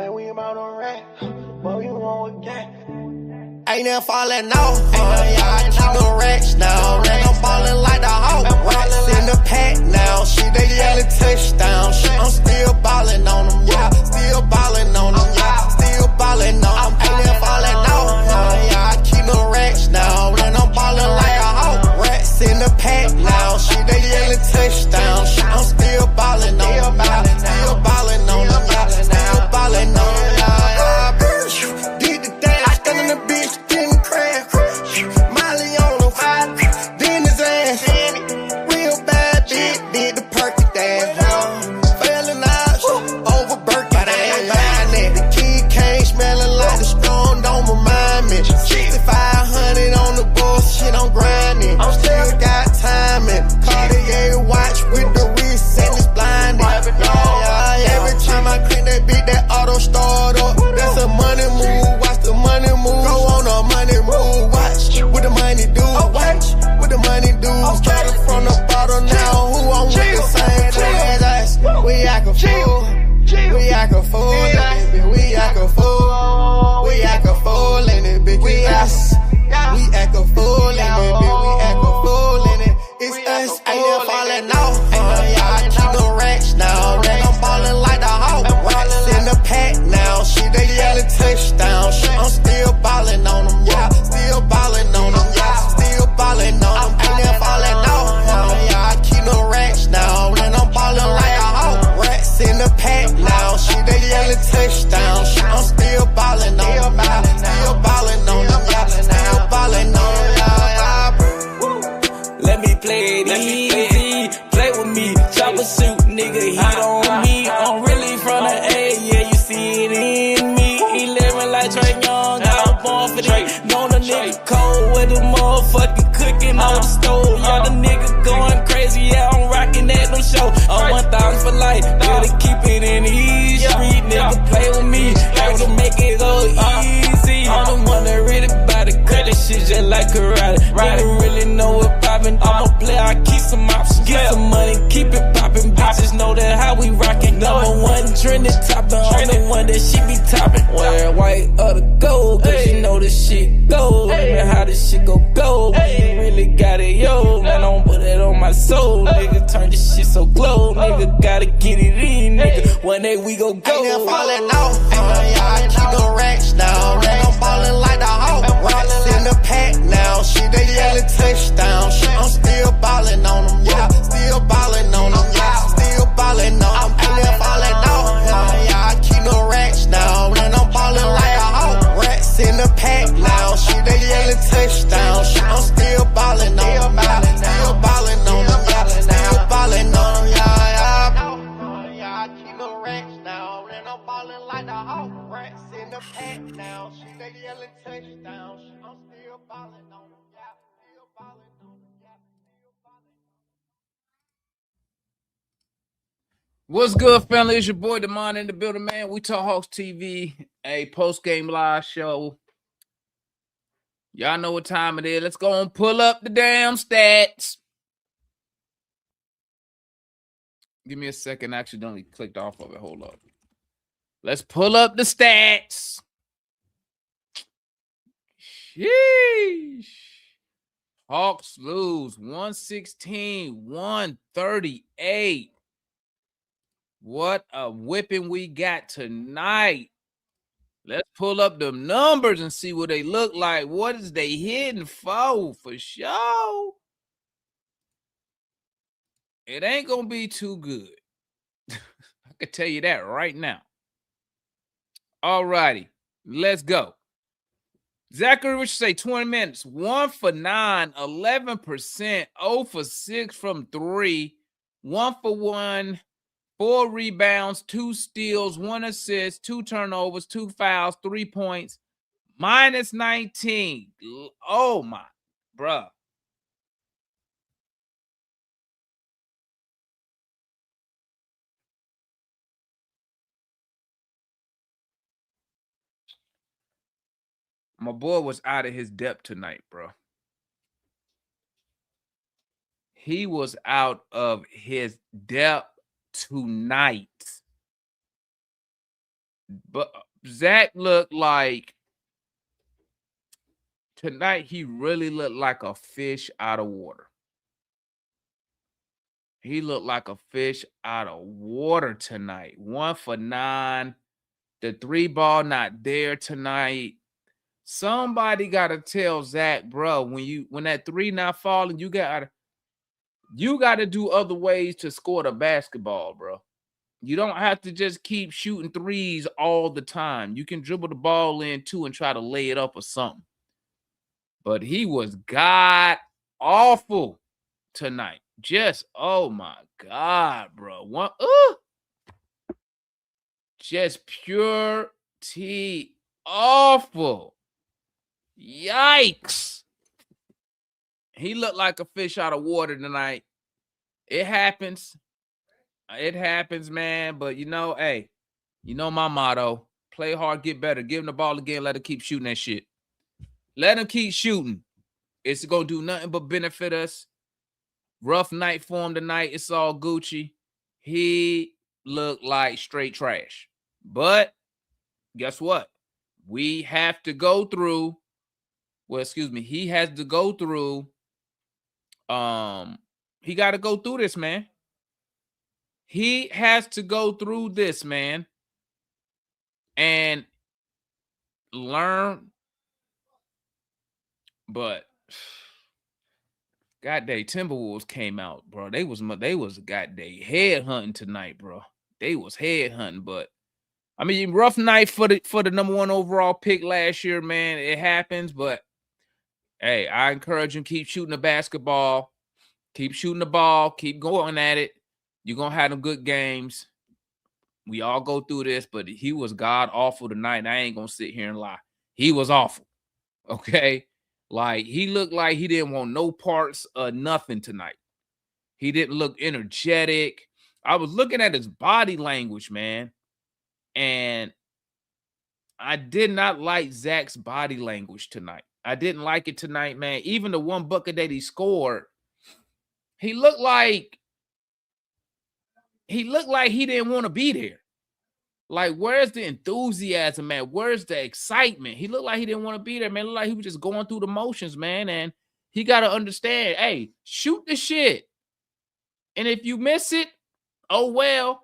Boy, we about on rack. Boy, you want again. Ain't never falling off. Yeah, I keep no racks now. And I'm ballin' like the Hawk. Racks in the pack now. Shit, they yellin' touchdown. Shit, I'm still ballin' on them. Yeah, still ballin' on them. Yeah, still ballin' on them. Ain't never falling off. Yeah, I keep no racks now. And I'm ballin' like a Hawk. Racks in the pack now. Shit, they yellin' touchdown. Shit, I'm still ballin' on them. Yeah, still ballin' on them. Yeah, still ballin' on them. Yeah, did the dash, in the bitch, didn't crash. Molly on him, then his ass. Real bad bitch, did the perky dance. Failing eyes, over Birkin dance. The kid came smelling like the strong, don't remind me. 6,500 on the bullshit, I'm grinding. I'm still got timing. Cartier watch with the wrist and it's blinding. Every time I crank that beat, that auto start up. That's a money move. Watch the money move. Go on a money move. Watch what the money do. Watch what the money do. Started from the bottom now. Who I'm with the same class. We act a fool. We act a fool in it, bitch. We act a fool. We act a fool in it, bitch. We act a fool in it, bitch. We act a fool in it. It's us. Ain't never falling off. Yeah, I keep no racks now. And I'm ballin' like the Hawk. Racks in the pack now. Shit, they yellin' touchdown. Shit, I'm still ballin' on them. Yeah, still ballin' on them. Yeah, still ballin' on them. Ain't never falling off. Yeah, I keep no racks now. And I'm ballin' like a Hawk. Racks in the pack now. Shit, they yellin' touchdown. Shit, I'm still ballin' on them. Yeah, still ballin' on them. Yeah, still ballin' on them. Let me play it easy, play with me, chopper suit, nigga, heat on me. I'm really from the A, yeah, you see it in me. 11 like Trey Young, I was born for this. Know the nigga cold with the motherfucking cooking on the stove. Yeah, the nigga going crazy, yeah, I'm rocking at no show. I'm 1,000 for life, gotta keep it in the east street, nigga, play with me, I can make it go easy. I'm the one that really bout it, cut this shit just like karate. Nigga really know what poppin', I'm a player, I keep some options, get some money, keep it poppin'. Bitches know that how we rockin'. Number one trending toppin', I'm the one that she be toppin'. Wear white or the gold, cause you know this shit gold. Man, how this shit go. You really got it, yo. Man, don't put it on my soul, nigga. Turn this shit so glow, nigga. Gotta get it in, nigga. One day we go. Ain't never falling off. Yeah, I keep no racks now. And I'm ballin' like the Hawk. Racks in the pack now. Shit, they yellin' touchdown. Shit, I'm still ballin' on them. Yeah, still ballin' on them. Yeah, still ballin' on them. Ain't never falling off. Yeah, I keep no racks now. And I'm ballin' like a Hawk. Racks in the pack now. Shit, they yellin' touchdown. Shit, I'm still ballin' on them. Yeah, still ballin' on them. Yeah, still ballin' on them. Yeah, I keep no racks now. And I'm ballin' like the Hawk. Racks in the pack now. Shit, they yellin' touchdown. Shit, I'm still ballin' on them. Yeah, still ballin' on them. Yeah, still ballin'. What's good, family? It's your boy Demond in the building, man. We Talk Hawks TV, a post-game live show. Y'all know what time it is. Let's go and pull up the damn stats. Give me a second. I accidentally clicked off of it. Hold up. Let's pull up the stats. Sheesh. Hawks lose 116-138. What a whipping we got tonight. Let's pull up the numbers and see what they look like. What is they hitting for sure? It ain't going to be too good. I can tell you that right now. All righty. Let's go. Zachary, what you say? 20 minutes. 1 for 9, 11%, 0 for 6 from 3, 1 for 1, 4 rebounds, 2 steals, 1 assist, 2 turnovers, 2 fouls, 3 points, minus 19. Oh, my, bruh. My boy was out of his depth tonight, bro. He was out of his depth tonight. But Zack looked like tonight, he really looked like a fish out of water. He looked like a fish out of water tonight. 1 for 9. The 3 ball not there tonight. Somebody gotta tell Zack, bro, when that 3 not falling, you gotta do other ways to score the basketball, bro. You don't have to just keep shooting threes all the time. You can dribble the ball in too and try to lay it up or something. But he was god awful tonight. Just, oh my God, bro. Just pure T awful. Yikes. He looked like a fish out of water tonight. It happens. It happens, man. But hey, my motto: play hard, get better. Give him the ball again. Let him keep shooting that shit. Let him keep shooting. It's gonna do nothing but benefit us. Rough night for him tonight. It's all Gucci. He looked like straight trash. But guess what? We have to go through. Well, excuse me. He has to go through. He got to go through this, man. He has to go through this, man, and learn. But goddamn, Timberwolves came out, bro. They was goddamn head hunting tonight, bro. They was head hunting, but I mean, rough night for the number 1 overall pick last year, man. It happens, but hey, I encourage him, keep shooting the basketball, keep shooting the ball, keep going at it. You're gonna have them good games. We all go through this, but he was god awful tonight. And I ain't gonna sit here and lie. He was awful. Okay. Like, he looked like he didn't want no parts of nothing tonight. He didn't look energetic. I was looking at his body language, man, and I did not like Zack's body language tonight. I didn't like it tonight, man. Even the 1 bucket that he scored, he looked like he didn't want to be there. Like, where's the enthusiasm, man? Where's the excitement? He looked like he didn't want to be there, man. It looked like he was just going through the motions, man. And he got to understand, hey, shoot the shit. And if you miss it, oh, well,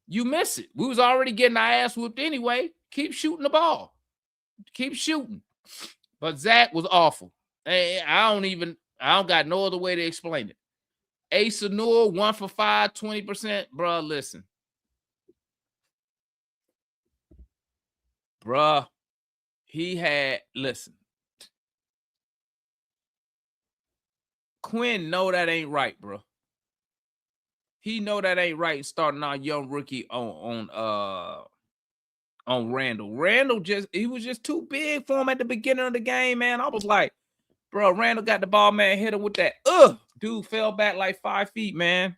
you miss it. We was already getting our ass whooped anyway. Keep shooting the ball. Keep shooting. But Zack was awful. I don't got no other way to explain it. Ace Anur, 1 for 5, 20%. Bro, listen. Bruh, listen. Quinn know that ain't right, bro. He know that ain't right starting our young rookie on Randall. Randall he was just too big for him at the beginning of the game, man. I was like, bro, Randall got the ball, man, hit him with that. Dude fell back like 5 feet, man.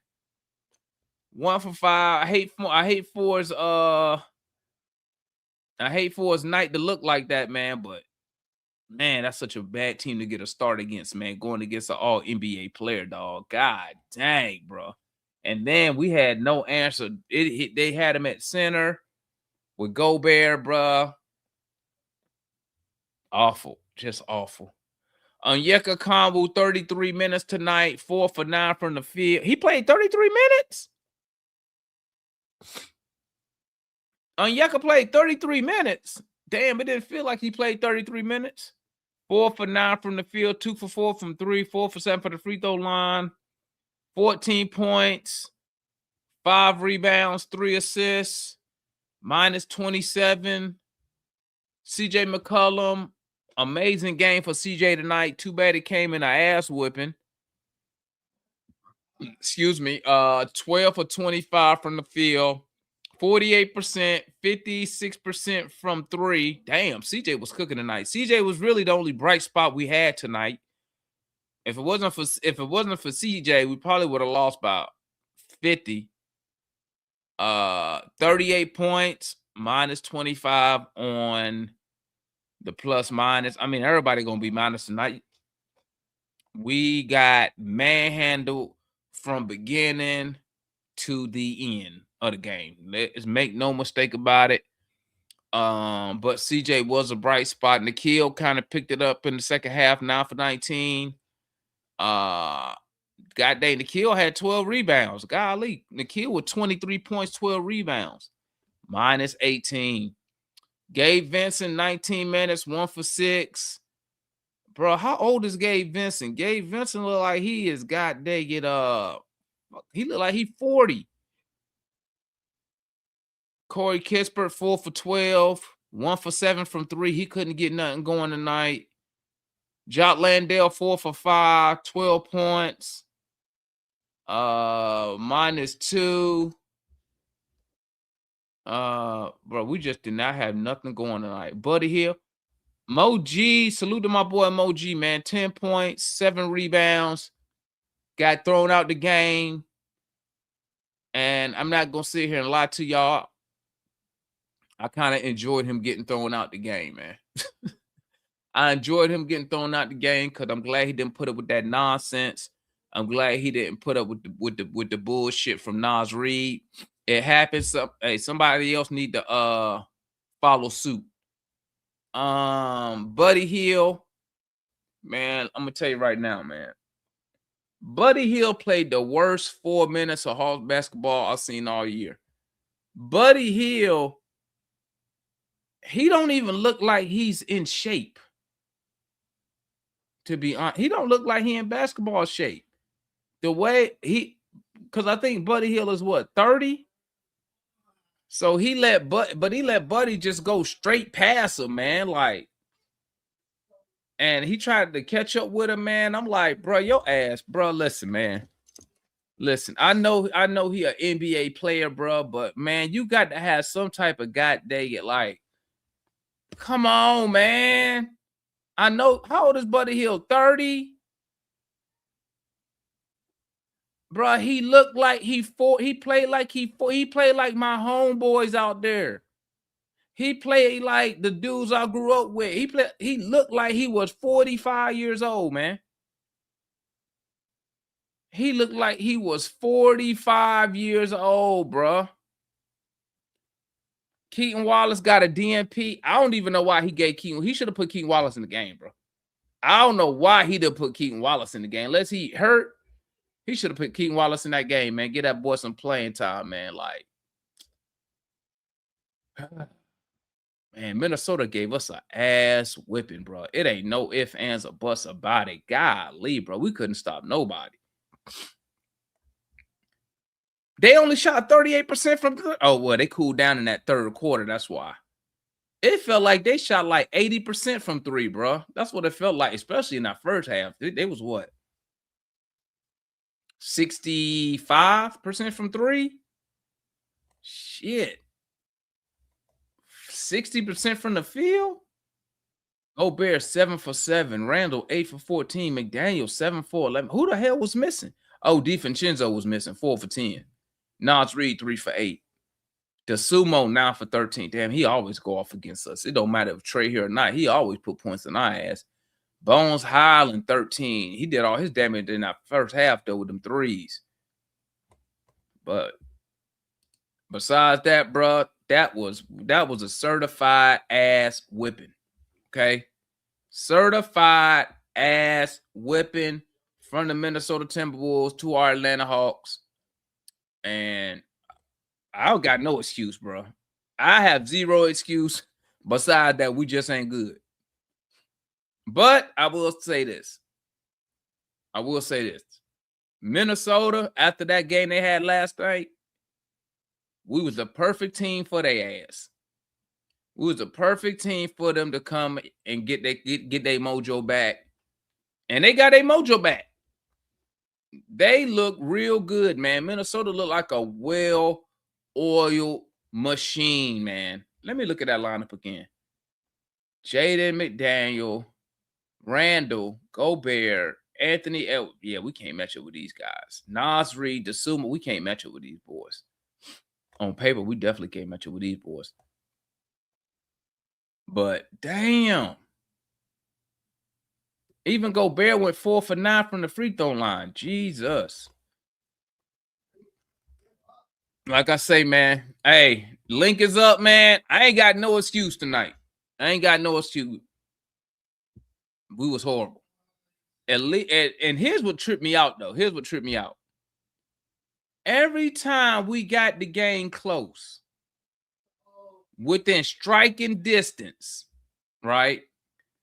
1 for 5. I hate for his night to look like that, man. But man, that's such a bad team to get a start against, man. Going against an all NBA player, dog. God dang, bro. And then we had no answer. They had him at center with Gobert, bro. Awful, just awful. Onyeka Okongwu, 33 minutes tonight, 4 for 9 from the field. He played 33 minutes. Onyeka played 33 minutes. Damn, it didn't feel like he played 33 minutes. 4 for 9 from the field, 2 for 4 from 3, 4 for 7 for the free throw line, 14 points, 5 rebounds, 3 assists, minus 27. CJ McCollum, amazing game for CJ tonight. Too bad it came in an ass whipping. Excuse me. 12 for 25 from the field. 48%, 56% from 3. Damn, CJ was cooking tonight. CJ was really the only bright spot we had tonight. If it wasn't for CJ, we probably would have lost by 50. 38 points, minus 25 on the plus minus. I mean, everybody gonna be minus tonight. We got manhandled from beginning to the end of the game. Let's make no mistake about it. But CJ was a bright spot. Nikhil kind of picked it up in the second half, 9 for 19. God dang, Nikhil had 12 rebounds. Golly, Nikhil with 23 points, 12 rebounds, minus 18. Gabe Vincent, 19 minutes, 1 for 6. Bro, how old is Gabe Vincent? Gabe Vincent look like he is god dang it. He look like he 40. Corey Kispert, 4 for 12, 1 for 7 from 3. He couldn't get nothing going tonight. Jock Landale, 4 for 5, 12 points. Minus 2. Bro, we just did not have nothing going tonight. Buddy Hill. Mo G, salute to my boy Mo G, man. 10 points, 7 rebounds. Got thrown out the game. And I'm not going to sit here and lie to y'all. I kind of enjoyed him getting thrown out the game, man. I enjoyed him getting thrown out the game because I'm glad he didn't put up with that nonsense. I'm glad he didn't put up with the bullshit from Nas Reed. It happens. Somebody else need to follow suit. Buddy Hill, man, I'm gonna tell you right now, man. Buddy Hill played the worst 4 minutes of Hawks basketball I've seen all year. Buddy Hill, he don't even look like he's in shape. To be honest, he don't look like he in basketball shape. The way because I think Buddy Hill is what, 30? So he let Buddy just go straight past him, man. Like, and he tried to catch up with him, man. I'm like, bro, your ass, bro. Listen, man. Listen, I know he an NBA player, bro, but man, you got to have some type of goddamn like, come on, man. I know, how old is Buddy Hill? 30? Bro, he looked like he played like my homeboys out there. He played like the dudes I grew up with. He looked like he was 45 years old, man. He looked like he was 45 years old, bro. Keaton Wallace got a DNP. I don't even know why he gave Keaton. He should have put Keaton Wallace in the game, bro. I don't know why he didn't put Keaton Wallace in the game. Unless he hurt, he should have put Keaton Wallace in that game, man. Get that boy some playing time, man. Like, man, Minnesota gave us an ass whipping, bro. It ain't no ifs, ands, or buts about it. Golly, bro. We couldn't stop nobody. They only shot 38% from oh, well, they cooled down in that third quarter. That's why. It felt like they shot like 80% from 3, bro. That's what it felt like, especially in that first half. They was what? 65% from 3? Shit. 60% from the field? Gobert 7 for 7. Randall 8 for 14. McDaniel 7 for 11. Who the hell was missing? Oh, DiVincenzo was missing 4 for 10. Nas Reed 3 for 8. The Sumo 9 for 13. Damn, he always go off against us. It don't matter if Trey here or not. He always put points in our ass. Bones Highland 13. He did all his damage in that first half though with them threes. But besides that, bro, that was a certified ass whipping. Okay, certified ass whipping from the Minnesota Timberwolves to our Atlanta Hawks, and I don't got no excuse, bro. I have zero excuse. Besides that, we just ain't good. But I will say this. Minnesota, after that game they had last night, we was the perfect team for their ass. We was the perfect team for them to come and get their mojo back. And they got their mojo back. They look real good, man. Minnesota look like a well-oiled machine, man. Let me look at that lineup again. Jaden McDaniel, Randall, Gobert, Anthony. Yeah, we can't match up with these guys. Nas Reed, DeSuma, we can't match up with these boys. On paper, we definitely can't match up with these boys. But damn. Even Gobert went 4 for 9 from the free throw line. Jesus. Like I say, man. Hey, link is up, man. I ain't got no excuse tonight. I ain't got no excuse. We was horrible. And here's what tripped me out, though. Here's what tripped me out. Every time we got the game close, within striking distance, right?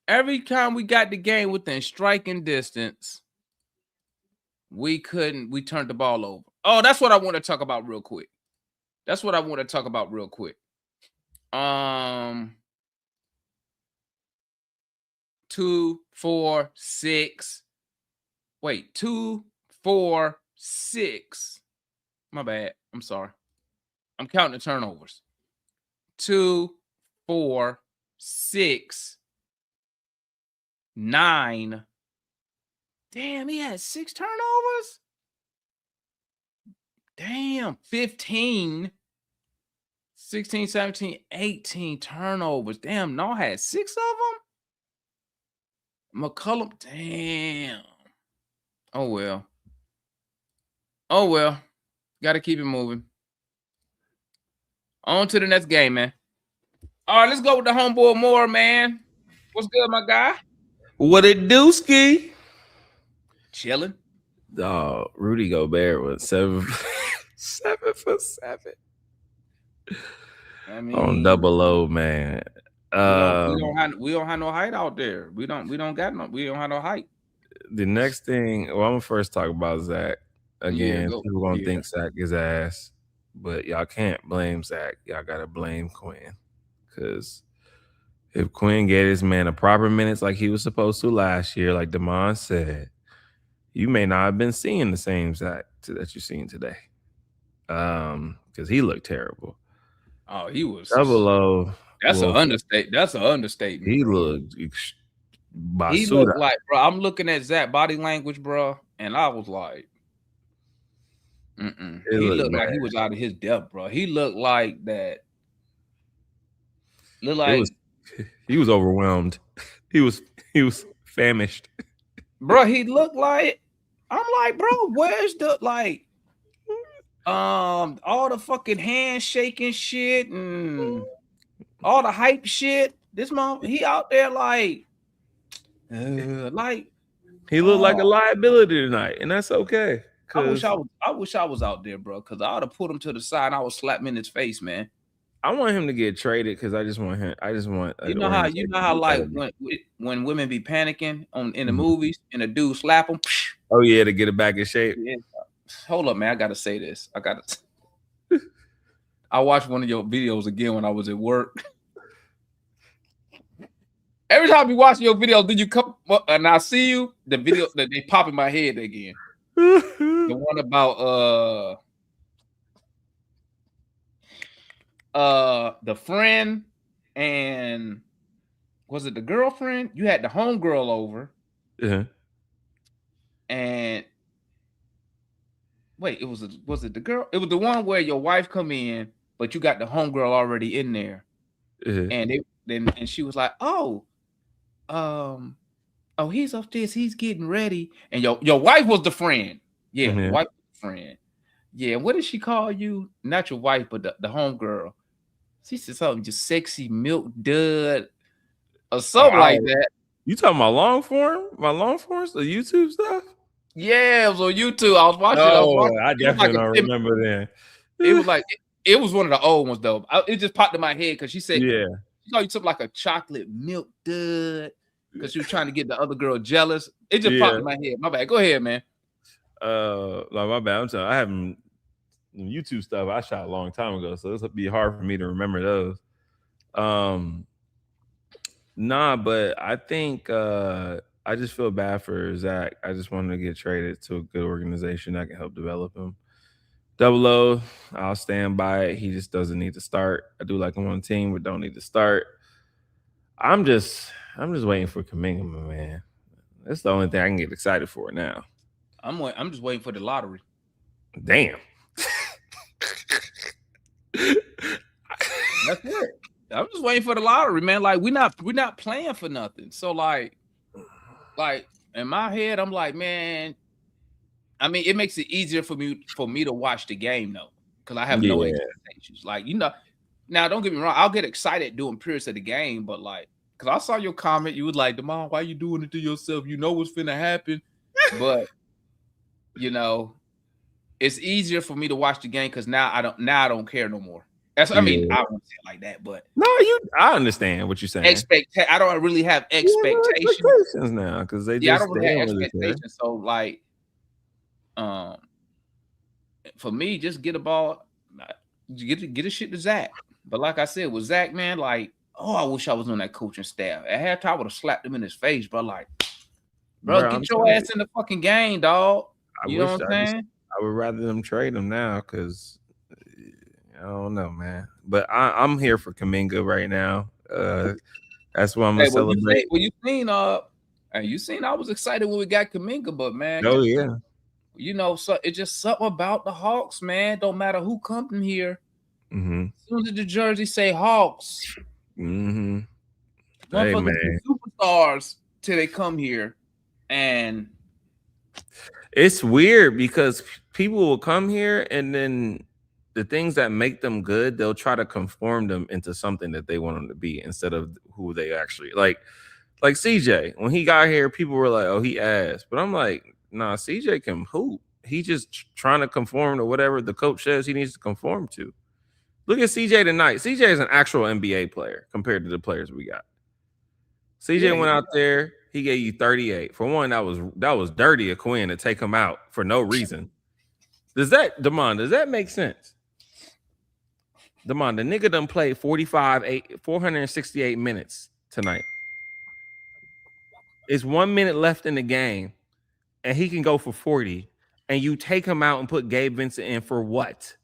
Every time we got the game within striking distance, we turned the ball over. Oh, that's what I want to talk about real quick. 2, 4, 6. Wait, 2, 4, 6. My bad. I'm sorry. I'm counting the turnovers. 2, 4, 6, 9. Damn, he had 6 turnovers. Damn, 15, 16, 17, 18 turnovers. Damn, no had 6 of them. McCullum, damn. Oh well. Got to keep it moving. On to the next game, man. All right, let's go with the homeboy Moore, man. What's good, my guy? What it do, Ski? Chilling. Rudy Gobert was 7 for 7. I mean, On double O, man. we don't have no height out there. We don't have no height. The next thing, I'm gonna first talk about Zack. Again, people gonna think Zack is ass, but y'all can't blame Zack. Y'all gotta blame Quinn. Because if Quinn gave this man a proper minutes like he was supposed to last year, like Damon said, you may not have been seeing the same Zack that you're seeing today. Because he looked terrible. Oh, he was double O. That's an understatement. That's an understatement. He looked. He looked like, bro. I'm looking at Zack body language, bro, and I was like, He looked like he was out of his depth, bro. He looked like that. He was overwhelmed. He was famished. Bro, he looked like, I'm like, bro, where's the all the fucking handshaking shit and all the hype shit? This mom, he out there like he looked like a liability tonight, and that's okay. I wish I was out there, bro, because I would have put him to the side and I would slap him in his face, man. I want him to get traded because I just want him. You know how like when women be panicking in the movies and a dude slap them. Oh yeah, to get it back in shape. Yeah. Hold up, man. I gotta say this. I watched one of your videos again when I was at work. Every time you watch your videos, did you come and I see you? The video that they pop in my head again. The one about the friend and was it the girlfriend? You had the homegirl over. And wait, was it the girl? It was the one where your wife come in, but you got the homegirl already in there. And she was like, he's upstairs, he's getting ready. And your wife was the friend. Yeah, wife was the friend. Yeah, what did she call you? Not your wife, but the homegirl. She said something just sexy milk dud or something like that. You talking about long form? My long forms, the YouTube stuff? Yeah, it was on YouTube. I was watching. I definitely don't remember that. It was like it was one of the old ones though. It just popped in my head because she said, "Yeah, she called you something like a chocolate milk dud," because she was trying to get the other girl jealous. It just popped in my head. My bad. Go ahead, man. My bad. I'm telling you, I haven't YouTube stuff. I shot a long time ago, so this would be hard for me to remember those. Nah, but I think I just feel bad for Zack. I just wanted to get traded to a good organization that can help develop him. Double O, I'll stand by it. He just doesn't need to start. I do like him on the team, but don't need to start. I'm just waiting for Kuminga, man. That's the only thing I can get excited for now. I'm just waiting for the lottery. Damn. That's it. I'm just waiting for the lottery, man. Like we're not playing for nothing. So like in my head, I'm like, man. I mean, it makes it easier for me to watch the game though. because I have no expectations. Like, now don't get me wrong, I'll get excited doing periods of the game, but like, because I saw your comment, you was like, "Demond, why you doing it to yourself? You know what's finna happen." But it's easier for me to watch the game because now I don't care no more. I mean, I won't say it like that, but no, I understand what you're saying. I don't really have expectations now because I don't really have expectations. So like, for me, just get a ball, get a shit to Zack. But like I said, with Zack, man, like, I wish I was on that coaching staff. At halftime, I would have slapped him in his face, but like, bro, get your ass in the fucking game, dog. You know what I'm saying? I would rather them trade him now because I don't know, man. But I'm here for Kuminga right now. That's what I'm gonna celebrate. You seen I was excited when we got Kuminga, but man, so it's just something about the Hawks, man. Don't matter who comes in here. Mm-hmm. As soon as the jersey say Hawks, mm-hmm. Hey, man. Superstars till they come here, and it's weird because people will come here and then the things that make them good, they'll try to conform them into something that they want them to be instead of who they actually like CJ. When he got here, people were like, "Oh, he ass," but I'm like, nah, CJ can hoop. He just trying to conform to whatever the coach says he needs to conform to. Look at CJ tonight. CJ is an actual NBA player compared to the players we got. CJ went out there. He gave you 38. For one, that was dirty of Quinn to take him out for no reason. Demond, does that make sense? Demond, the nigga done played 468 minutes tonight. It's 1 minute left in the game, and he can go for 40, and you take him out and put Gabe Vincent in for what?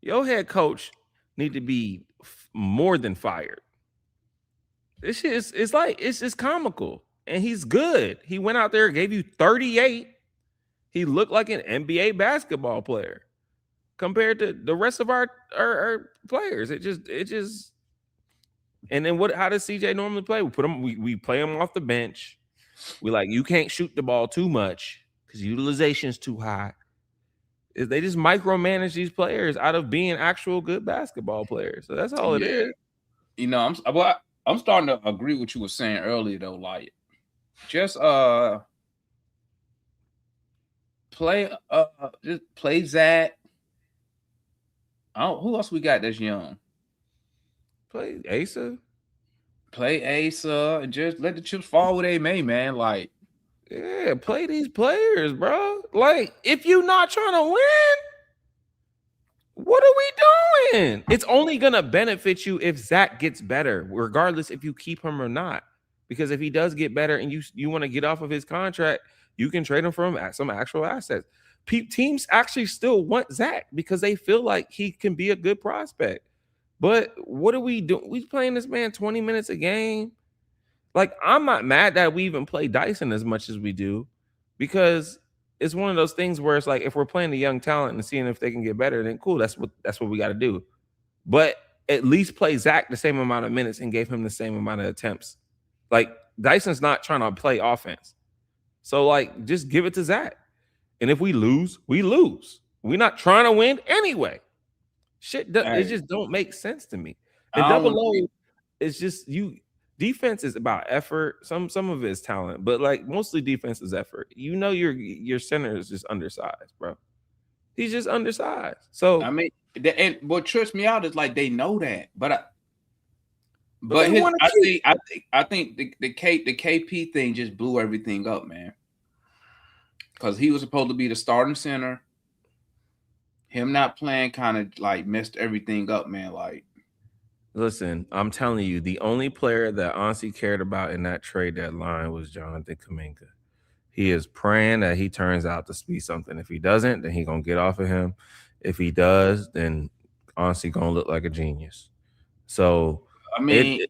Your head coach need to be more than fired. This shit it's just comical. And he's good. He went out there, gave you 38. He looked like an NBA basketball player compared to the rest of our players. It just and then how does CJ normally play? We play him off the bench. You can't shoot the ball too much because utilization's too high. They just micromanage these players out of being actual good basketball players. So that's all it is. I'm starting to agree with what you were saying earlier, though. Like, just play Zack. Who else we got that's young? Play Asa, and just let the chips fall where they may, man. Like, yeah, play these players, bro. Like, if you're not trying to win, what are we doing? It's only gonna benefit you if Zack gets better, regardless if you keep him or not. Because if he does get better and you want to get off of his contract, you can trade him for some actual assets. Teams actually still want Zack because they feel like he can be a good prospect. But what are we doing? We playing this man 20 minutes a game. Like, I'm not mad that we even play Dyson as much as we do, because it's one of those things where it's like, if we're playing the young talent and seeing if they can get better, then cool. That's what we got to do. But at least play Zack the same amount of minutes and gave him the same amount of attempts. Like, Dyson's not trying to play offense. So, like, just give it to Zack. And if we lose, we lose. We're not trying to win anyway. It just don't make sense to me. And double O, it's just defense is about effort. Some of it is talent, but like mostly defense is effort. Your center is just undersized, bro. He's just undersized. So I mean, and what trips me out is like they know that, I think the KP thing just blew everything up, man. Because he was supposed to be the starting center. Him not playing kind of like messed everything up, man. Like, listen, I'm telling you, the only player that honestly cared about in that trade deadline was Jonathan Kuminga. He is praying that he turns out to be something. If he doesn't, then he gonna get off of him. If he does, then honestly gonna look like a genius. So I mean,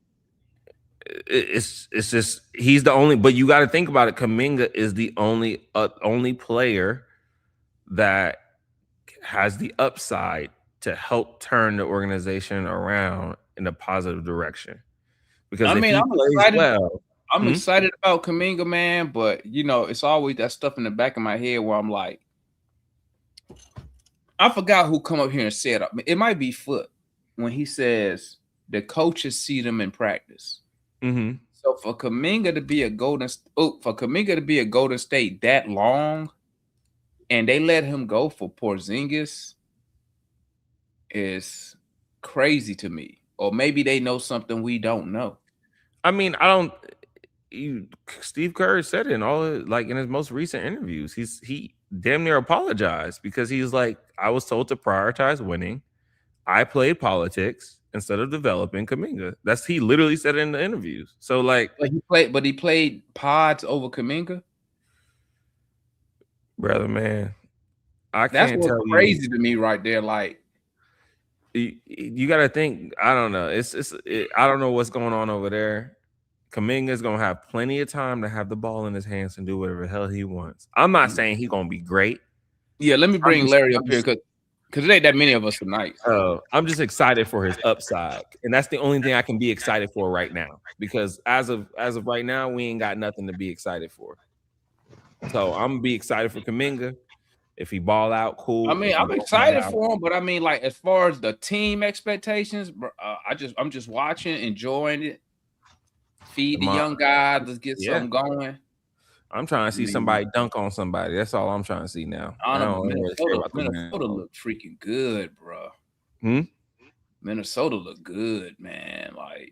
it's just he's the only. But you got to think about it. Kuminga is the only player that has the upside to help turn the organization around in a positive direction. Because I'm excited about Kuminga, man, but it's always that stuff in the back of my head where I'm like, I forgot who come up here and said it might be Foot when he says the coaches see them in practice. Mm-hmm. So for Kuminga to be a Golden State that long, and they let him go for Porzingis is crazy to me. Or maybe they know something we don't know. I mean, Steve Kerr said it in in his most recent interviews. He damn near apologized because he's like, I was told to prioritize winning. I played politics instead of developing Kuminga. He literally said it in the interviews. So he played pods over Kuminga. Brother, man, That's what's crazy to me right there. Like, you got to think. I don't know. I don't know what's going on over there. Kuminga's gonna have plenty of time to have the ball in his hands and do whatever the hell he wants. I'm not saying he's gonna be great. Yeah, let me bring Larry up here because there ain't that many of us tonight. I'm just excited for his upside, and that's the only thing I can be excited for right now. Because as of right now, we ain't got nothing to be excited for. So I'm gonna be excited for Kuminga. If he ball out, cool. I mean, I'm excited for him, but I mean, like as far as the team expectations, I'm just watching, enjoying it. Feed the young guys, let's get something going. I'm trying to see somebody dunk on somebody. That's all I'm trying to see now. Minnesota look freaking good, bro. Minnesota look good, man. Like,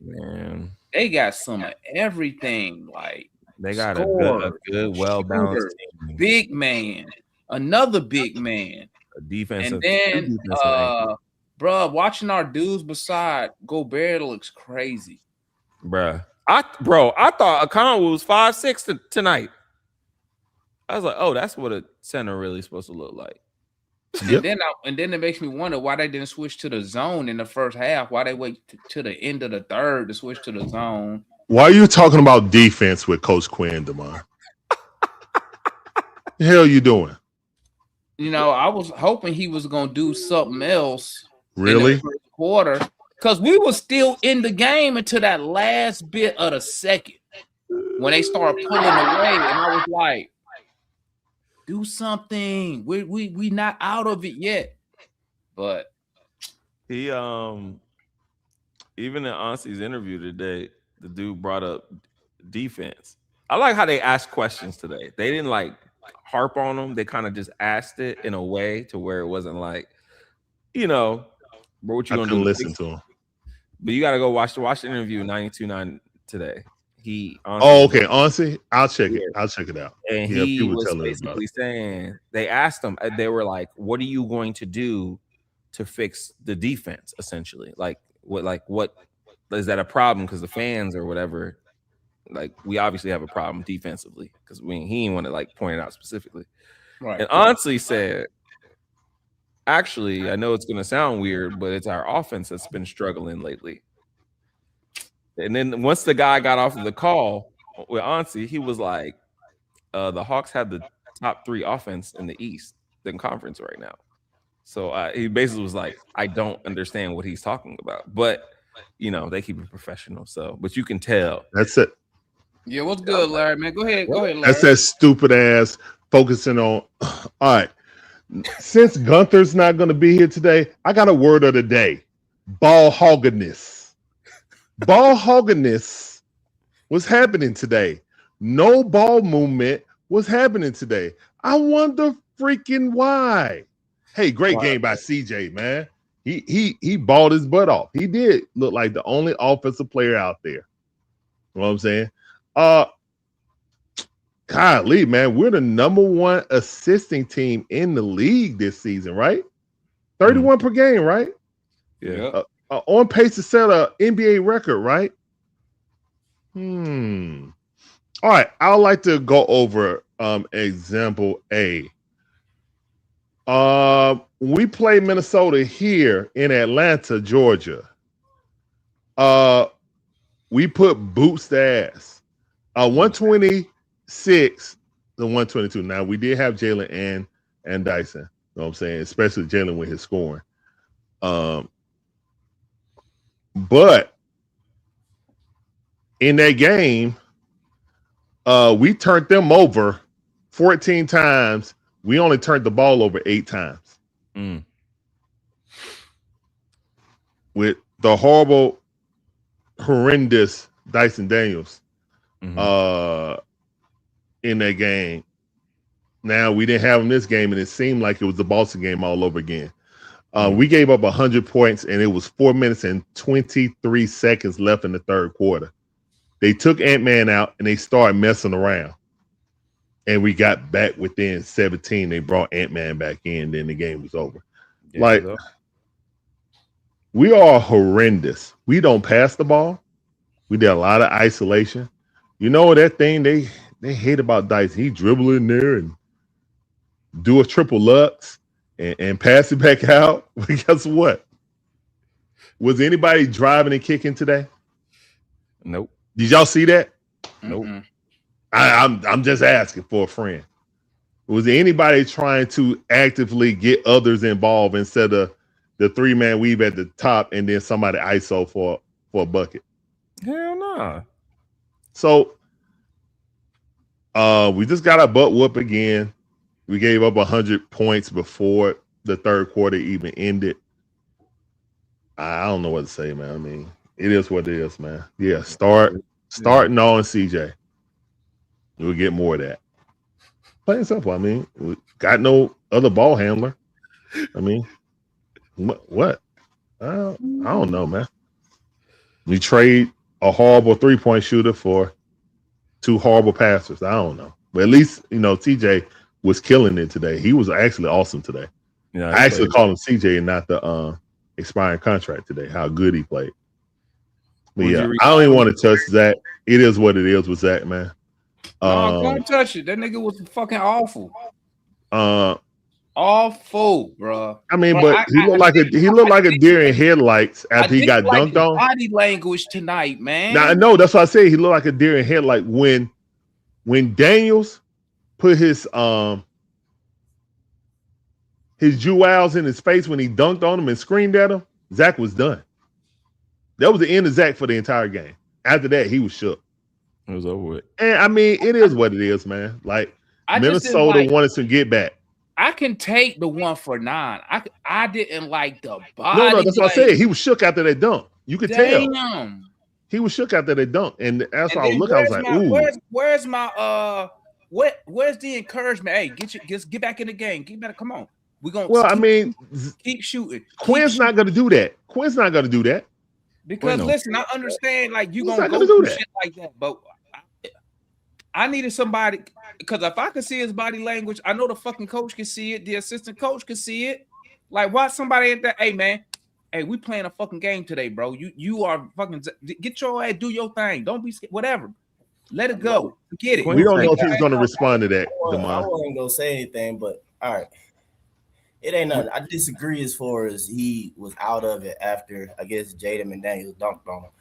they got some of everything. Like, they got a good, well-balanced team. Big man, another big man, a defensive, and then bro, watching our dudes beside Gobert looks crazy, bruh. I thought Okongwu was 5'6" tonight. I was like, oh, that's what a center really supposed to look like. Yep. And then it makes me wonder why they didn't switch to the zone in the first half. Why they wait to the end of the third to switch to the zone? Why are you talking about defense with Coach Quinn, DeMar? The hell you doing? You know, I was hoping he was gonna do something else. Really? In the first quarter. Because we were still in the game until that last bit of the second when they started pulling away, and I was like, "Do something. We not out of it yet." But he even in Auntie's interview today, the dude brought up defense. I like how they asked questions today. They didn't like harp on them. They kind of just asked it in a way to where it wasn't like, bro, what you gonna do? Listen to him. But you got to go watch the interview 92.9 today. Okay, honestly, I'll check it. I'll check it out. And he was basically saying, they asked him, they were like, what are you going to do to fix the defense, essentially? What is that a problem? Because the fans or whatever, like, we obviously have a problem defensively because he didn't want to like point it out specifically. Right. And honestly said, actually, I know it's going to sound weird, but it's our offense that's been struggling lately. And then once the guy got off of the call with Ansi, he was like, the Hawks have the top 3 offense in the East, the conference right now. So he basically was like, I don't understand what he's talking about. But, they keep it professional. So, but you can tell. That's it. Yeah, what's good, Larry, man? Go ahead, Larry. That's that stupid ass focusing on. All right. Since Gunther's not going to be here today, I got a word of the day. Ball hogginess. Ball hogginess was happening today. No ball movement was happening today. I wonder freaking why. Hey, great game by CJ, man. He balled his butt off. He did look like the only offensive player out there. You know what I'm saying? Golly, man, we're the number 1 assisting team in the league this season, right? 31 per game, right? Yeah. On pace to set an NBA record, right? All right, I would like to go over example A. We play Minnesota here in Atlanta, Georgia. We put boots to ass. 126 to 122. Now, we did have Jalen and Dyson. You know what I'm saying? Especially Jalen with his scoring. But in that game, we turned them over 14 times. We only turned the ball over 8 times. with the horrendous Dyson Daniels in that game. Now we didn't have him this game, and it seemed like it was the Boston game all over again. We gave up 100 points, and it was 4 minutes and 23 seconds left in the third quarter. They took Ant-Man out, and they started messing around. And we got back within 17. They brought Ant-Man back in, then the game was over. Yeah, we are horrendous. We don't pass the ball. We did a lot of isolation. You know that thing they hate about Dyson. He dribble in there and do a triple Lux and pass it back out. But guess what? Was anybody driving and kicking today? Nope. Did y'all see that? Nope. I'm just asking for a friend. Was anybody trying to actively get others involved instead of the 3-man weave at the top and then somebody ISO for a bucket? Hell no. So we just got our butt whooped again. We gave up 100 points before the third quarter even ended. I don't know what to say, man. I mean, it is what it is, man. Yeah, starting on CJ. We'll get more of that. Plain and simple. I mean, we got no other ball handler. I mean, what? I don't know, man. We trade a horrible 3-point shooter for 2 horrible passers. I don't know. But at least, TJ was killing it today. He was actually awesome today. Yeah, I actually called him CJ and not the expiring contract today, how good he played. But yeah, I don't even want to touch Zach. It is what it is with Zach, man. No, don't touch it. That nigga was fucking awful. Awful, bro. I mean, but he looked like a deer in headlights after he got dunked on. Body language tonight, man. Now I know that's why I say he looked like a deer in headlights when Daniels put his jewels in his face when he dunked on him and screamed at him. Zack was done. That was the end of Zack for the entire game. After that, he was shook. It was over with. And I mean, it is what it is, man. Like Minnesota wanted to get back. I can take the 1 for 9. I didn't like the body. No, that's what I said. He was shook after that dunk. You could tell. He was shook after that dunk. And that's why I was like, ooh. Where's my where's the encouragement? Hey, get back in the game. Come on. We're gonna keep shooting. Quinn's not gonna do that. Quinn's not gonna do that. Because listen, I understand like you gonna go do shit like that, but I needed somebody, because if I could see his body language, I know the fucking coach can see it, the assistant coach can see it. Like, watch somebody at that. Hey, man, we playing a fucking game today, bro. You are fucking get your ass, do your thing. Don't be scared. Whatever. Let it go. Forget it. We don't know if he's going to respond to that. I wasn't going to say anything, but all right. It ain't nothing. I disagree as far as he was out of it after, I guess, Jaden McDaniels dunked on him.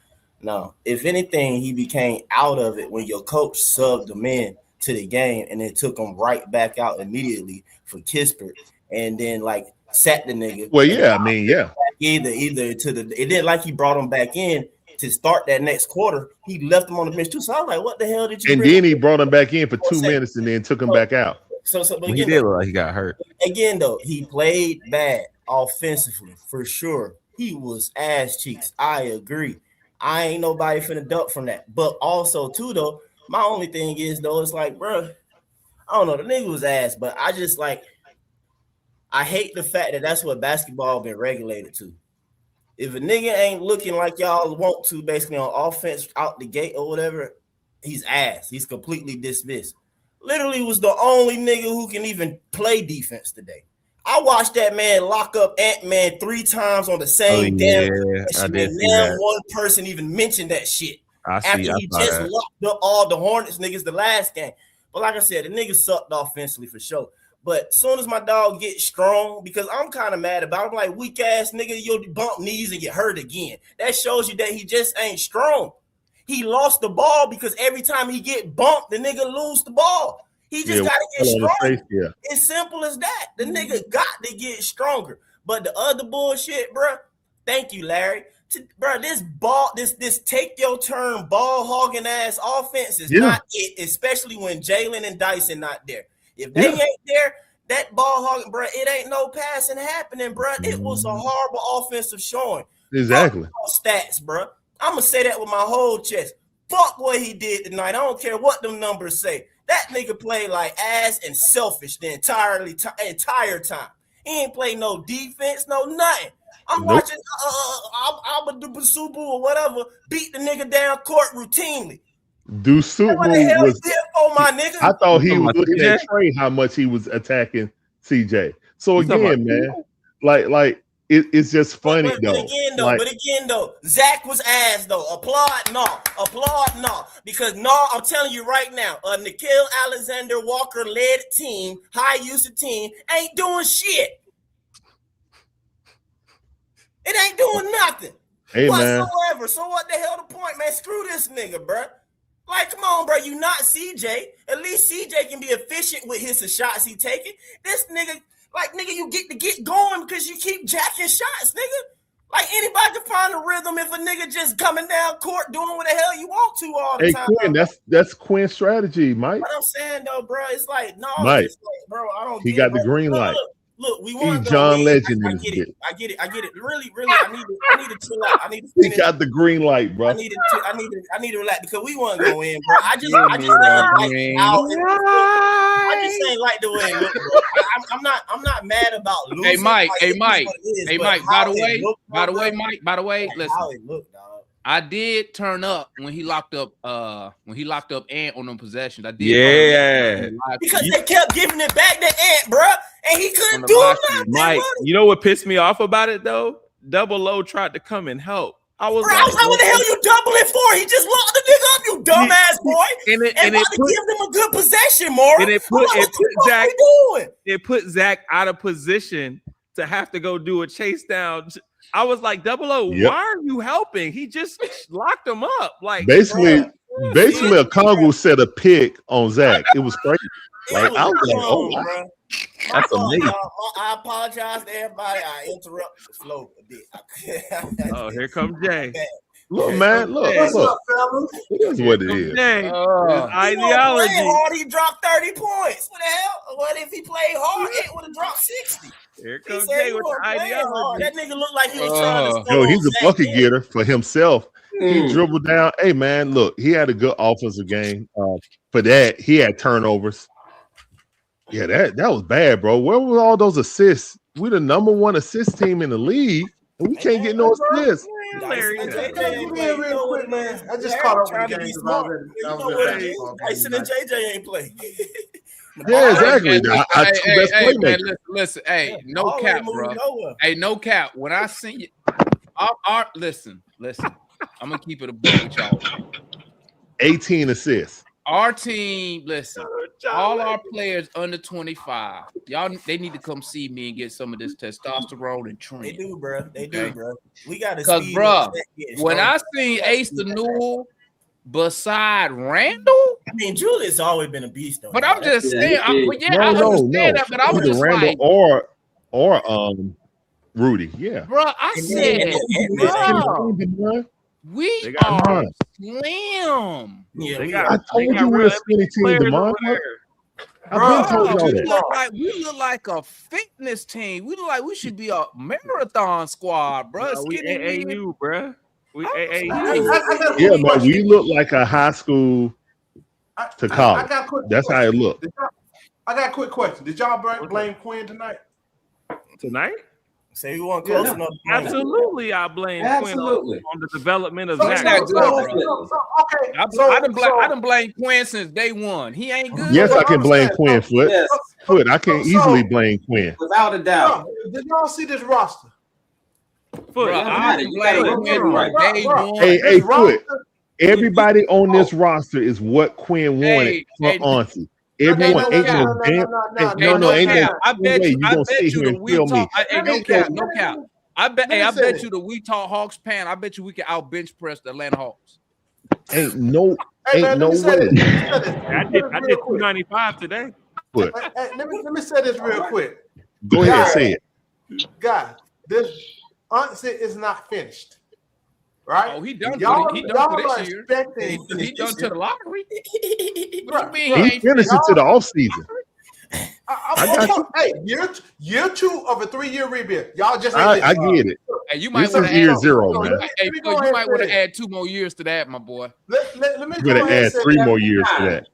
No, if anything, he became out of it when your coach subbed him in to the game and then took him right back out immediately for Kispert and then like sat the nigga. Well, yeah, I mean, yeah. Either to the it didn't like he brought him back in to start that next quarter. He left him on the bench too. So I was like, what the hell did you? And then he brought him back in for 2 minutes and then took him back out. But again, he did look like he got hurt. Again, though, he played bad offensively for sure. He was ass cheeks. I agree. I ain't nobody finna duck from that. But also, too, though, my only thing is, though, it's like, bro, I don't know. The nigga was ass, but I just like, I hate the fact that that's what basketball been regulated to. If a nigga ain't looking like y'all want to, basically on offense out the gate or whatever, he's ass. He's completely dismissed. Literally was the only nigga who can even play defense today. I watched that man lock up Ant-Man 3 times on the same damn. I did see that. One person even mentioned that shit after he just that. locked up all the Hornets niggas the last game. But like I said, the nigga sucked offensively for sure. But as soon as my dog gets strong, because I'm kind of mad about it, I'm like, weak ass nigga, you'll bump knees and get hurt again. That shows you that he just ain't strong. He lost the ball because every time he get bumped, the nigga lose the ball. He just got to get stronger. It's simple as that. The nigga got to get stronger. But the other bullshit, bro, thank you, Larry. Bro, this ball, this take your turn ball hogging ass offense is not it, especially when Jalen and Dyson not there. If they ain't there, that ball hogging, bro, it ain't no passing happening, bro. It was a horrible offensive showing. Exactly. Stats, bro. I'm gonna say that with my whole chest. Fuck what he did tonight. I don't care what them numbers say. That nigga played like ass and selfish the entire time. He ain't played no defense, no nothing. I'm watching Abba-Duba-Subu or whatever beat the nigga down court routinely. Dusubu was. Oh my nigga. I thought he was looking at Trey how much he was attacking CJ. So again, man, like it's just funny though. But again though, Zack was ass though. Applaud no. Because I'm telling you right now, a Nickeil Alexander-Walker led team, high usage team, ain't doing shit. It ain't doing nothing whatsoever. So what the hell the point, man? Screw this nigga, bro. Like, come on, bro. You not CJ. At least CJ can be efficient with his shots he taking. This nigga, like, nigga, you get going because you keep jacking shots, nigga. Like, anybody can find a rhythm if a nigga just coming down court doing what the hell you want to all the time. Quinn, that's Quinn's strategy, Mike. What I'm saying, though, bro, it's like, no, Mike, it's like, bro, I don't he got the green light. Look, we want to John Legend. I get it. Really, I need to chill out. I need to finish. He got the green light, bro. I need to relax because we want to go in, bro. I just ain't like the way it look, bro. I'm not mad about losing. Hey Mike. By the way, listen. How it look, dog. I did turn up when he locked up Ant on them possessions. I did. Yeah. Because they kept giving it back to Ant, bro, and he couldn't do nothing. Mike, you know what pissed me off about it though? Double O tried to come and help. I was like, what the hell you doubling for? He just locked the nigga up, you dumbass boy. And about to give them a good possession, Maury. And it put Zack out of position to have to go do a chase down. I was like, Double O, why are you helping? He just locked him up. Like basically, a Congo set a pick on Zack. It was crazy. Like I was like, oh, wow. That's amazing. I apologize to everybody. I interrupted the flow a bit. Oh, here comes Jay. Look, man, look. What's up, fellas? It is what it is. Ideology. Hard, he dropped 30 points. What the hell? What if he played hard? It would have dropped 60. Here comes Jay with the ideology. That nigga looked like he was trying to score. Yo, he's a bucket getter for himself. He dribbled down. Hey, man, look, he had a good offensive game. For that, he had turnovers. Yeah, that was bad, bro. Where were all those assists? We're the number one assist team in the league, and we can't get no assists. Real quick, man. I just caught up with the game. Tyson and JJ ain't play. Yeah, exactly. Hey, listen. Hey, no cap, bro. Hey, no cap. When I seen you, listen. I'm gonna keep it a book with y'all. 18 assists. Our team, listen, all our players under 25, they need to come see me and get some of this testosterone and train. They do, bro. We got to because, bro, when I seen Ace the Newell beside Randall, I mean, Julius always been a beast, though. But I'm just saying, I understand that, but I was just Randall like, or Rudy, yeah, bro. I said, bro, we are slim. Yeah, I told you we're a skinny team, DeMond. I've been told y'all that. We look like a fitness team. We look like we should be a marathon squad, bro. We AAU, bro. We AAU. Yeah, man, we look like a high school to college. That's how it looked. I got a quick question. Did y'all blame Quinn tonight? Tonight? Say you want close enough. Absolutely, I blame Quinn on the development of Zack. I didn't blame Quinn since day one. He ain't good. Yes, I can blame Quinn. Foot. I can easily blame Quinn. Without a doubt. Did y'all see this roster? Foot. I can blame Quinn from day one. Hey, Foot. Everybody on this roster is what Quinn wanted for Auntie. Everyone ain't no damn. No, ain't no. I bet you the We Talk. No cap. I bet you the We Talk Hawks pan. I bet you we can out bench press the Atlanta Hawks. Ain't no way. I did 295 today. Let me say this real quick. Go ahead and say it. Guys, this Auntie is not finished. Right? Oh, he done for this year. He done to the lottery. What you mean? He finished it to the offseason. Hey, year 2 of a 3-year rebuild. Y'all just I get it. Hey, you might This is year zero, man. Hey, you might want to add 2 more years to that, my boy. Let me go ahead and add 3 more years to that.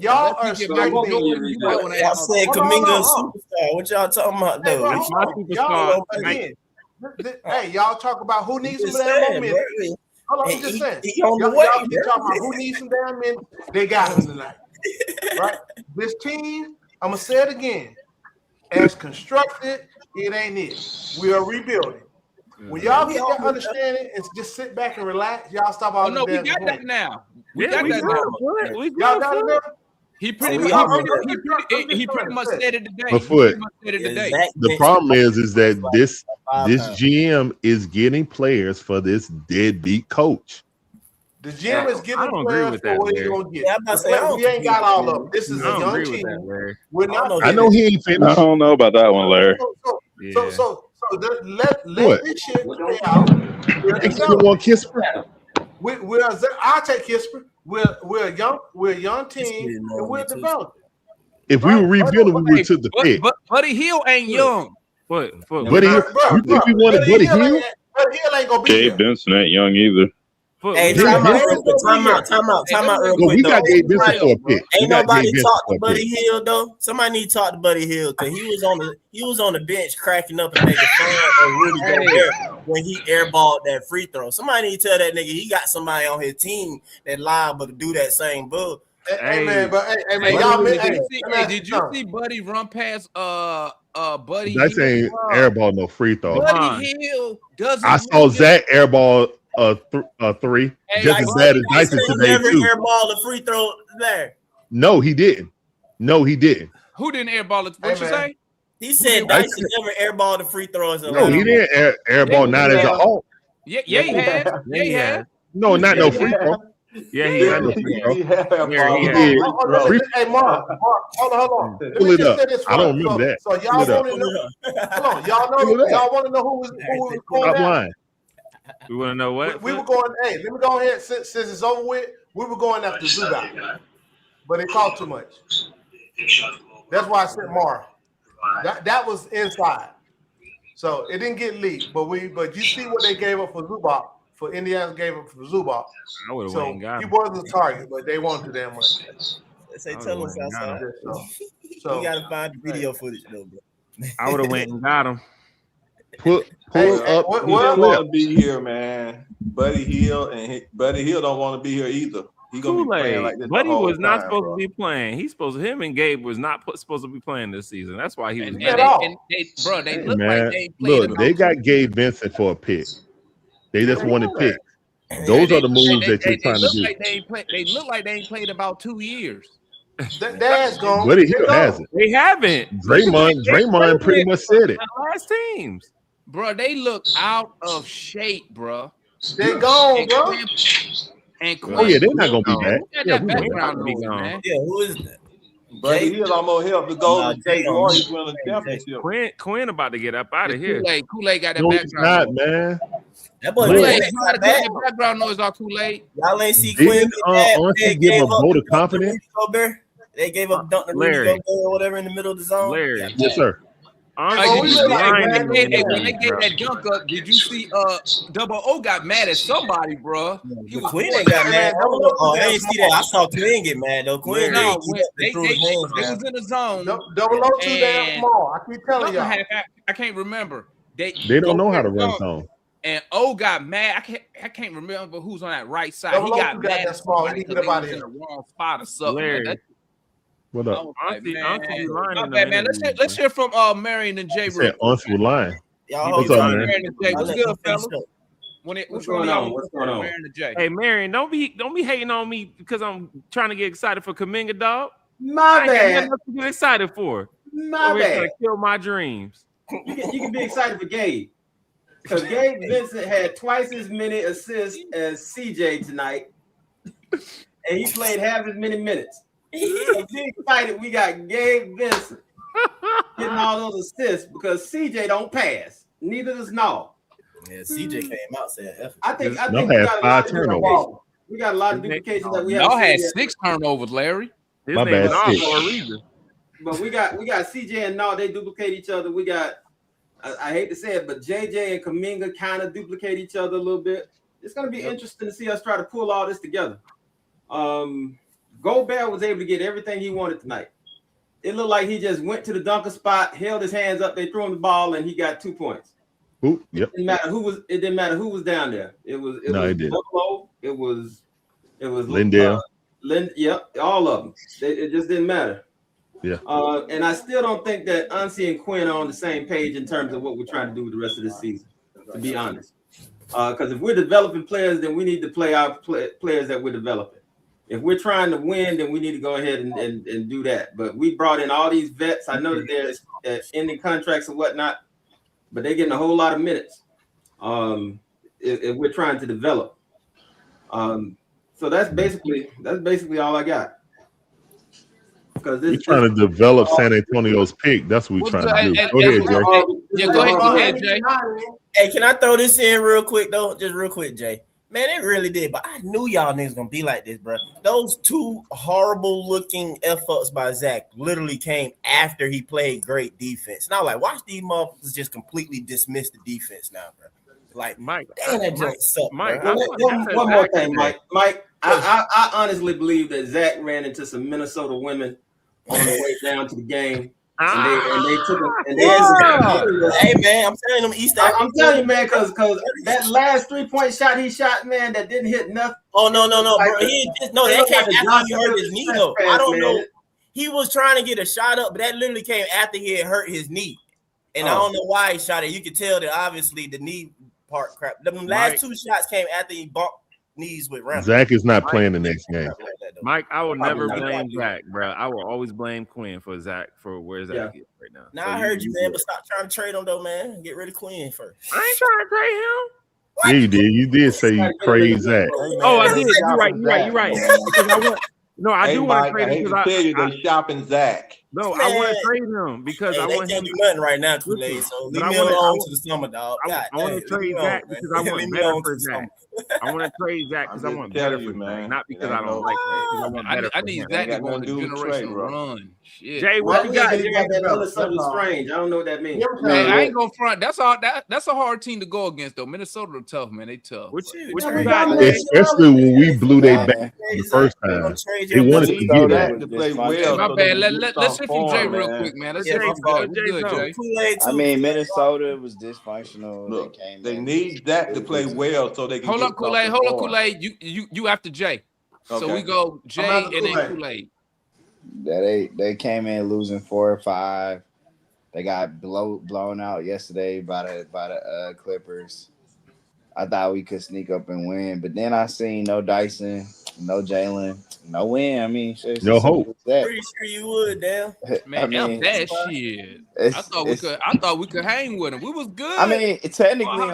Y'all are expecting. Y'all said Kuminga a superstar. What y'all talking about, though? Hey, y'all talk about who needs some damn momentum. Hold on, I'm just saying. Y'all keep talking about who needs some damn minutes. They got him tonight. Right? This team, I'm going to say it again. As constructed, it ain't it. We are rebuilding. When y'all get that understanding and just sit back and relax, y'all stop all we got that now. We got that now. Y'all got it now? He pretty much said it today. The problem is that this GM is getting players for this deadbeat coach. The GM is getting players for what he's gonna get. We ain't got all of them. This is a young team. I know he ain't finished. I don't know about that one, Larry. So let this shit play out. You want Kisper? I'll take Kisper. We're a young team, and we're developing. If we were rebuilding, we would took the pick. But Buddy Hield ain't young. Buddy Hield, you think we wanted Buddy Hield? Buddy Hield ain't gonna be Gabe Benson ain't young either. Hey, time out. We got Gabe Benson for a pick. Ain't nobody talked to Buddy Hield though. Somebody need to talk to Buddy Hield because he was on the bench cracking up and making fun of Rudy Gobert when he airballed that free throw. Somebody need to tell that nigga he got somebody on his team that liable to do that same bull. Hey man, y'all. Did you see Buddy run past Buddy? That ain't airball no free throw. Buddy Hield doesn't. I saw Zack airball a 3, just as bad as Dyson today never too. Airball a free throw there. No, he didn't. Who didn't airball it? What you say? He said Dyson never airballed the free throws. No, he didn't airball. Not as a Hawk. Yeah, he had. No, not no free throw. Yeah, he had no free throw. He did. Hey, Mark, hold on. Pull it up. I don't remember that. So y'all want to know? Hold on, y'all want to know who was going down? We want to know what? We were going. Hey, let me go ahead. Since it's over with, we were going after Zubac, but it cost too much. That's why I sent Mar. That was inside, so it didn't get leaked. But you see what they gave up for Zubac. For Indiana gave up for Zubac. I would have so went and got him. He wasn't a target, but they wanted too damn much. They say tell us outside. So you gotta find the video footage though, bro. I would have went and got him. Pull up. He don't want to be here, man. Buddy Hield don't want to be here either. He gonna be playing like this. Buddy was not supposed to be playing. Him and Gabe was not supposed to be playing this season. That's why he was. They look like they played. Look, they got Gabe Benson for a pick. They just wanted pick. Those are the moves that you're trying to do. They look like they ain't played about 2 years. That's gone. Buddy Hield hasn't. They haven't. Draymond pretty much said it. Last teams. Bro, they look out of shape, bro. They gone, bro. Oh yeah, they're not gonna be back. Yeah, background be gone. Yeah, who is that? Buddy Hield almost helped the Golden State Warriors win a championship. Quinn about to get up out of here. Kool-Aid got that No, background. it's not, man. That boy Kool-Aid got that background noise on Kool-Aid. Y'all ain't see Quinn. They give a vote of confidence. They gave up Duncan Rudy Gobert or whatever in the middle of the zone. Larry. Yes, sir. When they gave that dunk up, did you see Double O got mad at somebody, bro? Quinn ain't got mad. Oh, I didn't see that. I saw Quinn get mad though. Quinn they was in the zone. Double O too damn small. I keep telling y'all. I can't remember. They don't know how to run zone. And O got mad. I can't remember who's on that right side. Double he got mad that small. He get up out of here. In the wrong spot or something. What up? Let's hear from Marion and Jay. What's lying? What's up, man? What's good, fellas? What's going on? Marion and Jay. Hey, Marion, don't be hating on me because I'm trying to get excited for Kuminga, dog. My bad. What you excited for? My bad. Trying to kill my dreams. You can be excited for Gabe because Gabe Vincent had twice as many assists as CJ tonight, and he played half as many minutes. So be excited. We got Gabe Vincent getting all those assists because CJ don't pass. Neither does Nall. Yeah, CJ came out saying. I think we got 5 turnovers. We got a lot of duplication that we Y'all have. had 6 turnovers, Larry. My bad. For a reason. But we got CJ and Nall. They duplicate each other. We got I hate to say it, but JJ and Kuminga kind of duplicate each other a little bit. It's going to be interesting to see us try to pull all this together. Gobert was able to get everything he wanted tonight. It looked like he just went to the dunker spot, held his hands up, they threw him the ball, and he got 2 points. Ooh, It didn't matter who was down there. It was Buffalo. It was Lindale. All of them. It just didn't matter. Yeah. And I still don't think that Ansi and Quinn are on the same page in terms of what we're trying to do with the rest of this season, to be honest. Because if we're developing players, then we need to play our players that we're developing. If we're trying to win, then we need to go ahead and do that. But we brought in all these vets. I know that they're ending contracts and whatnot, but they're getting a whole lot of minutes if we're trying to develop. So that's basically all I got. Because we're trying to develop San Antonio's pick. That's what we're trying to do. Go ahead, Jay. Go ahead, Jay. Hey, can I throw this in real quick though? Just real quick, Jay. Man, it really did, but I knew y'all niggas gonna be like this, bro. Those 2 horrible looking F-ups by Zack literally came after he played great defense. Now, like, watch these motherfuckers just completely dismiss the defense now, bro. Like, Mike, damn, that joint sucked, Mike, one more thing, Mike. I honestly believe that Zack ran into some Minnesota women on the way down to the game. And they took it. Hey man, I'm telling them East Africa. I'm telling you, man, because that last 3-point shot he shot, man, that didn't hit nothing. Oh no, bro. That came after he hurt his knee though. I don't know. He was trying to get a shot up, but that literally came after he had hurt his knee. And I don't know why he shot it. You could tell that obviously the knee part crap. The last 2 shots came after he bumped knees with Rambo. Zack is not playing the next game. Mike, I will never blame Zack, bro. I will always blame Quinn for Zack for where Zack is right now. Now I heard you, man, but stop trying to trade him though, man. Get rid of Quinn first. I ain't trying to trade him. What? Yeah, you did. You did say you praised Zack. Oh, I did. You're right. Because I do want to trade him. I tell you, they're shopping Zack. No, I want to trade him because I want him to do nothing right now, Kool-Aid. So leave me alone to the summer, dog. I want to trade Zack because I want better for Zack. I want to trade Zack because I want better for Zack, not because I don't like Zack. I need Zack to go on a generational run. Shit. Jay, what you got? Minnesota strange. I don't know what that means. Hey, I ain't gonna front. That's a hard team to go against though. Minnesota are tough, man. They tough. Especially when we blew their back the first time. They wanted to get that to play well. My bad. Let's hear from Jay real quick, man. Let's hear from Jay. I mean, Minnesota was dysfunctional. Look, they need that to play well so they can. Hold up, Kool-Aid. You after Jay. Okay. So we go Jay and then Kool-Aid. They came in losing 4 or 5. They got blown out yesterday by the Clippers. I thought we could sneak up and win, but then I seen no Dyson, no Jalen, no win. I mean, no hope. Pretty sure you would, damn. Man, that shit. I thought we could hang with them. We was good. I mean, technically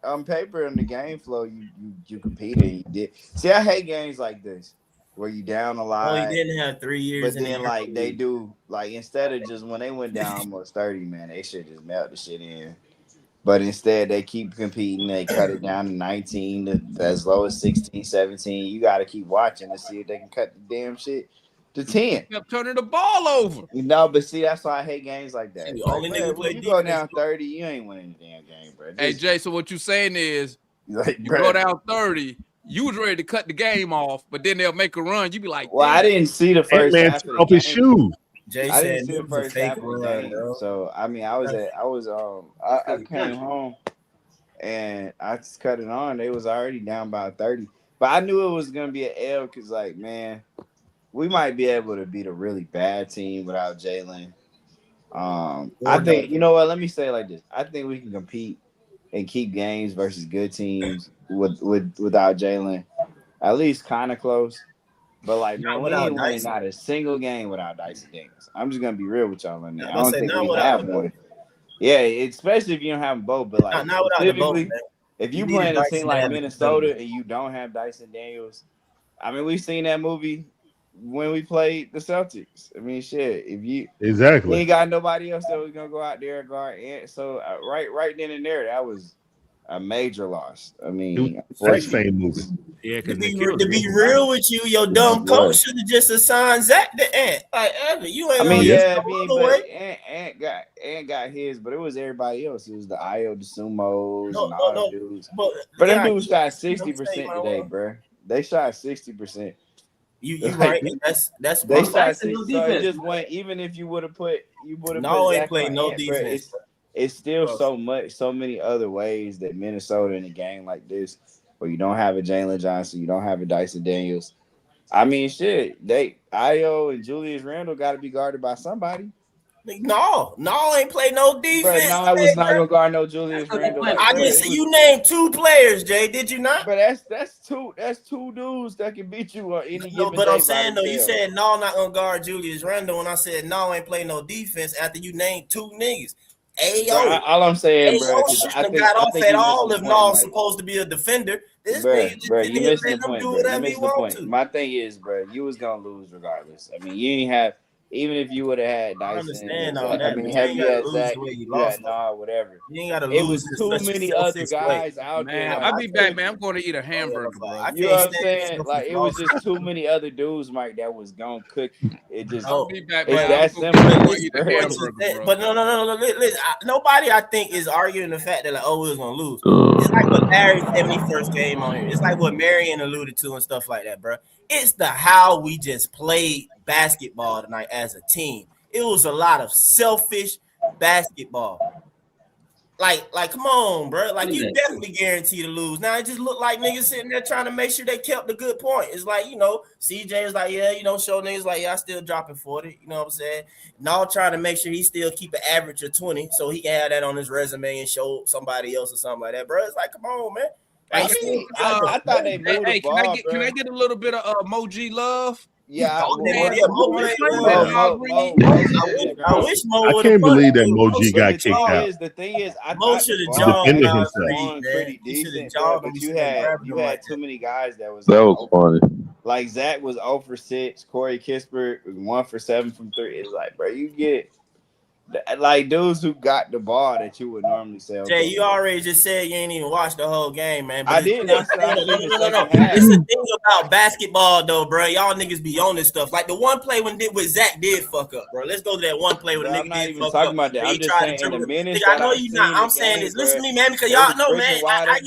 on paper in the game flow, you competed. You did. See, I hate games like this where you down a lot. Well, you didn't have 3 years. But then, like, they do, like, instead of just when they went down almost 30, man, they should just melt the shit in. But instead, they keep competing. They cut it down to 19, to as low as 16, 17. You got to keep watching to see if they can cut the damn shit to 10. Kept turning the ball over. But see, that's why I hate games like that. When you go down 30, you ain't winning the damn game, bro. Hey, Jay, so what you saying is, you go down 30, you was ready to cut the game off, but then they'll make a run. You be like, well, I didn't see the first half of the game. His shoes. Jay I didn't see the first half of the game, so I mean, I came home and I just cut it on. They was already down by 30, but I knew it was gonna be an L because, like, man, we might be able to beat a really bad team without Jalen. I think, you know what? Let me say it like this: I think we can compete and keep games versus good teams without Jalen, at least kind of close. But, like, man, we ain't winning not a single game without Dyson Daniels. I'm just gonna be real with y'all on that. I don't think we have one. Yeah, especially if you don't have them both. But, like, specifically, if you playing a team like Minnesota and you don't have Dyson Daniels, I mean, we've seen that movie when we played the Celtics. I mean, shit, if you ain't got nobody else that was gonna go out there and guard, so right then and there, that was A major loss. I It mean, was the same movie. Yeah, to be real with you, your dumb coach should have just assigned Zack the Ant. Like, Evan, you ain't. I mean, yeah, but Ant got his, but it was everybody else. It was the Io DeSumos and all the dudes. But them dudes shot 60% today, bro. They shot 60%. You right? That's they shot 60%. So it just went. Even if you would have put ain't played no defense. Bro, it's still so many other ways that Minnesota in a game like this, where you don't have a Jalen Johnson, you don't have a Dyson Daniels. I mean, shit, Io and Julius Randle got to be guarded by somebody. No, ain't play no defense. Bro, I was not gonna guard no Julius Randle. I just see you named 2 players, Jay. Did you not? But that's two dudes that can beat you on any given but day. I'm saying though, you said no, not gonna guard Julius Randle, and I said no, ain't play no defense after you named 2 niggas. Ayo, all I'm saying, bro, I think got off at all if Nall's supposed to be a defender. This nigga, you missed the point, bro. You missed the point. My thing is, bro, you was gonna lose regardless. I mean, you ain't have. Even if you would have had Dyson, I understand all that. I mean, have you had Zach, you had whatever. You ain't gotta lose. It was too many other guys out there. I'll be back, man. I'm going to eat a hamburger, bro. You know what I'm saying? Like, it was just too many other dudes, Mike, that was gonna cook. It just. I'll be back, it's man. that simple. Eat a hamburger, but no. Listen, nobody, I think, is arguing the fact that like, we was gonna lose. It's like what Larry's 71st game on here. It's like what Marion alluded to and stuff like that, bro. It's the how we just played basketball tonight as a team. It was a lot of selfish basketball. Like, come on, bro. Like, you definitely guaranteed to lose. Now, it just looked like niggas sitting there trying to make sure they kept the good point. It's like, CJ is like, show niggas like, I still dropping 40. You know what I'm saying? Nall trying to make sure he still keep an average of 20 so he can have that on his resume and show somebody else or something like that, bro. It's like, come on, man. I thought they moved the ball, can I get a little bit of Moji love? Yeah, I wish Mo. I can't believe that Moji got kicked out. The thing is, Mo should have jogged pretty decent, but you had too many guys that was funny. Like Zach was 0 for 6, Corey Kispert was 1 for 7 from 3. It's like, bro, you get like dudes who got the ball that you would normally say. Jay, you already just said you ain't even watched the whole game, man. But I didn't. No. It's the thing about basketball, though, bro. Y'all niggas be on this stuff. Like the one play with Zach did fuck up, bro. Let's go to that one play when the nigga did fuck up. About that. I'm just saying in the minutes. I know you not. I'm saying this. Listen to me, man, because y'all know, man. I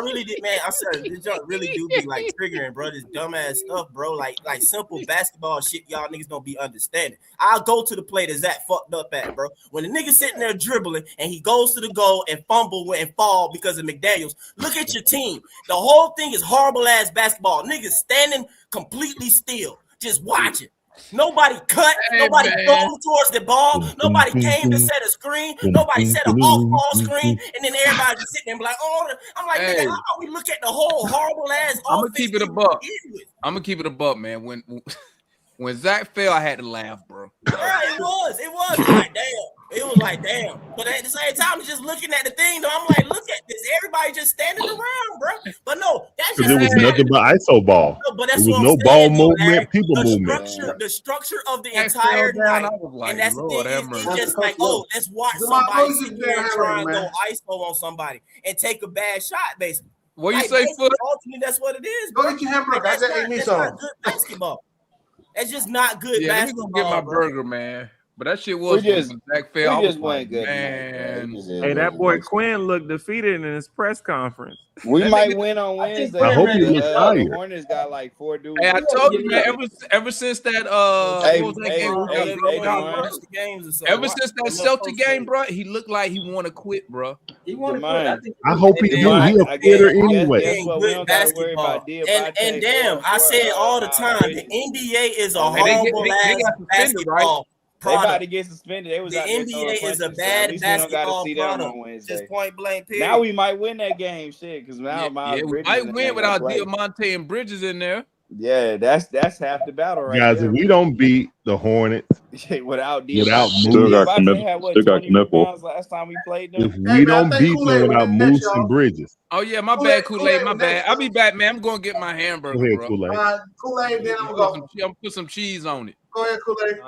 really did, man. I'm sorry. This junk really do be like triggering, bro. This dumbass stuff, bro. Like simple basketball shit. Y'all niggas don't be understanding. I'll go to the play that Zach fucked up at, bro. When the nigga sitting there dribbling and he goes to the goal and fumble and fall because of McDaniels, look at your team. The whole thing is horrible ass basketball. Niggas standing completely still, just watching. Nobody cut. Nobody going towards the ball. Nobody came to set a screen. Nobody set an off-ball screen. And then everybody just sitting there and be like, oh, I'm like, nigga, how about we look at the whole horrible ass offense? I'm going to keep it a buck. I'm going to keep it a buck, man. When Zach fell, I had to laugh, bro. Right, it was like, damn. It was like, damn. But at the same time, just looking at the thing, though, I'm like, look at this. Everybody just standing around, bro. But no, that's just it was nothing but ISO ball. No, but that's it was what no I'm ball saying, movement, people movement. The structure of the entire night, like, and that's the thing. It's just like, let's watch somebody sit there and try and go ISO on somebody and take a bad shot, basically. What you say, Foot? Ultimately, that's what it is, Go bro. get your hamburger. I said, that's not good basketball. That's just not good basketball. Let me go get my burger, man. But that shit was Zach fell. We just went good, man. Hey, that boy Quinn looked defeated in his press conference. We might win on Wednesday. I hope he looks tired. The Hornets got like 4 dudes. Hey, I told you, man. Ever since that ever since that Celtic game, bro, he looked like he want to quit, bro. He want to quit. I hope he do. He a quitter anyway. Good basketball. And damn, I say it all the time. The NBA is a horrible ass basketball. They about to get suspended. They was the NBA is a bad basketball product. Just point blank. Period. Now we might win that game, shit. Because now we might win without Diamante and Bridges in there. Yeah, that's half the battle, right? Guys, there. If we don't beat the Hornets without still got Knipple. Last time we played them. If we don't beat them without Moose and Bridges. Oh yeah, my bad, Kool-Aid. My bad. I'll be back, man. I'm gonna get my hamburger, Go ahead, bro. Kool-Aid. Kool-Aid, then I'm gonna go. I'm put some cheese on it. Go ahead, Kool-Aid.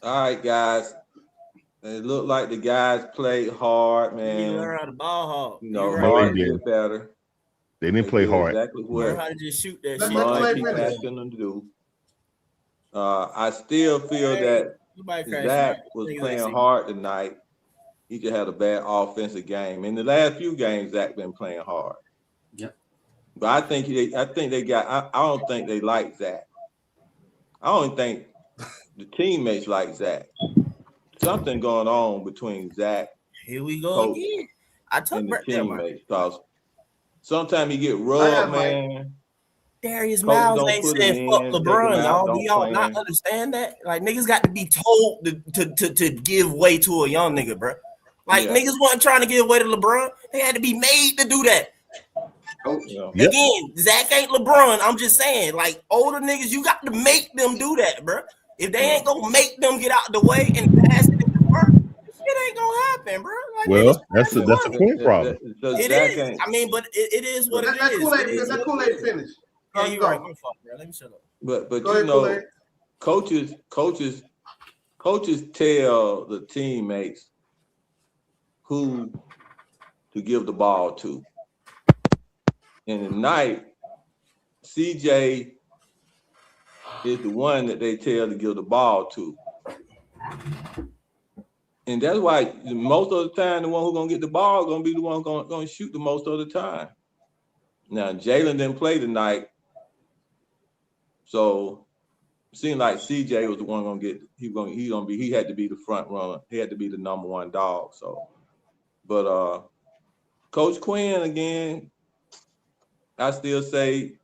All right, guys. And it looked like the guys played hard, man. You learn how to ball hog. You know, hard to get better. They didn't play hard. Exactly what learn how to just shoot that shit. Keep asking them to do. I still feel that Zack was playing hard tonight. He just had a bad offensive game. In the last few games, Zack been playing hard. Yep. But I think they got. I don't think they like Zack. I don't think the teammates like Zack. Something going on between Zack. Here we go again. I took the teammates because sometimes you get rubbed, man. Darius Miles ain't said fuck LeBron, y'all. Do y'all not understand that? Like niggas got to be told to give way to a young nigga, bro. Like niggas wasn't trying to give way to LeBron. They had to be made to do that. Again, Zack ain't LeBron. I'm just saying, like older niggas, you got to make them do that, bro. If they ain't gonna make them get out the way and pass it in the front, it ain't gonna happen, bro. Like, well, that's a Quinn problem. It is. I mean, but it is what it is. Let Kool-Aid finish. Yeah, you're right. My fault, bro. Let me shut up. But you know, coaches tell the teammates who to give the ball to. And tonight, CJ is the one that they tell to give the ball to. And that's why most of the time, the one who's gonna get the ball gonna be the one gonna shoot the most of the time. Now, Jalen didn't play tonight, so it seemed like CJ was the one gonna get. He had to be the front runner. He had to be the number one dog. So, but Coach Quinn again, I still say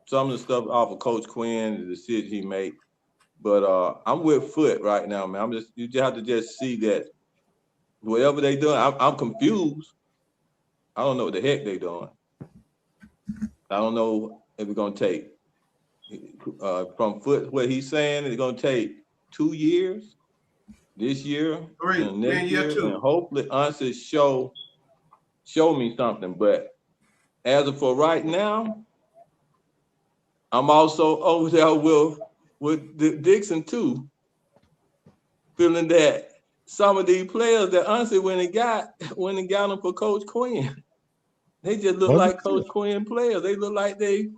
some of the stuff off of Coach Quinn, the decision he made. But I'm with Foot right now, man. You just have to just see that whatever they doing, I'm confused. I don't know what the heck they doing. I don't know if it's gonna take from Foot what he's saying it's gonna take 2 years, this year, 3, and next year, two. and hopefully answers show me something. But as of for right now, I'm also over there with Dixon too, feeling that some of these players that honestly when they got them for Coach Quinn, they just look like Coach Quinn players. They look like they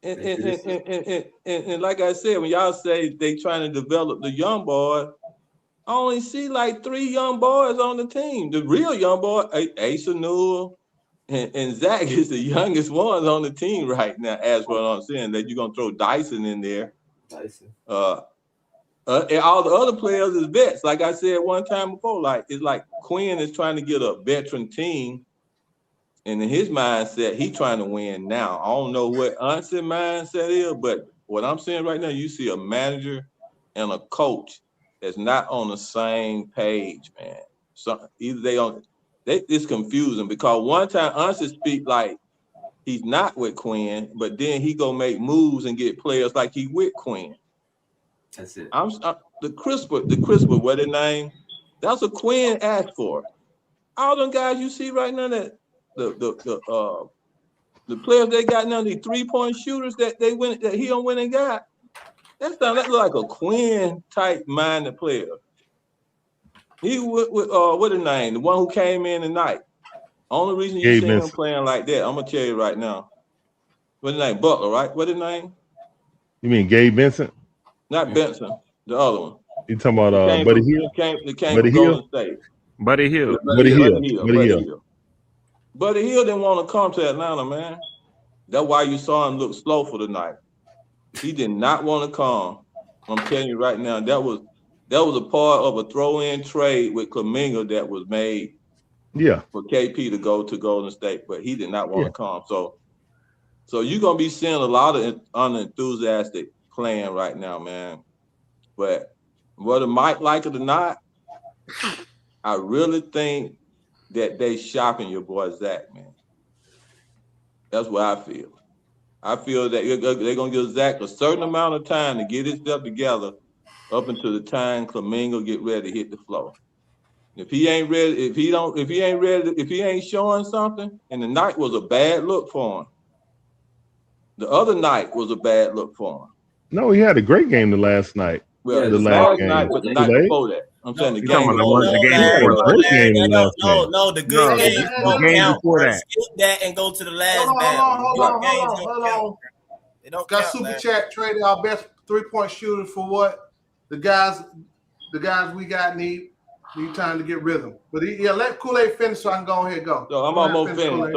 and like I said, when y'all say they trying to develop the young boy, I only see like 3 young boys on the team. The real young boy, Asa Newell, and Zack is the youngest ones on the team right now, as what I'm saying, that you're going to throw Dyson in there. And all the other players is vets. Like I said one time before, like it's like Quinn is trying to get a veteran team. And in his mindset, he's trying to win now. I don't know what Ans's mindset is, but what I'm saying right now, you see a manager and a coach that's not on the same page, man. So either it's confusing because one time Answer speak like he's not with Quinn, but then he go make moves and get players like he with Quinn. That's it. The CRISPR, what their name? That's what Quinn asked for. All them guys you see right now that the players they got now, the 3-point shooters that he don't win and got. That look like a Quinn type minded player. He with what the name? The one who came in tonight. Only reason you see him playing like that, I'm gonna tell you right now. What the name? Butler, right? What the name? You mean Gabe Benson? Not Benson, the other one. You talking about Buddy Hield? Buddy Hield. Buddy Hield. Buddy Hield didn't want to come to Atlanta, man. That's why you saw him look slow for the night. He did not want to come. I'm telling you right now, that was a part of a throw-in trade with Kuminga that was made. Yeah. For KP to go to Golden State, but he did not want to come. So you're gonna be seeing a lot of unenthusiastic playing right now, man. But whether Mike like it or not, I really think that they shopping your boy Zack, man. That's what I feel. I feel that they're gonna give Zack a certain amount of time to get his stuff together up until the time Kuminga get ready to hit the floor. If he ain't ready, if he ain't showing something, and the night was a bad look for him. The other night was a bad look for him. No, he had a great game the last night. Well, the last night, but the night before that. I'm saying the You game. talking about the game before the first game and last game? No, the good games the don't game count. before Bro. that. Skip that and go to the last Hold battle. on. They don't Got count, super man. chat traded our best 3-point shooters for what? The guys we got need time to get rhythm. But yeah, let Kool-Aid finish so I can go ahead and go. So I'm almost finished.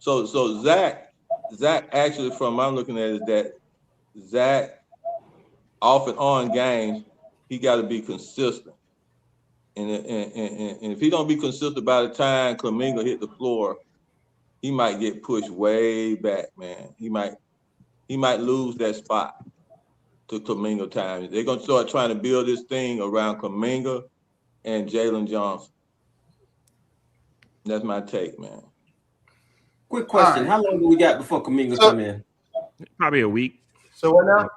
So Zack actually, from I'm looking at is that Zack off and on games, he got to be consistent. And if he don't be consistent by the time Kuminga hit the floor, he might get pushed way back, man. He might lose that spot to Kuminga time. They're gonna start trying to build this thing around Kuminga and Jalen Johnson. That's my take, man. Quick question: How long do we got before Kuminga come in? Probably a week. So what now?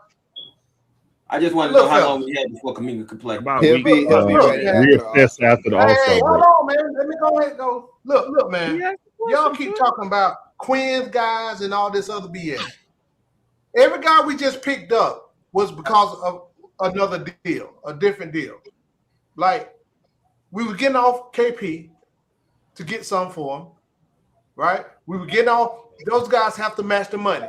I just want to know how long we had before Kuminga could play. About a week. Reassess after the All-Star break. Hold on, man. Let me go ahead and go. Look, man. Y'all keep talking about Quinn's guys and all this other BS. Every guy we just picked up was because of another deal, a different deal. Like, we were getting off KP to get some for him, right? We were getting off. Those guys have to match the money.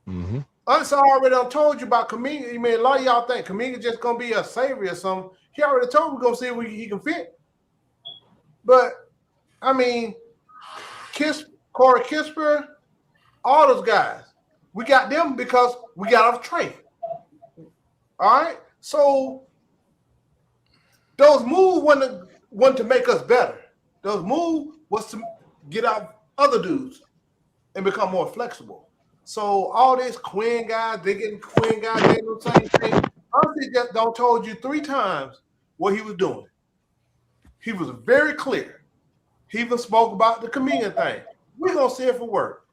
Mm-hmm. I already done told you about Kuminga. I mean, a lot of y'all think Kuminga just going to be a savior or something. He already told me we're going to see if he can fit. But, I mean, Corey Kispert, all those guys, we got them because we got off trade. All right? So, those moves wasn't to make us better. Those moves was to get out other dudes and become more flexible. So all these Quinn guys, they getting Quinn guys, they do the same thing. Honestly, just don't told you 3 times what he was doing. He was very clear. He even spoke about the Kuminga thing. We're gonna see if it works.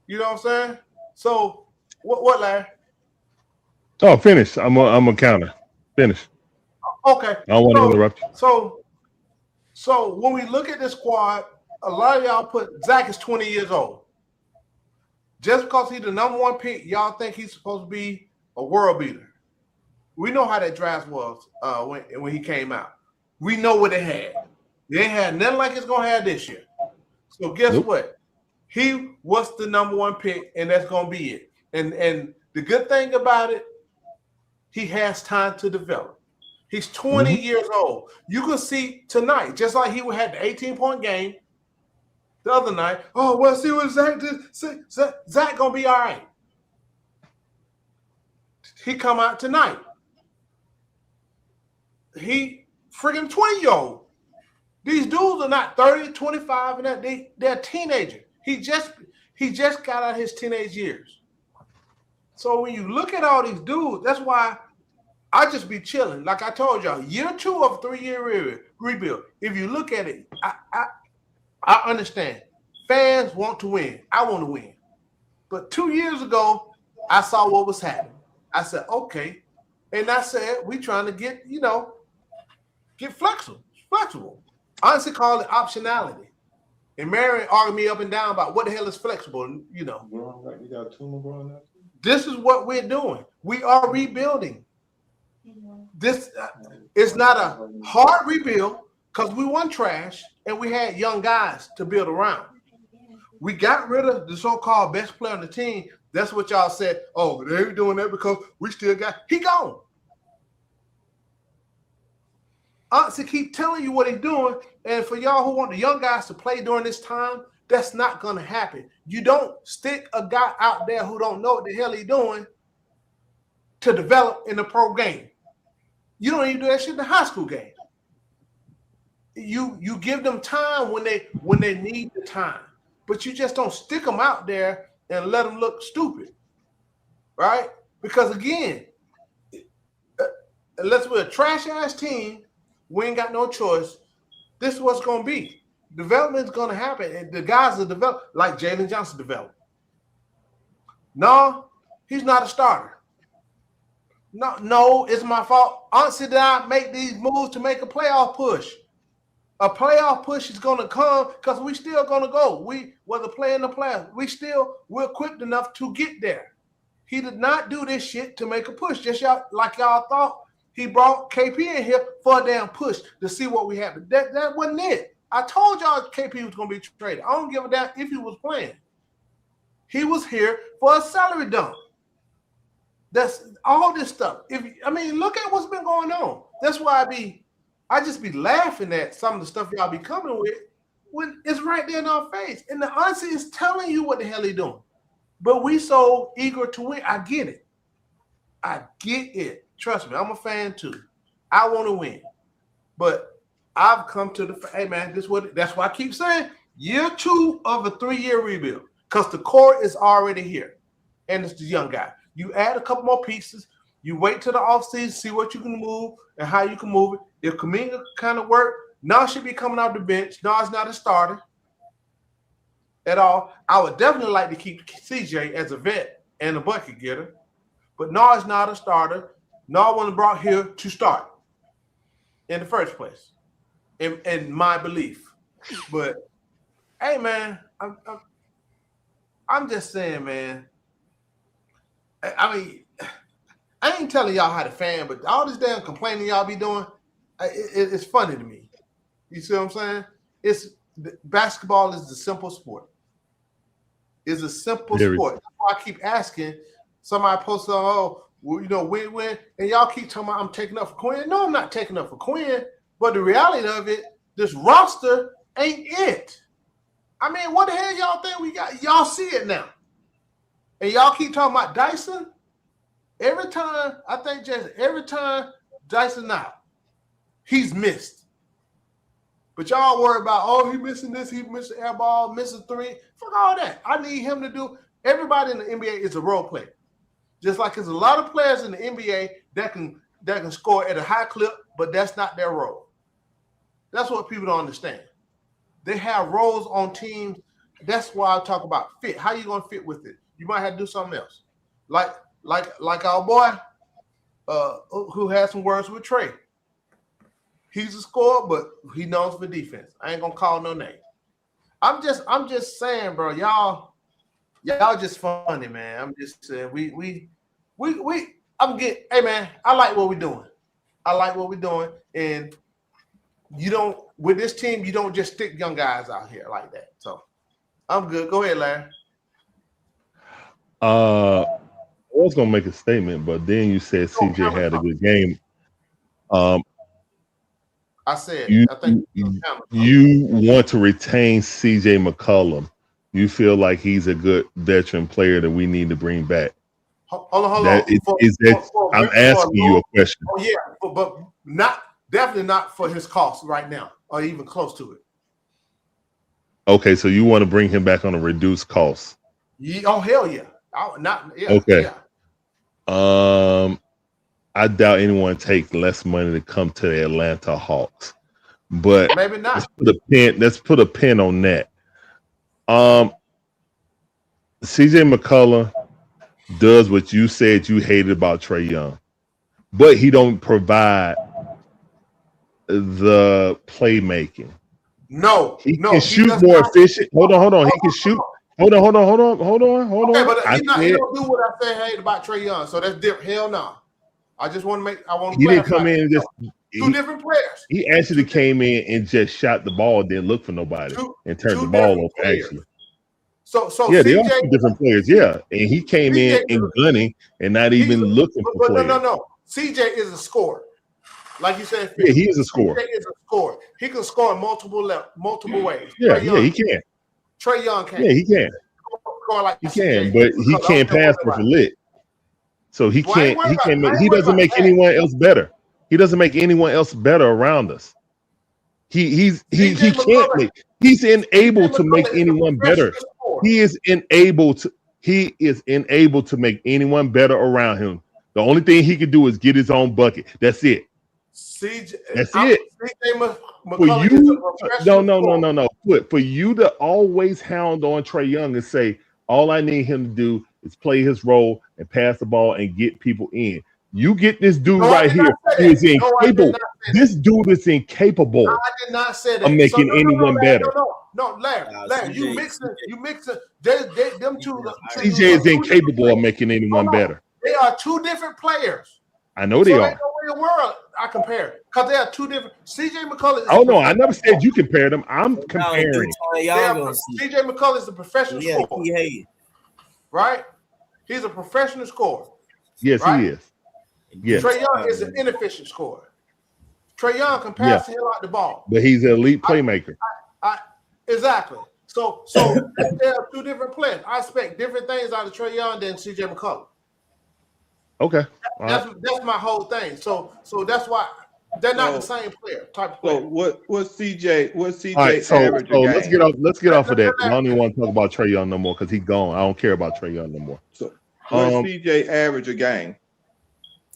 You know what I'm saying? So what, Larry? Oh, finish. I'm a counter. Finish. Okay. I don't want to interrupt you. So when we look at this squad, a lot of y'all put Zack is 20 years old. Just because he's the #1 pick, y'all think he's supposed to be a world beater. We know how that draft was when he came out. We know what they had. They ain't had nothing like it's going to have this year. So guess what? He was the #1 pick, and that's going to be it. And the good thing about it, he has time to develop. He's 20 years old. You can see tonight, just like he had the 18-point game the other night. Oh, well, see what Zack did. Zack gonna be all right. He come out tonight. He freaking 20-year-old. These dudes are not 30, 25, and that they're teenagers. He just got out of his teenage years. So when you look at all these dudes, that's why I just be chilling. Like I told y'all, year 2 of a 3-year rebuild. If you look at it, I understand. Fans want to win. I want to win. But 2 years ago, I saw what was happening. I said, okay. And I said, we trying to get flexible. I honestly call it optionality. And Mary argued me up and down about what the hell is flexible, You got 2 more. This is what we're doing. We are rebuilding. This is not a hard rebuild because we won trash and we had young guys to build around. We got rid of the so-called best player on the team. That's what y'all said. Oh, they ain't doing that because we still got he gone. Honestly, keep telling you what he's doing. And for y'all who want the young guys to play during this time, that's not going to happen. You don't stick a guy out there who don't know what the hell he's doing to develop in the pro game. You don't even do that shit in the high school game. You give them time when they need the time, but you just don't stick them out there and let them look stupid, right? Because again, unless we're a trash ass team, we ain't got no choice. This is what's gonna be. Development's gonna happen, and the guys are developed like Jalen Johnson developed. No, he's not a starter. No, it's my fault. Honestly, did I make these moves to make a playoff push? A playoff push is going to come because we still going to go. We whether play in the playoffs, we're equipped enough to get there. He did not do this shit to make a push. Just y'all thought He brought KP in here for a damn push to see what we have. That wasn't it. I told y'all KP was going to be traded. I don't give a damn if he was playing. He was here for a salary dump. That's all this stuff. Look at what's been going on. That's why I just be laughing at some of the stuff y'all be coming with when it's right there in our face. And the answer is telling you what the hell he doing. But we so eager to win. I get it. Trust me, I'm a fan too. I want to win. But I've come to hey man, that's why I keep saying year 2 of a 3-year rebuild. Because the core is already here. And it's the young guy. You add a couple more pieces. You wait till the offseason, see what you can move and how you can move it. If Kuminga kind of work, now should be coming off the bench. Now it's not a starter at all. I would definitely like to keep CJ as a vet and a bucket getter. But now it's not a starter. Now wasn't brought here to start in the first place, in my belief. But hey, man, I'm just saying, man. I ain't telling y'all how to fan, but all this damn complaining y'all be doing, it's funny to me. You see what I'm saying? Basketball is a simple sport. It's a simple sport. That's why I keep asking. Somebody posted on, win, and y'all keep talking about I'm taking up for Quinn. No, I'm not taking up for Quinn. But the reality of it, this roster ain't it. What the hell y'all think we got? Y'all see it now. And y'all keep talking about Dyson. Every time Dyson out, he's missed. But y'all worry about, he missing this, he missed the air ball, missing 3. Fuck all that. I need him to do. Everybody in the NBA is a role player. Just like there's a lot of players in the NBA that can score at a high clip, but that's not their role. That's what people don't understand. They have roles on teams. That's why I talk about fit. How you gonna fit with it? You might have to do something else. Like our boy who had some words with Trey. He's a scorer, but he knows for defense. I ain't gonna call no name. I'm just saying, bro, y'all just funny, man. I'm just saying hey man, I like what we're doing. And with this team, you don't just stick young guys out here like that. So I'm good. Go ahead, Larry. I was gonna make a statement, but then you said CJ had a good game. I said you want to retain CJ McCollum. You feel like he's a good veteran player that we need to bring back. Hold on. I'm asking you a question. Oh yeah, but definitely not for his cost right now, or even close to it. Okay, so you want to bring him back on a reduced cost? Oh hell yeah! Okay. Yeah. I doubt anyone takes less money to come to the Atlanta Hawks, but maybe not. Let's put a pin on that. CJ McCollum does what you said you hated about Trae Young, but he don't provide the playmaking. He can shoot more efficient. Hold on. He can shoot. Hold on. Okay, but he don't do what I said hate about Trae Young, so that's different. Hell no. I just want to he didn't come in and just two different players. He actually came in and just shot the ball, didn't look for nobody, and turned the ball off. Actually, so yeah, CJ, they are two different players. Yeah, and he came in and gunning and not even looking for players. No. CJ is a scorer, like you said. Yeah, he is a scorer. CJ is a scorer. He can score in multiple ways. Yeah, he can. Trae Young can. Yeah, he can. He can, but he can't pass with a lit. So he can't. He doesn't make anyone else better. He doesn't make anyone else better around us. He can't make. He's unable to make anyone better. He is unable to make anyone better around him. The only thing he can do is get his own bucket. That's it. That's it. For you, no. For you to always hound on Trae Young and say all I need him to do is play his role and pass the ball and get people in. You get this dude right here who is incapable. This dude is incapable. I did not say that. Of making anyone better. No, Larry, you mixing. Them two. CJ is incapable of making anyone better. They are two different players. I know they are. real world, I compare it because they are two different. CJ McCollum. Oh no, I never said you compared them. I'm comparing. CJ McCollum is a professional scorer. Right? He's a professional scorer. Yes, right? he is. Yes. Trae Young is an inefficient scorer. Trae Young can pass the hell out the ball, but he's an elite playmaker. Exactly. So there are two different players. I expect different things out of Trae Young than CJ McCollum. Okay, that's my whole thing. So that's why they're not the same type of player. So what's CJ average? So let's get off of that. I don't even want to talk about Trae Young no more because he's gone. I don't care about Trae Young no more. So what's CJ average a game?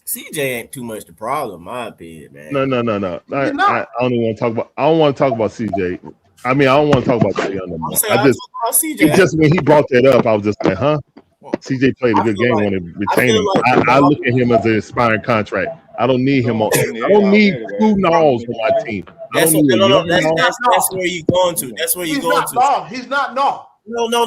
CJ ain't too much the problem, my opinion, man. No. I don't even want to talk about. I don't want to talk about CJ. I mean, I don't want to talk about Trae Young no more. Just when he brought that up, I was just like, huh? CJ played a good game when it retained him. I look at him as an expiring contract. I don't need him on. I don't need two Nalls on my team. That's where you're going to. That's where you're going to. He's not Nall. No. Look,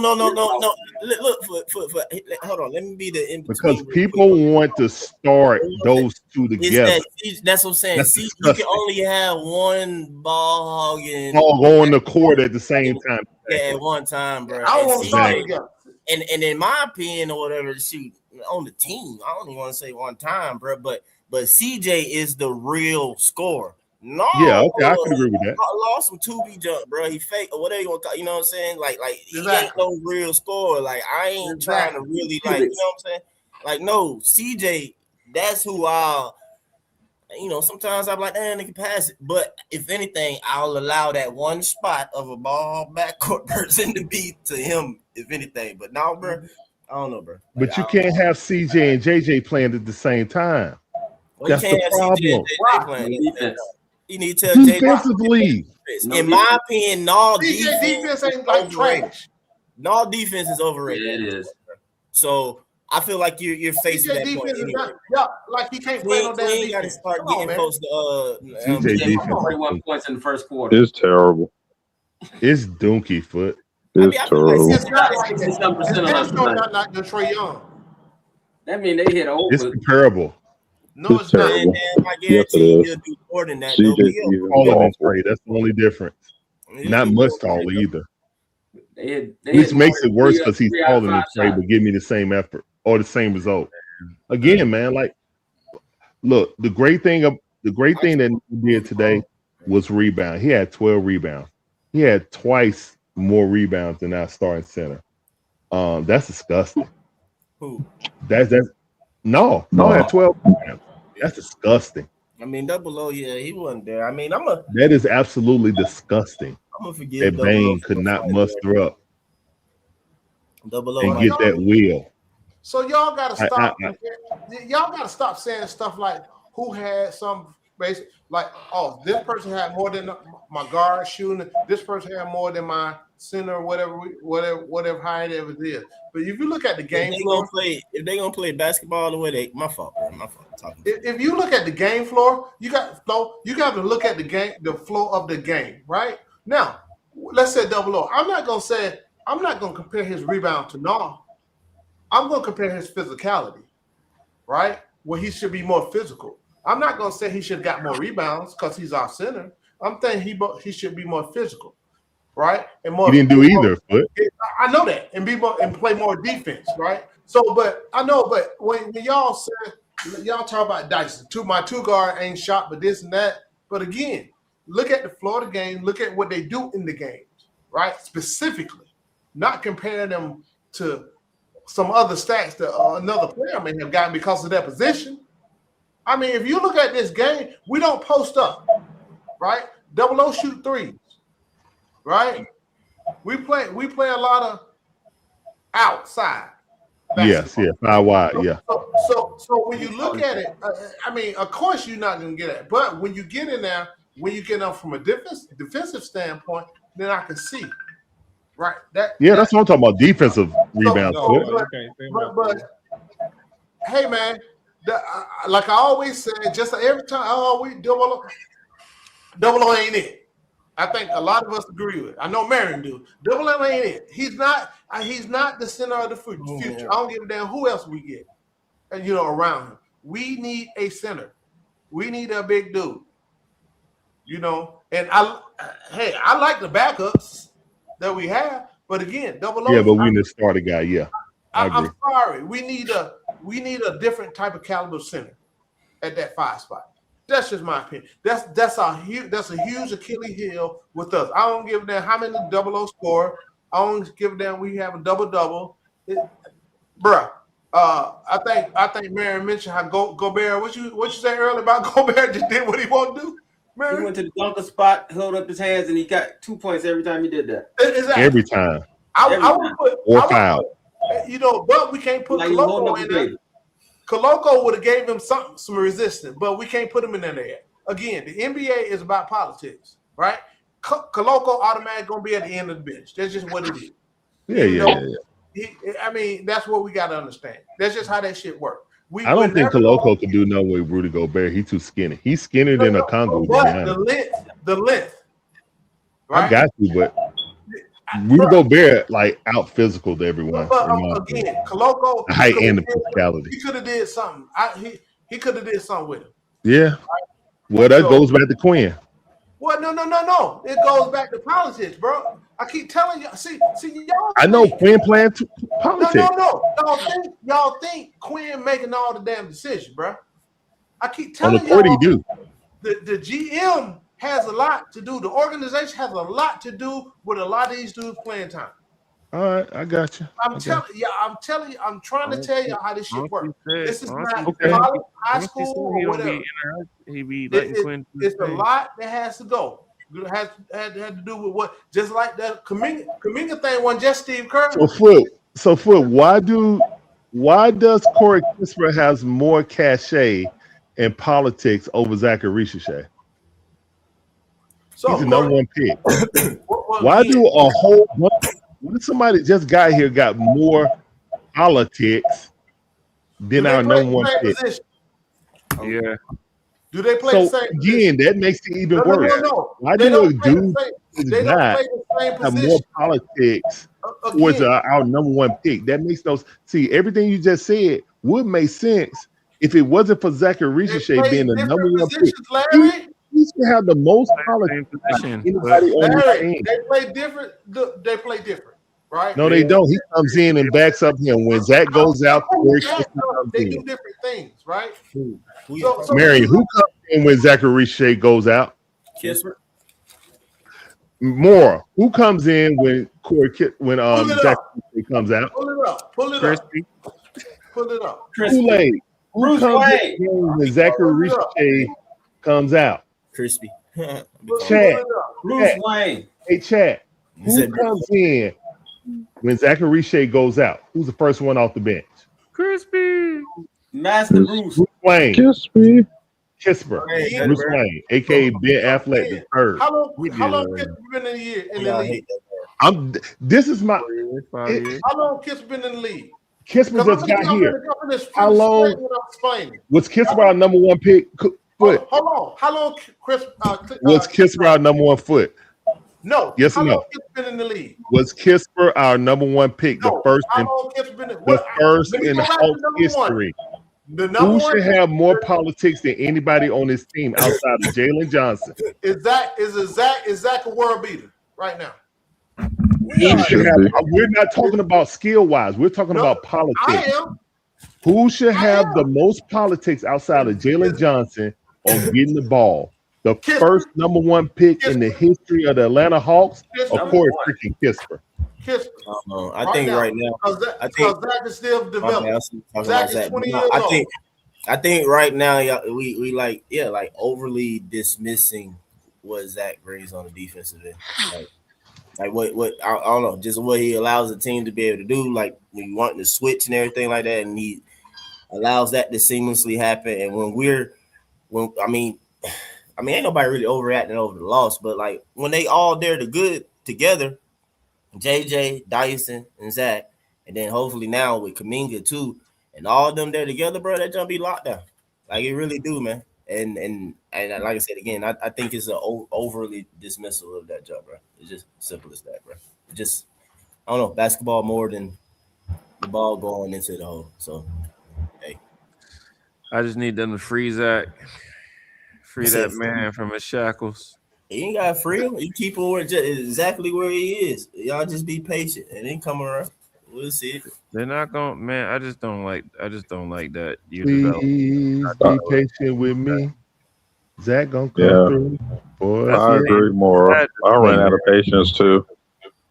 hold on. Let me be the because people want to start those two together. That's what I'm saying. See, you can only have one ball hogging all on the court at the same time. Yeah, at one time, bro. I don't want to start together. And in my opinion, or whatever, shoot, on the team, I don't even want to say one time, bro. But CJ is the real scorer. No, yeah, okay, I can agree with that. I lost some 2B jump, bro. He fake or whatever you want to call, you know what I'm saying? Like he ain't no real scorer. Like I ain't trying to really you know what I'm saying? Like no, CJ, that's who sometimes I'm like, they can pass it. But if anything, I'll allow that one spot of a ball backcourt person to be to him, if anything. But now, bro, I don't know, bro. Like, but you can't have CJ and JJ playing at the same time. Well, that's the problem. You need to tell defensively. In my opinion, no defense ain't like trash. No defense is overrated. Yeah, it is. So I feel like you're facing that point. Anyway. Like he can't play no damn defense. Got to start getting folks to CJ 41 points in the first quarter. It's terrible. It's donkey foot. It's terrible. It's not like not the Trae Young. That mean they hit over. It's comparable. No, it's not. And I guarantee he'll do more than that. That's the only difference. Not much taller either. Which makes it worse because he's taller than Trae, but give me the same effort or the same result. Again, man, like, look, the great thing that he did today was rebound. He had 12 rebounds. He had twice more rebounds than our starting center. That's disgusting. Who? That's no, had 12 rebounds. That's disgusting. I mean, Double O, yeah, he wasn't there. I mean, that is absolutely disgusting. I'm gonna forgive that Bane could not muster up Double O and get that wheel. So y'all gotta stop. Y'all gotta stop saying stuff like who had some basic, like, oh, this person had more than my guard shooting. This person had more than my center, whatever height it is. But if you look at the game floor, if they gonna play basketball the way they, my fault. If you look at the game floor, you got to look at the flow of the game, right? Now, let's say Double O. I'm not gonna compare his rebound to Nah. I'm gonna compare his physicality, right? Where he should be more physical. I'm not gonna say he should have got more rebounds because he's our center. I'm thinking he should be more physical, right? And more. He didn't do either. But I know that, and play more defense, right? So, but when y'all said y'all talk about Dyson, my two guard ain't shot, but this and that. But again, look at the floor of the game. Look at what they do in the games, right? Specifically, not comparing them to some other stats that another player may have gotten because of their position. I mean, if you look at this game, we don't post up, right? Double O shoot threes, right? We play a lot of outside. Yes, 5 wide, yeah. So when you look at it, I mean, of course you're not going to get it, but when you get in there, when you get up from a defensive standpoint, then I can see, right? That's what I'm talking about. Defensive rebounds. But hey, man, like I always said, just every time, we double O ain't it. I think a lot of us agree with it. I know Marion do. Double O ain't it. He's not the center of the future. I don't give a damn who else we get, around him. We need a center. We need a big dude. You know, and I like the backups that we have, but again, double O. Yeah, but we need to start a guy. Yeah, I'm sorry. We need a different type of caliber center at that 5 spot. That's just my opinion. That's a huge Achilles heel with us. I don't give a damn how many double O score. I don't give a damn we have a double. Bruh. I think Marion mentioned how Gobert. What you say earlier about Gobert just did what he want to do. He went to the dunker spot, held up his hands, and he got 2 points every time he did that. Exactly. Every time. I would put or foul. You know, but we can't put Koloko in there. Koloko would have gave him some resistance, but we can't put him in there. Again, the NBA is about politics, right? Koloko automatically gonna be at the end of the bench. That's just what it is. Yeah. I mean, that's what we got to understand. That's just how that shit works. I don't think Koloko can do nothing with Rudy Gobert. He's too skinny. He's skinnier than a Congo. But the length. Right? I got you, but Rudy Gobert like out physical to everyone. But again, Koloko, the height and the physicality. He could have did something. He could have did something with him. Yeah. Right? Well, that goes back to Quinn. Well, no. It goes back to politics, bro. I keep telling you. See, y'all. I know Quinn playing politics. No. Y'all think Quinn making all the damn decisions, bro? I keep telling you. On the court, he do. The GM has a lot to do. The organization has a lot to do with a lot of these dudes playing time. All right, I got you. I'm telling you. I'm trying to tell you how this shit works. This is not college, high school, or whatever. It's a lot that has to go. It had to do with what, just like that Kuminga thing wasn't just Steve Kerr. So Foot, why does Corey Kispert has more cachet in politics over Zack Ricochet? So he's the number one pick. Why do a whole bunch? What if somebody just got here got more politics than our number one pick? Yeah. Do they play the same again, that makes it even worse. No. Why do a dude have more politics towards our number one pick? That makes no sense. See, everything you just said would make sense if it wasn't for Zack Ricochet being the number one pick. He should have the most politics. They play different. They play different, right? No, they don't. He comes in and backs up him. When Zack goes out, they do different things, right? Mary, who comes in when Zack Ricochet goes out? Kispert. More. Who comes in when Zack Ricochet comes out? Pull it up. Kool-Aid. Who comes in when Zack Ricochet comes out? Crispy. Chad. Bruce Wayne. Hey, Chad. Who comes in when Zack Ricochet goes out? Who's the first one off the bench? Crispy. Master Bruce. Wayne. Kispert. Bruce Wayne, aka Ben Affleck the third. How long Kispert been in the league? This is my. How long Kispert been in the league? Kispert just got here. How long was Kispert our number one pick? Foot. Hold on. How long was Kispert our number one foot? No. Yes or no? How long Kispert been in the league? Was Kispert our number one pick? No. The first in Hulk history. Who should have more politics than anybody on this team outside of Jalen Johnson? Is Zack a world beater right now? We're not talking about skill wise. We're talking about politics. I am. Who should have the most politics outside of Jalen Johnson on getting the ball? The first number one pick in the history of the Atlanta Hawks, of course, freaking Kispert. I think right now, I think Zack is still developing. Zack is 20 years old. I think right now, we like overly dismissing what Zack brings on the defensive end. Like what I don't know, just what he allows the team to be able to do. Like when you want to switch and everything like that, and he allows that to seamlessly happen. And I mean, ain't nobody really overreacting over the loss, but like when they all there the good together. JJ, Dyson, and Zack, and then hopefully now with Kuminga too, and all of them there together, bro, that jump be locked down. Like it really do, man. And like I said again, I think it's an overly dismissal of that jump, bro. It's just simple as that, bro. Just I don't know, basketball more than the ball going into the hole. So hey, I just need them to free Zack Free that man from his shackles. He ain't got to free him. You keep him exactly where he is. Y'all just be patient and then come around. We'll see. They're not gonna, man. I just don't like that. Please be patient with me. Zach gonna come through. Boy, I agree more. I ran out of patience too.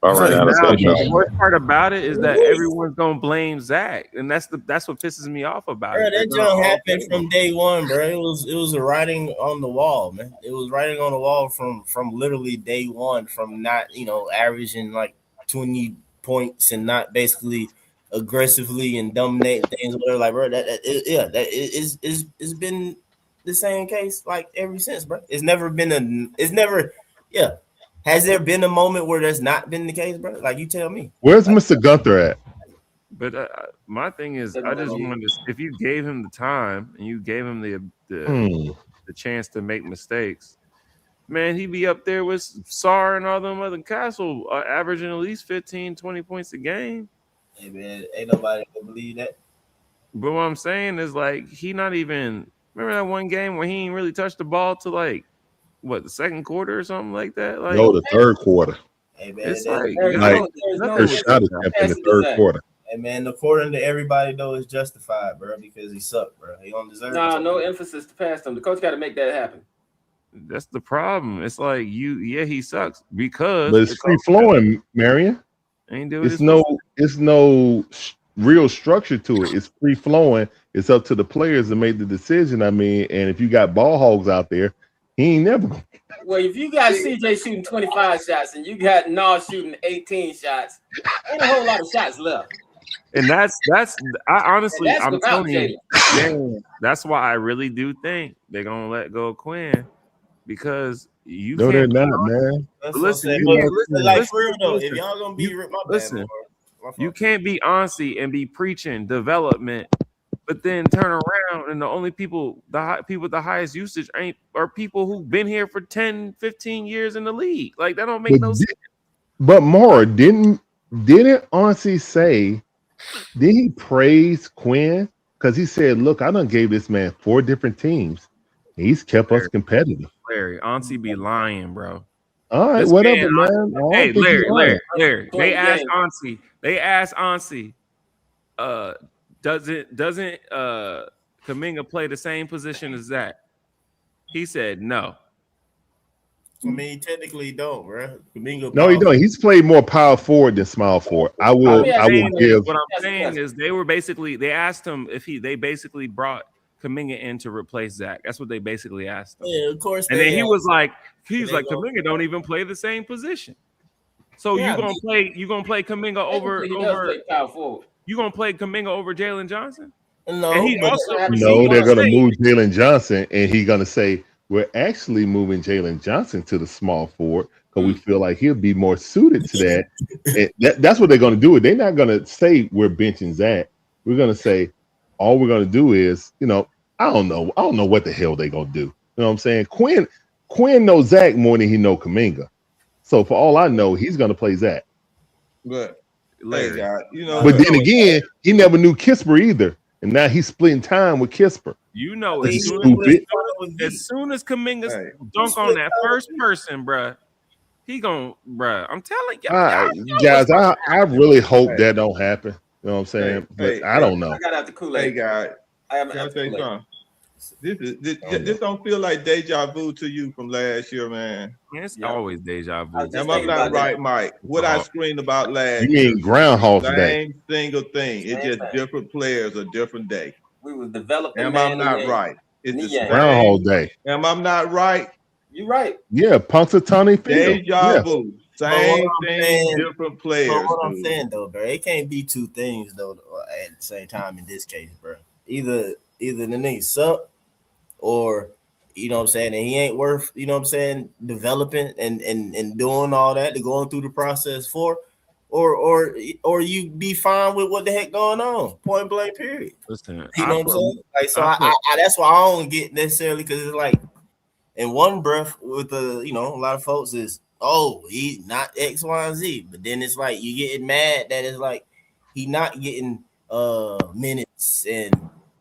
The worst part about it is that everyone's gonna blame Zach, and that's what pisses me off about it. That jump happened from day one, bro. It was a writing on the wall, man. It was writing on the wall from literally day one, from not averaging like 20 points and not basically aggressively and dominating things. Whatever, like, bro, it's been the same case like ever since, bro. Has there been a moment where that's not been the case, bro? Like, you tell me. Where's Mr. Gunther at? But my thing is, I just wanted to, if you gave him the time and you gave him the chance to make mistakes, man, he'd be up there with Sar and all them other Castle averaging at least 15, 20 points a game. Hey, man, ain't nobody gonna believe that. But what I'm saying is, like, he not even, remember that one game where he ain't really touched the ball to, like, the second quarter or something like that? Like, no, the third quarter. Hey, man, it's there's no shot is kept in the third quarter. Hey, man, according to everybody, though, it's justified, bro, because he sucked, bro. He don't deserve it. No emphasis to pass him. The coach got to make that happen. That's the problem. It's like he sucks because but it's free flowing, Marion. It's no real structure to it. It's free flowing. It's up to the players to make the decision. I mean, and if you got ball hogs out there, he ain't never. Well, if you got CJ shooting 25 shots and you got Nas shooting 18 shots, ain't a whole lot of shots left. And I honestly, I'm telling you, man, that's why I really do think they're gonna let go of Quinn, because you no, can't. They're not, man. Listen, for real though, if y'all gonna be you can't be Ansi and be preaching development, but then turn around and the only people with the highest usage are people who've been here for 10, 15 years in the league. Like, that don't make no sense. But Mara, didn't Ansi say? Did he praise Quinn? Because he said, "Look, I done gave this man 4 different teams. He's kept us competitive." Larry, Ansi be lying, bro. All right, whatever, man. Hey, Larry. They asked Ansi, doesn't Kuminga play the same position as Zack? He said no. I mean, technically, he don't, bro. No, he don't. He's played more power forward than small forward. I will give. What I'm saying is, they asked him if they basically brought Kuminga in to replace Zack. That's what they basically asked him. Yeah, of course. And then he was like, Kuminga don't even play the same position. So you're gonna play Kuminga over you gonna play Kuminga over Jalen Johnson? No, and they're gonna move Jalen Johnson, and he's gonna say, we're actually moving Jalen Johnson to the small forward because we feel like he'll be more suited to that. And that's what they're going to do. They're not going to say we're benching Zack. We're going to say all we're going to do is, I don't know what the hell they're going to do. You know what I'm saying? Quinn knows Zack more than he knows Kuminga. So for all I know, he's going to play Zack. But but then again, he never knew Kisper either. And now he's splitting time with Kisper. As soon as Kuminga dunk on that first person, bruh, I'm telling you. Guys, I really hope that don't happen. You know what I'm saying? But I don't know. I got out the Kool-Aid. Hey, guys. Can I say something? This don't feel like deja vu to you from last year, man. It's always deja vu. Am I not right, Mike? What I screamed about last year. You mean Groundhog Day? Same single thing. It's just different players, a different day. We was developing. Am I not right? It's the Groundhog Day. Am I not right? You're right. Yeah, Punxsutawney Phil. Deja vu. Same thing, different players. What I'm saying though, bro, it can't be two things though at the same time in this case, bro. Either the nigga suck, or you know what I'm saying, and he ain't worth, you know what I'm saying, developing and doing all that, to going through the process for. Or you be fine with what the heck going on, point blank, period. Listen, you know what I'm saying? Like, so I that's why I don't get necessarily, because it's like in one breath with a lot of folks is, oh, he not X, Y, and Z, but then it's like you getting mad that it's like he not getting minutes and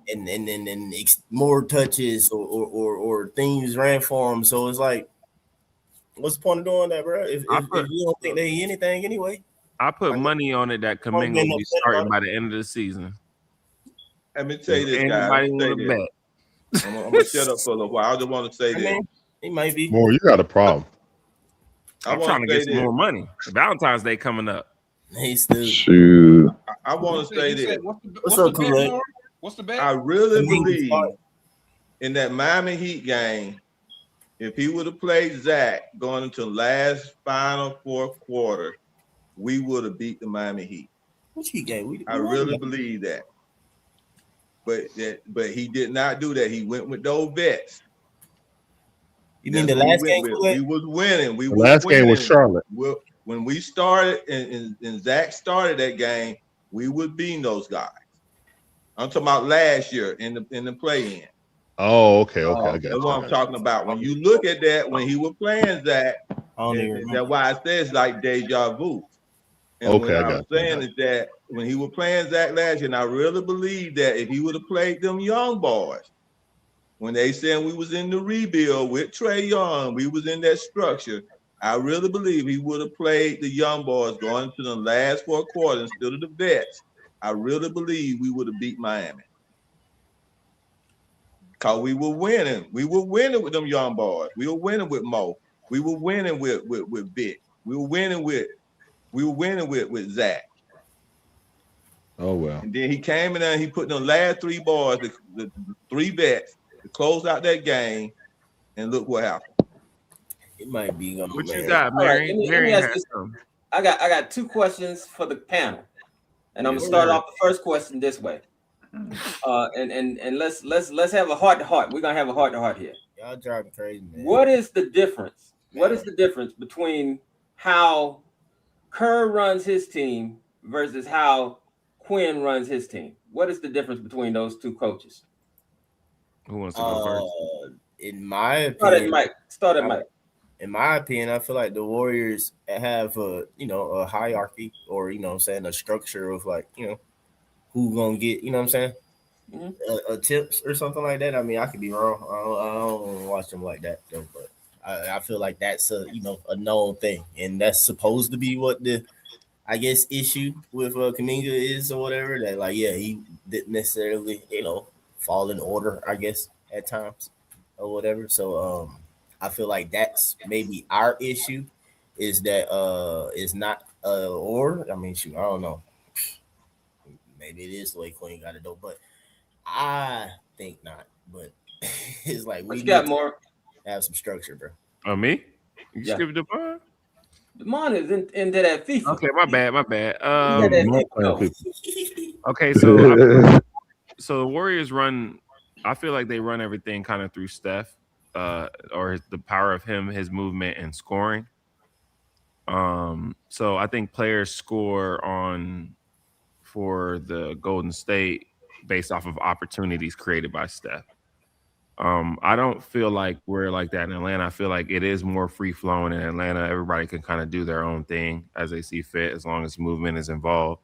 and more touches or things ran for him. So it's like, what's the point of doing that, bro? If you don't think they anything anyway. I put money on it that Kuminga will be starting by the end of the season. Let me tell you this, guy. Anybody want to bet? I'm gonna shut up for a little while. I just want to say this. He might be. More, you got a problem. I'm trying to get some more money. Valentine's Day coming up. Hey, still. Shoot. I want to say this. What's up, Kool-Aid? What's the bet? I really believe in that Miami Heat game. If he would have played Zack going into last final fourth quarter, we would have beat the Miami Heat. Which Heat game? I really believe that. But he did not do that. He went with those vets. You mean the last game? We was winning. The last game was Charlotte. When we started and Zack started that game, we was beating those guys. I'm talking about last year in the play-in. Oh, okay, I got that's what I'm talking about. When you look at that, when he was playing Zack, that's why I say it's like deja vu. And what I'm saying is that when he was playing Zack last year, and I really believe that if he would have played them young boys, when they said we was in the rebuild with Trae Young, we was in that structure, I really believe he would have played the young boys going to the last four quarters instead of the vets. I really believe we would have beat Miami. Because we were winning. We were winning with them young boys. We were winning with Mo. We were winning with Vic. We were winning with Zack. Oh, well. And then he came in there and he put the last three boys, the three vets, to close out that game, and look what happened. It might be. What you got, Mary? Let me ask this. I got two questions for the panel, and I'm gonna start off the first question this way. And let's have a heart to heart. We're gonna have a heart to heart here. Y'all driving crazy, man. What is the difference? What is the difference between how Kerr runs his team versus how Quinn runs his team? What is the difference between those two coaches? Who wants to go first? In my opinion, Start at Mike. In my opinion, I feel like the Warriors have a hierarchy, or a structure of who gonna get, tips or something like that. I mean, I could be wrong. I don't watch them like that though, but I feel like that's a known thing, and that's supposed to be what the issue with Kuminga is or whatever. That he didn't necessarily fall in order, I guess, at times or whatever. So I feel like that's maybe our issue, is that it's not or I mean, shoot, I don't know. Maybe it is the way Queen got it though, but I think not. But it's like we got more have some structure, bro. Oh, me? You skipped Devon? Devon is into that FIFA. Okay, my bad. Okay, so the Warriors run. I feel like they run everything kind of through Steph, or the power of him, his movement, and scoring. So I think players score for the Golden State based off of opportunities created by Steph. I don't feel like we're like that in Atlanta. I feel like it is more free flowing in Atlanta. Everybody can kind of do their own thing as they see fit, as long as movement is involved.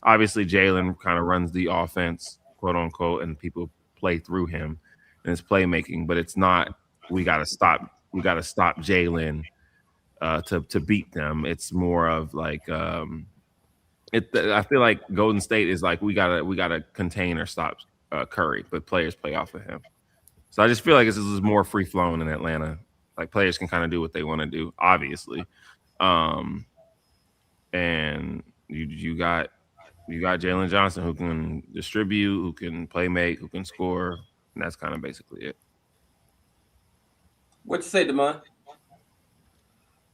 Obviously, Jalen kind of runs the offense, quote unquote, and people play through him and his playmaking. But it's not. We got to stop Jalen to beat them. It's more of like I feel like Golden State is like we gotta contain or stop Curry, but players play off of him. So I just feel like this is more free flowing in Atlanta. Like players can kind of do what they want to do, obviously. And you got Jalen Johnson, who can distribute, who can play make, who can score, and that's kind of basically it. What you say, Demond?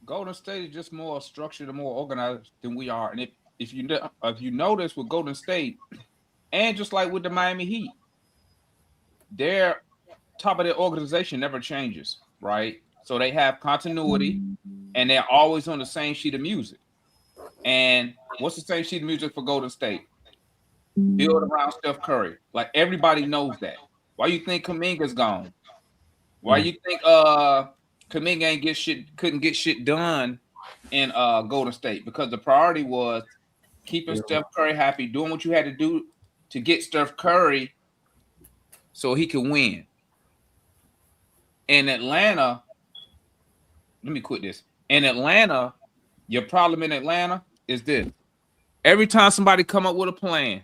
Golden State is just more structured and more organized than we are. And if you notice with Golden State, and just like with the Miami Heat, their top of their organization never changes, right? So they have continuity, and they're always on the same sheet of music. And what's the same sheet of music for Golden State? Build around Steph Curry. Like everybody knows that. Why you think Kuminga's gone? Why you think Kuminga couldn't get shit done in Golden State? Because the priority was keeping Steph Curry happy, doing what you had to do to get Steph Curry so he can win. In Atlanta, let me quit this. In Atlanta, your problem in Atlanta is this. Every time somebody come up with a plan,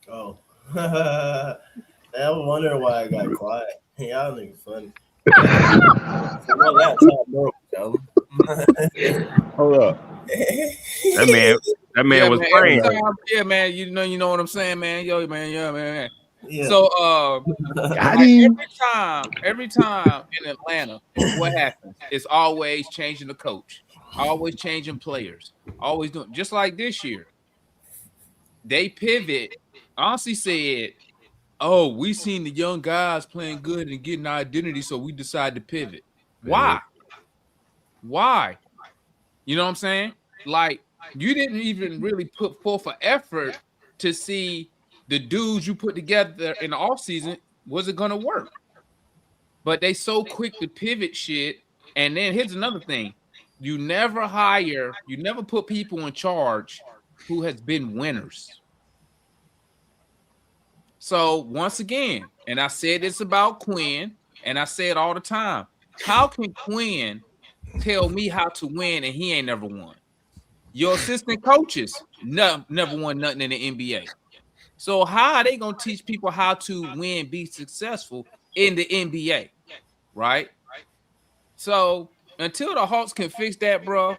Oh. I'm wondering why I got quiet. Y'all niggas funny. My laptop broke, yo. Hold up. That man was praying. Yeah, man. You know what I'm saying, man. Yo, man, yeah, man. Yeah. So every time in Atlanta, what happens? It's always changing the coach, always changing players, always doing just like this year. They pivot. Honestly said, oh, we seen the young guys playing good and getting our identity, so we decided to pivot. Why? Why? You know what I'm saying? Like, you didn't even really put forth an effort to see the dudes you put together in the offseason, was it going to work? But they so quick to pivot shit. And then here's another thing. You never put people in charge who has been winners. So once again, and I said this about Quinn, and I say it all the time. How can Quinn tell me how to win and he ain't never won? Your assistant coaches never won nothing in the NBA. So how are they going to teach people how to win, be successful in the NBA, right? So until the Hawks can fix that, bro.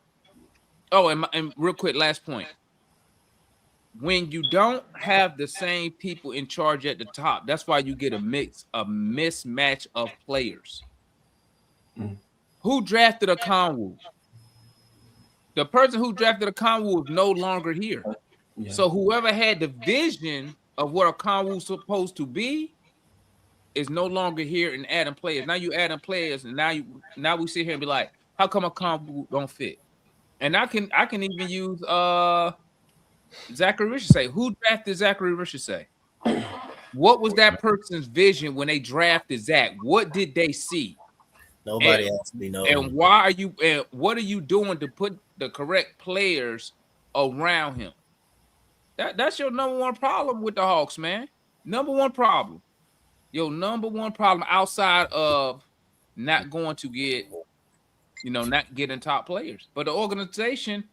Oh, and real quick, last point. When you don't have the same people in charge at the top, that's why you get a mismatch of players. Who drafted Okongwu? The person who drafted Okongwu is no longer here. Yeah. So whoever had the vision of what Okongwu was supposed to be is no longer here and adding players. Now you adding players, and now we sit here and be like, how come Okongwu don't fit? And I can even use Zachary Richardson. Who drafted Zachary Richardson? What was that person's vision when they drafted Zach? What did they see? Nobody actually knows. And why are you? And what are you doing to put the correct players around him? That's your number one problem with the Hawks, man. Number one problem. Your number one problem outside of not going to get, not getting top players, but the organization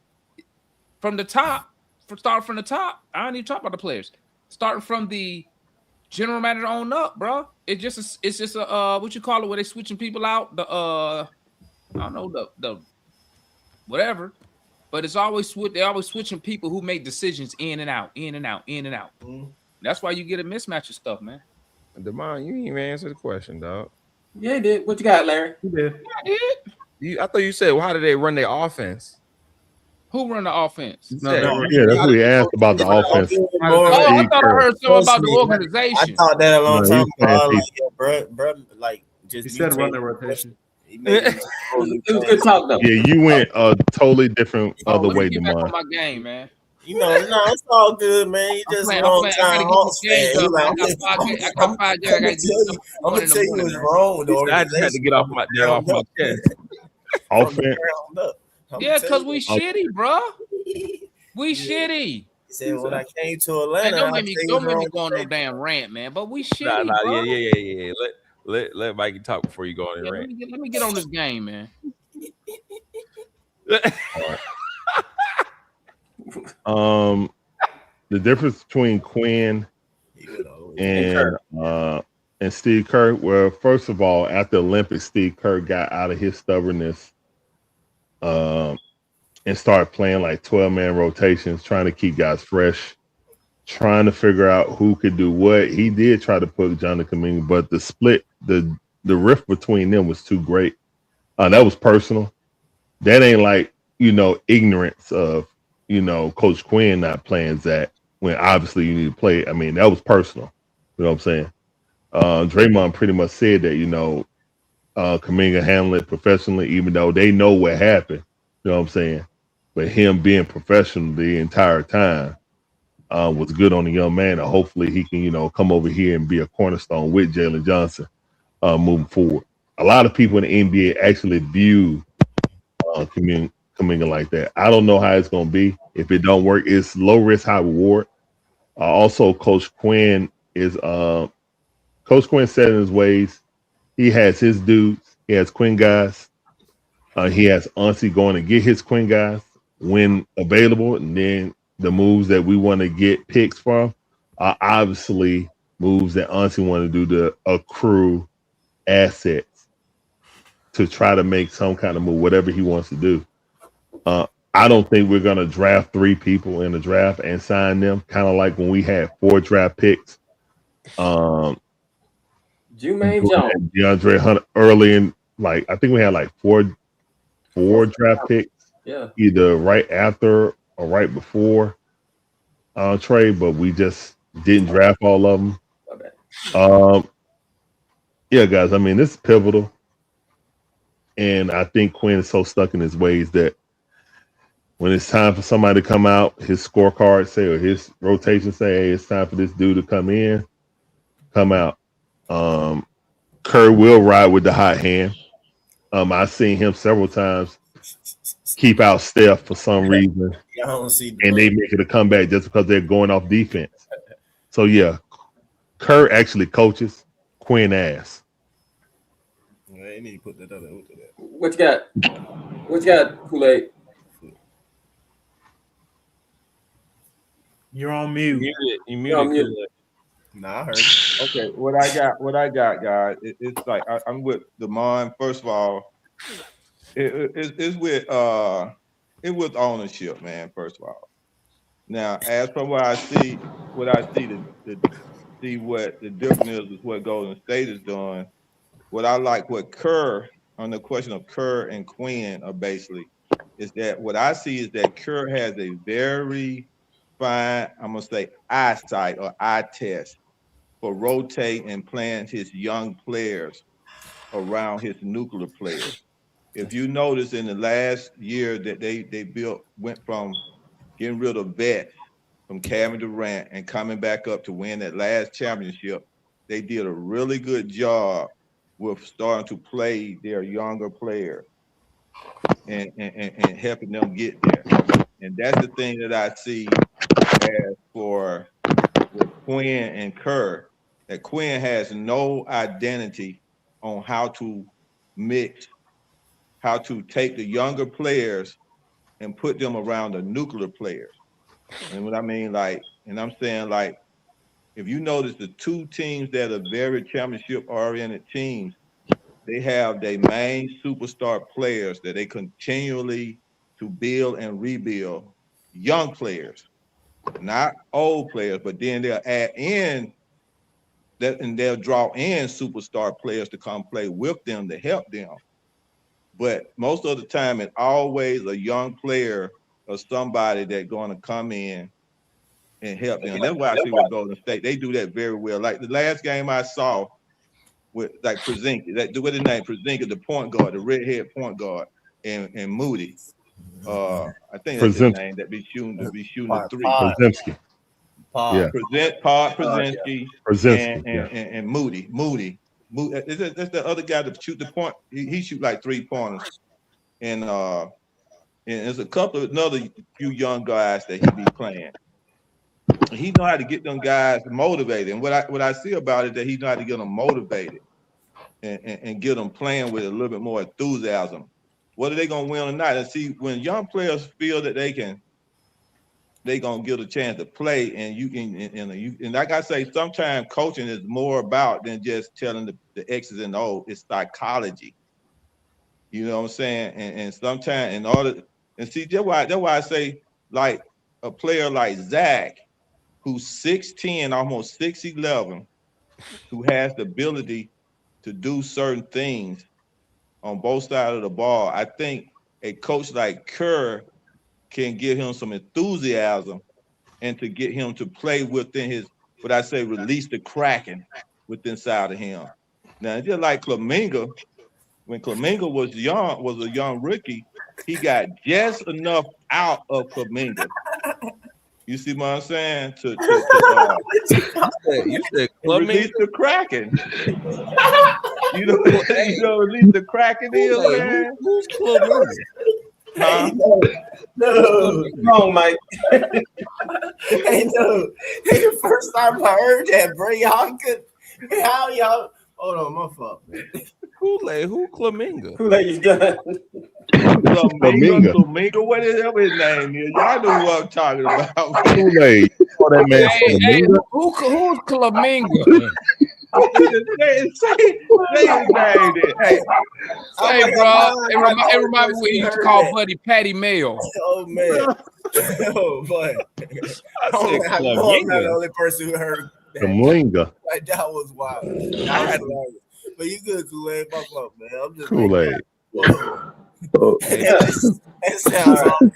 from the top. Start from the top. I don't even talk about the players. Starting from the general manager on up, bro. It's just a what you call it, where they switching people out. The I don't know the whatever, but it's always they're always switching people who make decisions in and out, in and out, in and out. Mm-hmm. That's why you get a mismatch of stuff, man. Demond, you didn't even answer the question, dog. Yeah, he did. What you got, Larry? He did. Yeah, I did. I thought you said, well, how do they run their offense? Who run the offense? Yeah, that's what he asked about the offense. I thought I heard something about the organization. I thought that a long time ago. Bro, like just he said run the rotation. It was good talk though. Yeah, you went a totally different other way than mine. My game, man. No, it's all good, man. You just a long time Hawks fan. I'm gonna tell you what's wrong with the organization. I just had to get off my chest. Offense. Yeah, because we shitty, bro. We shitty. He said when I came to Atlanta, don't make me go on no damn rant, man. But we shitty, bro. Yeah. Let Mikey talk before you go on the rant. Let me get on this game, man. The difference between Quinn and Steve Kerr. Well, first of all, after the Olympics, Steve Kerr got out of his stubbornness. And started playing like 12-man rotations, trying to keep guys fresh, trying to figure out who could do what. He did try to put Jonathan Kuminga, but the split, the rift between them was too great. That was personal. That ain't like, ignorance of, Coach Quinn not playing Zach when obviously you need to play. I mean, that was personal. You know what I'm saying? Draymond pretty much said that, Kuminga handled it professionally, even though they know what happened. You know what I'm saying? But him being professional the entire time was good on the young man. And hopefully he can, come over here and be a cornerstone with Jalen Johnson moving forward. a lot of people in the NBA actually view coming like that. I don't know how it's going to be. If it don't work, it's low risk, high reward. Also, Coach Quinn set in his ways. He has his dudes. He has Quinn guys. He has Auntie going to get his Quinn guys when available, and then the moves that we want to get picks from are obviously moves that Auntie want to do to accrue assets to try to make some kind of move, whatever he wants to do. I don't think we're going to draft 3 people in the draft and sign them, kind of like when we had 4 draft picks. Jermaine Jones, DeAndre Hunter early in, like, I think we had like 4 draft picks. Yeah. Either right after or right before trade, but we just didn't draft all of them. Okay. Yeah, guys, I mean, this is pivotal. And I think Quinn is so stuck in his ways that when it's time for somebody to come out, his scorecard say, or his rotation say, hey, it's time for this dude to come out. Kerr will ride with the hot hand. I've seen him several times keep out Steph for some reason, and they make it a comeback just because they're going off defense. So yeah, Kerr actually coaches, Quinn ass. They need to put that other. What you got? What you got, Kool-Aid? You're on mute. You muted. Nah, I heard. Okay, what I got, guys. It's like I'm with Damon. First of all, it's with ownership, man. First of all, now as for what I see what the difference is what Golden State is doing. What I like, what Kerr on the question of Kerr and Quinn are basically is that what I see is that Kerr has a very fine, I'm gonna say, eyesight or eye test for rotating and playing his young players around his nuclear players. If you notice in the last year that they went from getting rid of vets from Kevin Durant and coming back up to win that last championship, they did a really good job with starting to play their younger players and helping them get there. And that's the thing that I see as for with Quinn and Kerr, that Quinn has no identity on how to mix, how to take the younger players and put them around the nuclear players. And what I mean, like, and I'm saying, like, if you notice the 2 teams that are very championship-oriented teams, they have their main superstar players that they continually to build and rebuild, young players, not old players, but then they'll add in that and they'll draw in superstar players to come play with them to help them. But most of the time, it's always a young player or somebody that's going to come in and help them. That's why I see with Golden State. They do that very well. Like the last game I saw with like Porzingis, what's his name? Porzingis, the point guard, the redhead point guard, and Moody. I think that's his name. That be shooting the 3. Porzingis. Yeah. Porzingis and Moody. That's the other guy that shoot the point. He shoot like 3-pointers. And there's a couple of another few young guys that he be playing. He know how to get them guys motivated. And what I see about it that he know how to get them motivated and get them playing with a little bit more enthusiasm. Whether they gonna win or not. And see, when young players feel that they gonna get a chance to play, and you can and like I say, sometimes coaching is more about than just telling the X's and O's. It's psychology. You know what I'm saying? And sometimes in order and see that's why I say, like a player like Zack, who's 6'10", almost 6'11", who has the ability to do certain things on both sides of the ball. I think a coach like Kerr can give him some enthusiasm and to get him to play within his, what I say, release the Kraken within inside of him. Now, just like Kuminga, when Kuminga was a young rookie, he got just enough out of Kuminga You see what I'm saying? To you said release the Kraken. You know, release the Kraken is, man. Who's Flamingo? Huh? No, wrong, Mike. Hey, no. Hey, the first time I heard that, bro, y'all could. How y'all? Hold on, my fault, man. Kool-Aid, who Flamingo? Kool-Aid is done. Flamingo, whatever his name is. Y'all know what I'm talking about. Kool-Aid. Oh, that man. Hey, who's Flamingo? Say his name. Hey, bro, it reminds me what he used to call Buddy Patty Mail. Oh man, oh boy. I'm not the only person who heard that. Flamingo. Like that was wild. But you good, Kool-Aid? Fuck up, man. I'm just Kool-Aid. That sounds all kind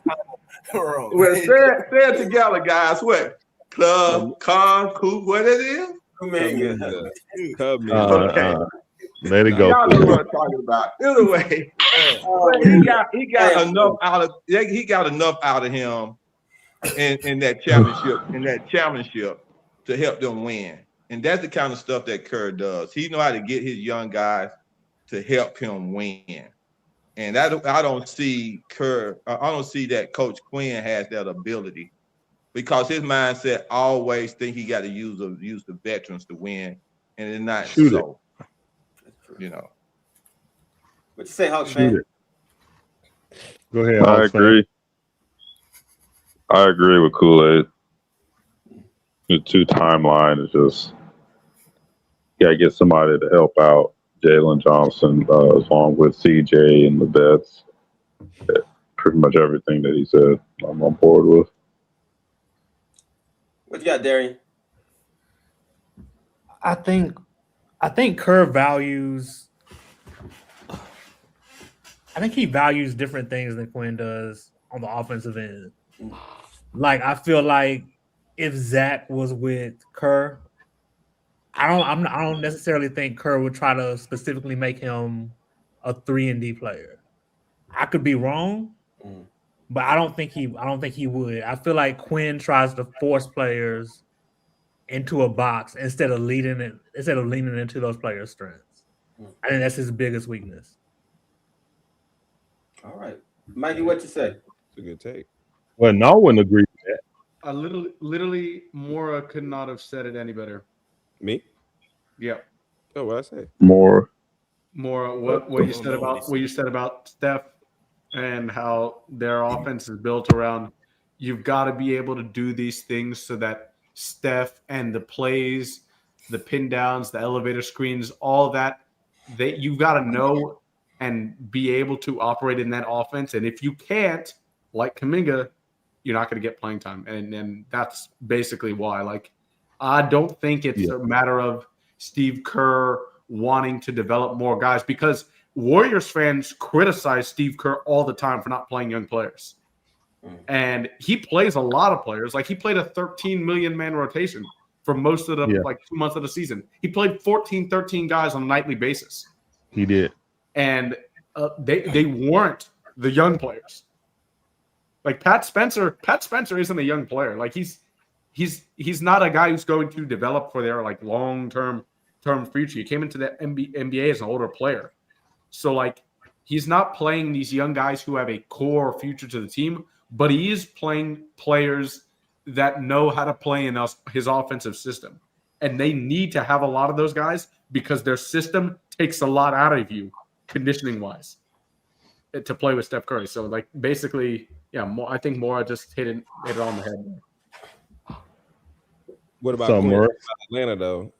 of wrong. Well, say it together, guys. What? Club, con, cool, what it is? Okay. Let it go. Y'all know what I'm talking about. Either way, he got enough out of him in that championship to help them win. And that's the kind of stuff that Kerr does. He know how to get his young guys to help him win. And I don't see that Coach Quinn has that ability, because his mindset always think he got to use the veterans to win, and it's not so. You know. What you say, Hawks fan? Go ahead. I agree with Kool-Aid. The 2 timeline is just, you gotta get somebody to help out Jalen Johnson, along with CJ and the vets. Pretty much everything that he said, I'm on board with. What you got, Darian? I think Kerr values. I think he values different things than Quinn does on the offensive end. Like, I feel like if Zack was with Kerr, I don't necessarily think Kerr would try to specifically make him a 3-and-D player. I could be wrong, but I don't think he would. I feel like Quinn tries to force players into a box instead of leaning into those players' strengths. I think that's his biggest weakness. All right, Mikey, what you say? It's a good take. Well, no, I wouldn't agree with that. Literally, Mora could not have said it any better. Me? Yeah. Oh, what I say? Mora, what you said about Steph and how their offense is built around. You've got to be able to do these things so that Steph and the plays, the pin downs, the elevator screens, all that, you've got to know and be able to operate in that offense. And if you can't, like Kuminga, you're not going to get playing time. And that's basically why. Like, I don't think it's a matter of Steve Kerr wanting to develop more guys, because Warriors fans criticize Steve Kerr all the time for not playing young players. And he plays a lot of players. Like, he played a 13 million man rotation for most of the 2 months of the season. He played 14, 13 guys on a nightly basis. He did. And they weren't the young players. Like Pat Spencer isn't a young player. Like, he's not a guy who's going to develop for their like long-term future. He came into the NBA as an older player. So like, he's not playing these young guys who have a core future to the team, but he is playing players that know how to play in his offensive system. And they need to have a lot of those guys because their system takes a lot out of you conditioning-wise to play with Steph Curry. So like, basically, I think Mora just hit it on the head. What about Atlanta though?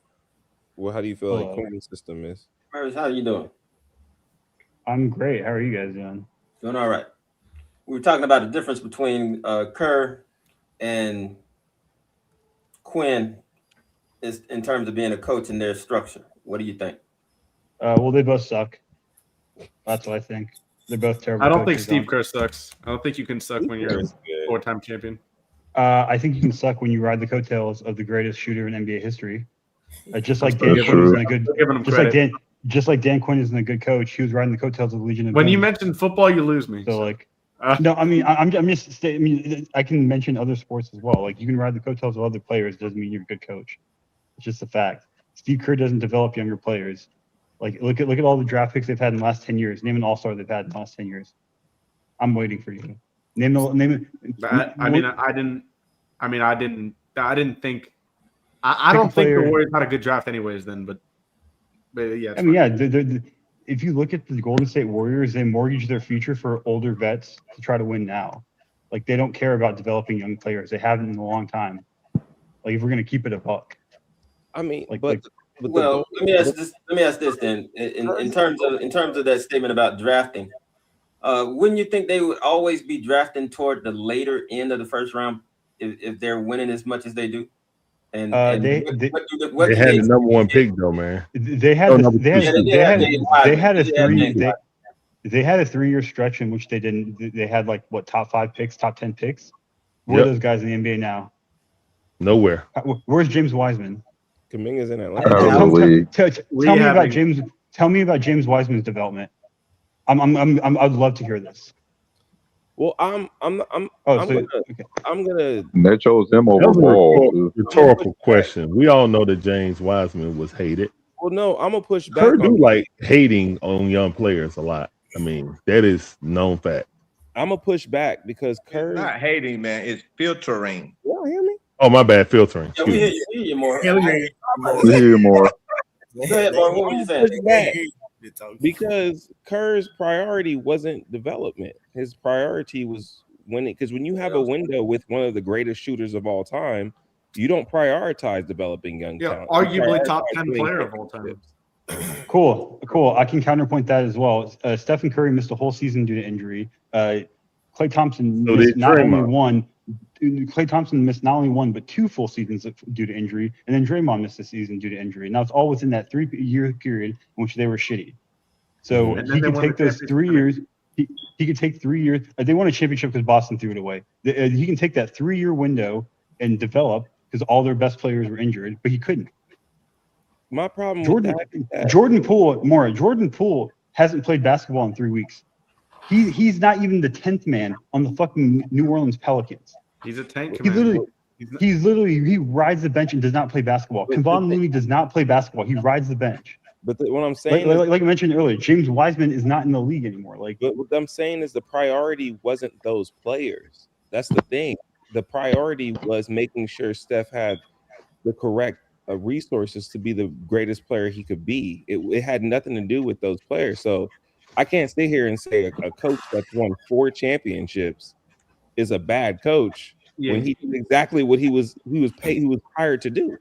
Well, how do you feel like Quinn's system is? Murray, how are you doing? I'm great. How are you guys doing? Doing all right. We were talking about the difference between Kerr and Quinn is in terms of being a coach and their structure. What do you think? Well, they both suck. That's what I think. They're both terrible. I don't think Steve Kerr sucks. I don't think you can suck when you're a 4-time champion. I think you can suck when you ride the coattails of the greatest shooter in NBA history. Just like Dan Quinn isn't a good. Just like Dan Quinn isn't a good coach, he was riding the coattails of the Legion of When Boom. you mention football, you lose me. So like, No, I mean, I'm just. I mean, I can mention other sports as well. Like you can ride the coattails of other players. Doesn't mean you're a good coach. It's just a fact. Steve Kerr doesn't develop younger players. Like look at all the draft picks they've had in the last 10 years. Name an all-star they've had in the last 10 years. I'm waiting for you. Name it. I didn't think. I don't think the Warriors had a good draft anyways. Then, but yeah. I mean, yeah. If you look at the Golden State Warriors, they mortgage their future for older vets to try to win now. Like they don't care about developing young players. They haven't in a long time. Like if we're gonna keep it a buck. I mean, let me ask this then. In terms of that statement about drafting, wouldn't you think they would always be drafting toward the later end of the first round if they're winning as much as they do? And they had the number one pick though, man. They had a 3-year stretch in which they didn't. They had like what top 5 picks, top 10 picks. Where are those guys in the NBA now? Nowhere. Where's James Wiseman? Kuminga's in Atlanta. Tell me about James Wiseman's development. I'd love to hear this. Well, I'm gonna. They chose him over Wall. Rhetorical question. We all know that James Wiseman was hated. Well, no, I'm gonna push back. Kerr do like hating on young players a lot. I mean, that is known fact. I'm gonna push back because Kerr not hating, man. It's filtering. You don't hear me? Oh, my bad, filtering. Yeah, we hear you more. We hear you more. Go ahead, Mark. What were you saying? Because Kerr's priority wasn't development. His priority was winning. Because when you have a window with one of the greatest shooters of all time, you don't prioritize developing young talent. Arguably top 10 player of all time. Cool. I can counterpoint that as well. Stephen Curry missed a whole season due to injury. Klay Thompson missed not only one. Klay Thompson missed not only 1 but 2 full seasons due to injury, and then Draymond missed a season due to injury. Now it's all within that 3-year period in which they were shitty. So he could take those 3 years. He could take 3 years. They won a championship because Boston threw it away. He can take that 3-year window and develop because all their best players were injured, but he couldn't. My problem Jordan Poole hasn't played basketball in 3 weeks. He's not even the 10th man on the fucking New Orleans Pelicans. He's a tank. He rides the bench and does not play basketball. Kevon Looney does not play basketball. He rides the bench. But what I'm saying, like I mentioned earlier, James Wiseman is not in the league anymore. But what I'm saying is the priority wasn't those players. That's the thing. The priority was making sure Steph had the correct resources to be the greatest player he could be. It had nothing to do with those players. So I can't sit here and say a coach that's won 4 championships is a bad coach when he did exactly what he was hired to do.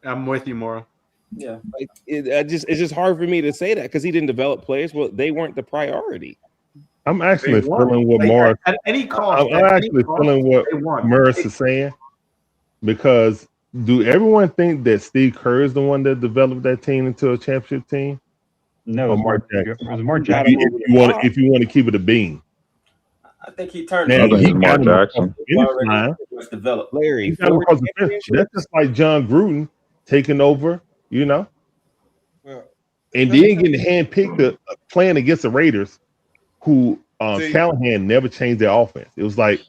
I'm with you, Maura. Yeah, it's just hard for me to say that because he didn't develop players. Well, they weren't the priority. I'm actually feeling what Morris. At any cost. I'm actually feeling what Morris is saying because do everyone think that Steve Kerr is the one that developed that team into a championship team? No, or Mark Jackson. It was Mark Jackson. If you want to keep it a beam. I think he turned. Now, he Mark Jackson. Developed. Larry, that's just like John Gruden taking over, and then getting handpicked playing against the Raiders, who Callahan never changed their offense. It was like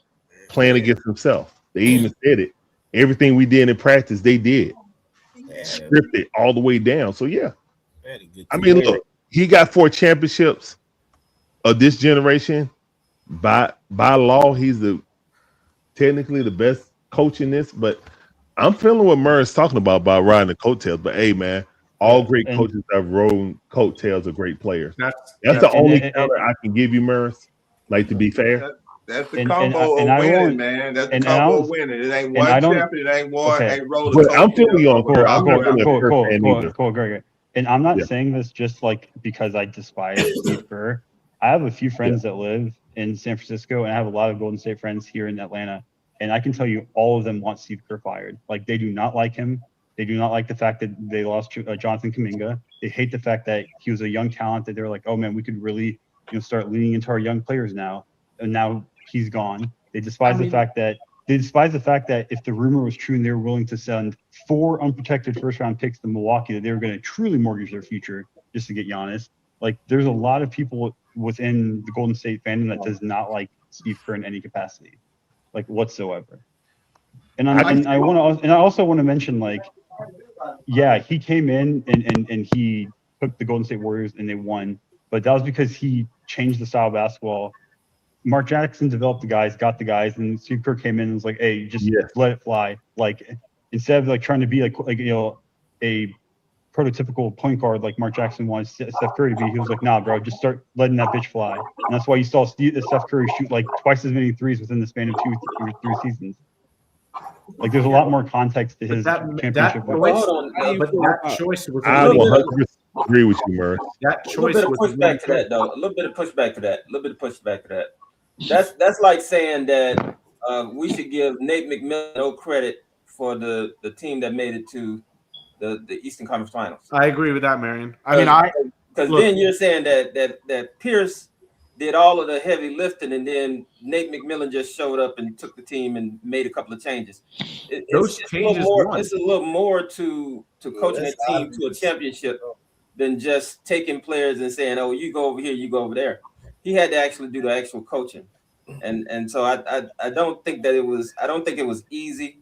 playing against himself. They even said it. Everything we did in practice, they did. Scripted all the way down. So yeah. I mean, look, he got 4 championships of this generation. By law, he's technically the best coach in this, but I'm feeling what Murray's talking about riding the coattails. But hey, man, all great coaches have rode coattails of great players. That's the only counter I can give you, Murray. Like, to be fair. That's the combo of winning, man. That's the combo of winning. It ain't one champion, it ain't one, ain't rolling. But I'm feeling you on cool, great. And I'm not saying this just like because I despise Steve Kerr. I have a few friends that live in San Francisco, and I have a lot of Golden State friends here in Atlanta. And I can tell you, all of them want Steve Kerr fired. Like, they do not like him. They do not like the fact that they lost Jonathan Kuminga. They hate the fact that he was a young talent that they're like, oh man, we could really, start leaning into our young players now. And now he's gone. They despise the fact that if the rumor was true and they were willing to send 4 unprotected first-round picks to Milwaukee, that they were going to truly mortgage their future just to get Giannis. Like, there's a lot of people within the Golden State fandom that does not like Steve Kerr in any capacity, like whatsoever. And I also want to mention, like, yeah, he came in and he took the Golden State Warriors and they won, but that was because he changed the style of basketball. Mark Jackson developed the guys, got the guys, and Steve Kerr came in and was like, "Hey, just let it fly." Like, instead of like trying to be like a prototypical point guard like Mark Jackson wanted Steph Curry to be, he was like, "Nah, bro, just start letting that bitch fly." And that's why you saw Steph Curry shoot like twice as many threes within the span of 2 or 3 seasons. Like, there's a lot more context to his championship. That choice was. I 100% agree with you, Murph. That choice was pushback to that, though. A little bit of pushback to that. That's like saying that we should give Nate McMillan no credit for the team that made it to the Eastern Conference Finals. I agree with that, Marion. Because then you're saying that Pierce did all of the heavy lifting, and then Nate McMillan just showed up and took the team and made a couple of changes. It's a little more to coaching a team to a championship than just taking players and saying, "Oh, you go over here, you go over there." He had to actually do the actual coaching, and so I don't think that it was. I don't think it was easy.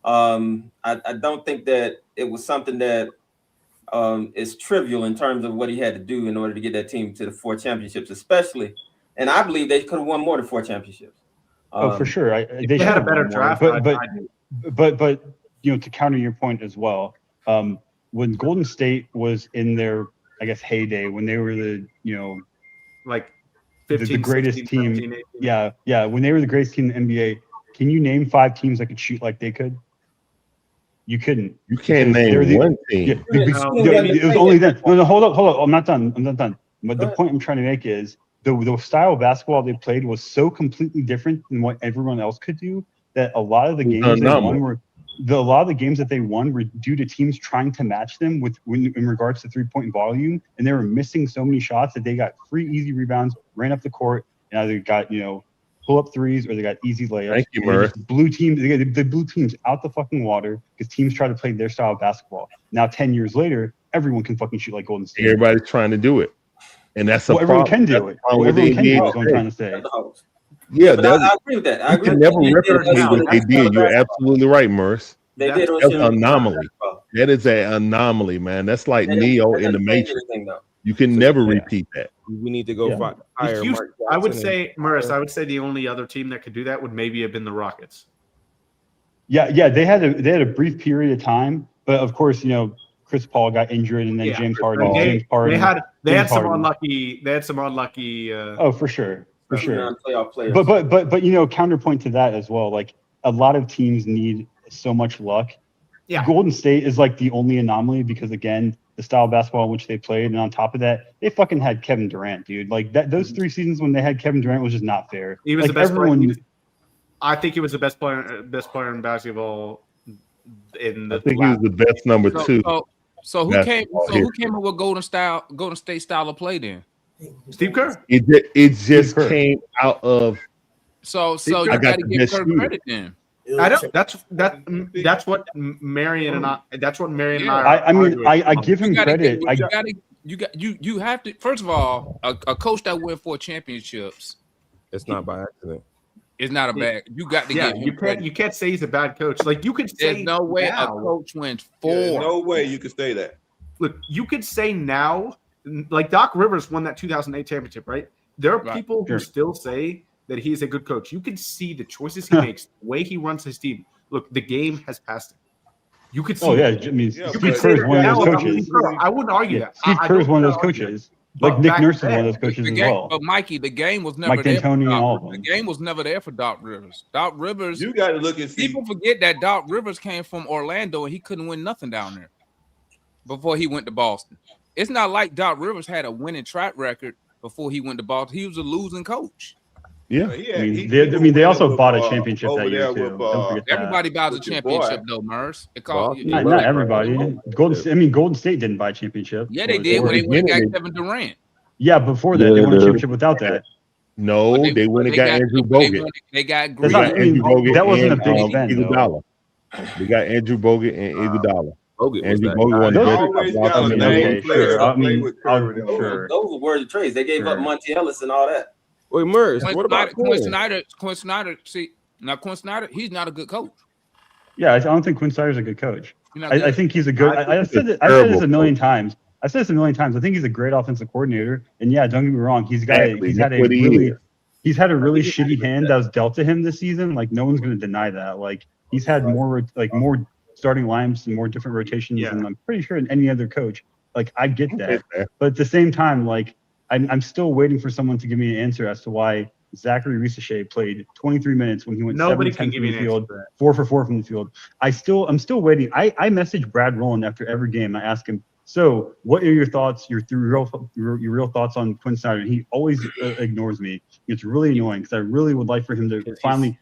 I don't think that it was something that is trivial in terms of what he had to do in order to get that team to the 4 championships, especially. And I believe they could have won more than 4 championships. For sure. They had a better draft. But you know, to counter your point as well, when Golden State was in their, I guess, heyday, when they were the, you know, like 15, the greatest 16, team, 17, 18. yeah, when they were the greatest team in the NBA, can you name 5 teams that could shoot like they could? You couldn't. You can't name one team. It was only then. No, hold up. I'm not done. But the point I'm trying to make is the style of basketball they played was so completely different than what everyone else could do that a lot of the games they won were due to teams trying to match them in regards to 3-point volume, and they were missing so many shots that they got free easy rebounds, ran up the court, and either got, you know, pull up threes or they got easy layups. Thank you, Murph. They blew teams out the fucking water because teams try to play their style of basketball. Now 10 years later, everyone can fucking shoot like Golden State. Everybody's trying to do it, and that's everyone can do it. Everyone can do it. Is what I'm trying to say. Yeah, I agree with that. I agree. You can never replicate what they did. You're absolutely right, Murph. That's an anomaly. That is an anomaly, man. That's like Neo in the Matrix. You can never repeat that. We need to go hire. I would say, Morris, I would say the only other team that could do that would maybe have been the Rockets. Yeah, they had a brief period of time, but of course, you know, Chris Paul got injured, and then James Harden. They had some unlucky. Oh, for sure. Playoff players. But you know, counterpoint to that as well. Like, a lot of teams need so much luck. Yeah. Golden State is like the only anomaly because, again, the style of basketball in which they played, and on top of that, they fucking had Kevin Durant, dude. Like, those 3 seasons when they had Kevin Durant was just not fair. He was like, the best player. I think he was the best player in basketball. I think he was the best number 2. So who came up with Golden State style of play then? Steve Kerr. It just came out of. So you got to give Kerr credit then. I don't. That's what Marion and I. That's what Marion and I mean, I give him credit. You have to. First of all, a coach that win 4 championships. It's not by accident. It's not a bad. You got to give him credit. You can't say he's a bad coach. Like, you could say there's no way a coach wins 4. There's no way you could say that. Look, you could say now, like Doc Rivers won that 2008 championship, right? There are people who still say that he's a good coach. You can see the choices he makes, the way he runs his team. Look, the game has passed him. You could see. Oh yeah, I mean, Steve Kerr is one of those coaches. I wouldn't argue that. Steve Kerr is one of those coaches. Like Nick Nurse is one of those coaches as well. But Mikey, the game was never there. The game was never there for Doc Rivers. Doc Rivers. You got to look and see. People forget that Doc Rivers came from Orlando and he couldn't win nothing down there before he went to Boston. It's not like Doc Rivers had a winning track record before he went to Boston. He was a losing coach. Yeah, they also bought a championship that year too. Don't forget that. Everybody buys a championship though, Murs. Not everybody. Golden State didn't buy a championship. Yeah, they did when they went and got Kevin Durant. Yeah, before that, they won a championship without that. No, they went and got Andrew Bogut. They got Green. That wasn't a big event. They got Andrew Bogut and Iguodala. Andrew Bogut won the Those were worthy trades. They gave up Monty Ellis and all that. Wait, Merce, what about Quinn Snyder? Quinn Snyder, see, now Quinn Snyder, he's not a good coach. Yeah, I don't think Quinn Snyder's a good coach. I think he's a good. I've said this a million times. I think he's a great offensive coordinator. And yeah, don't get me wrong. He's had a really shitty hand that was dealt to him this season. Like no one's going to deny that. Like he's had more starting lineups and more different rotations than I'm pretty sure than any other coach. Like I get that, but at the same time, like I'm still waiting for someone to give me an answer as to why Zachary Risachet played 23 minutes when he went 7-10 from the field, 4 for 4 from the field. I'm still waiting. I message Brad Rowland after every game. I ask him, so what are your thoughts, your real thoughts on Quinn Snyder? And he always ignores me. It's really annoying because I really would like for him to finally.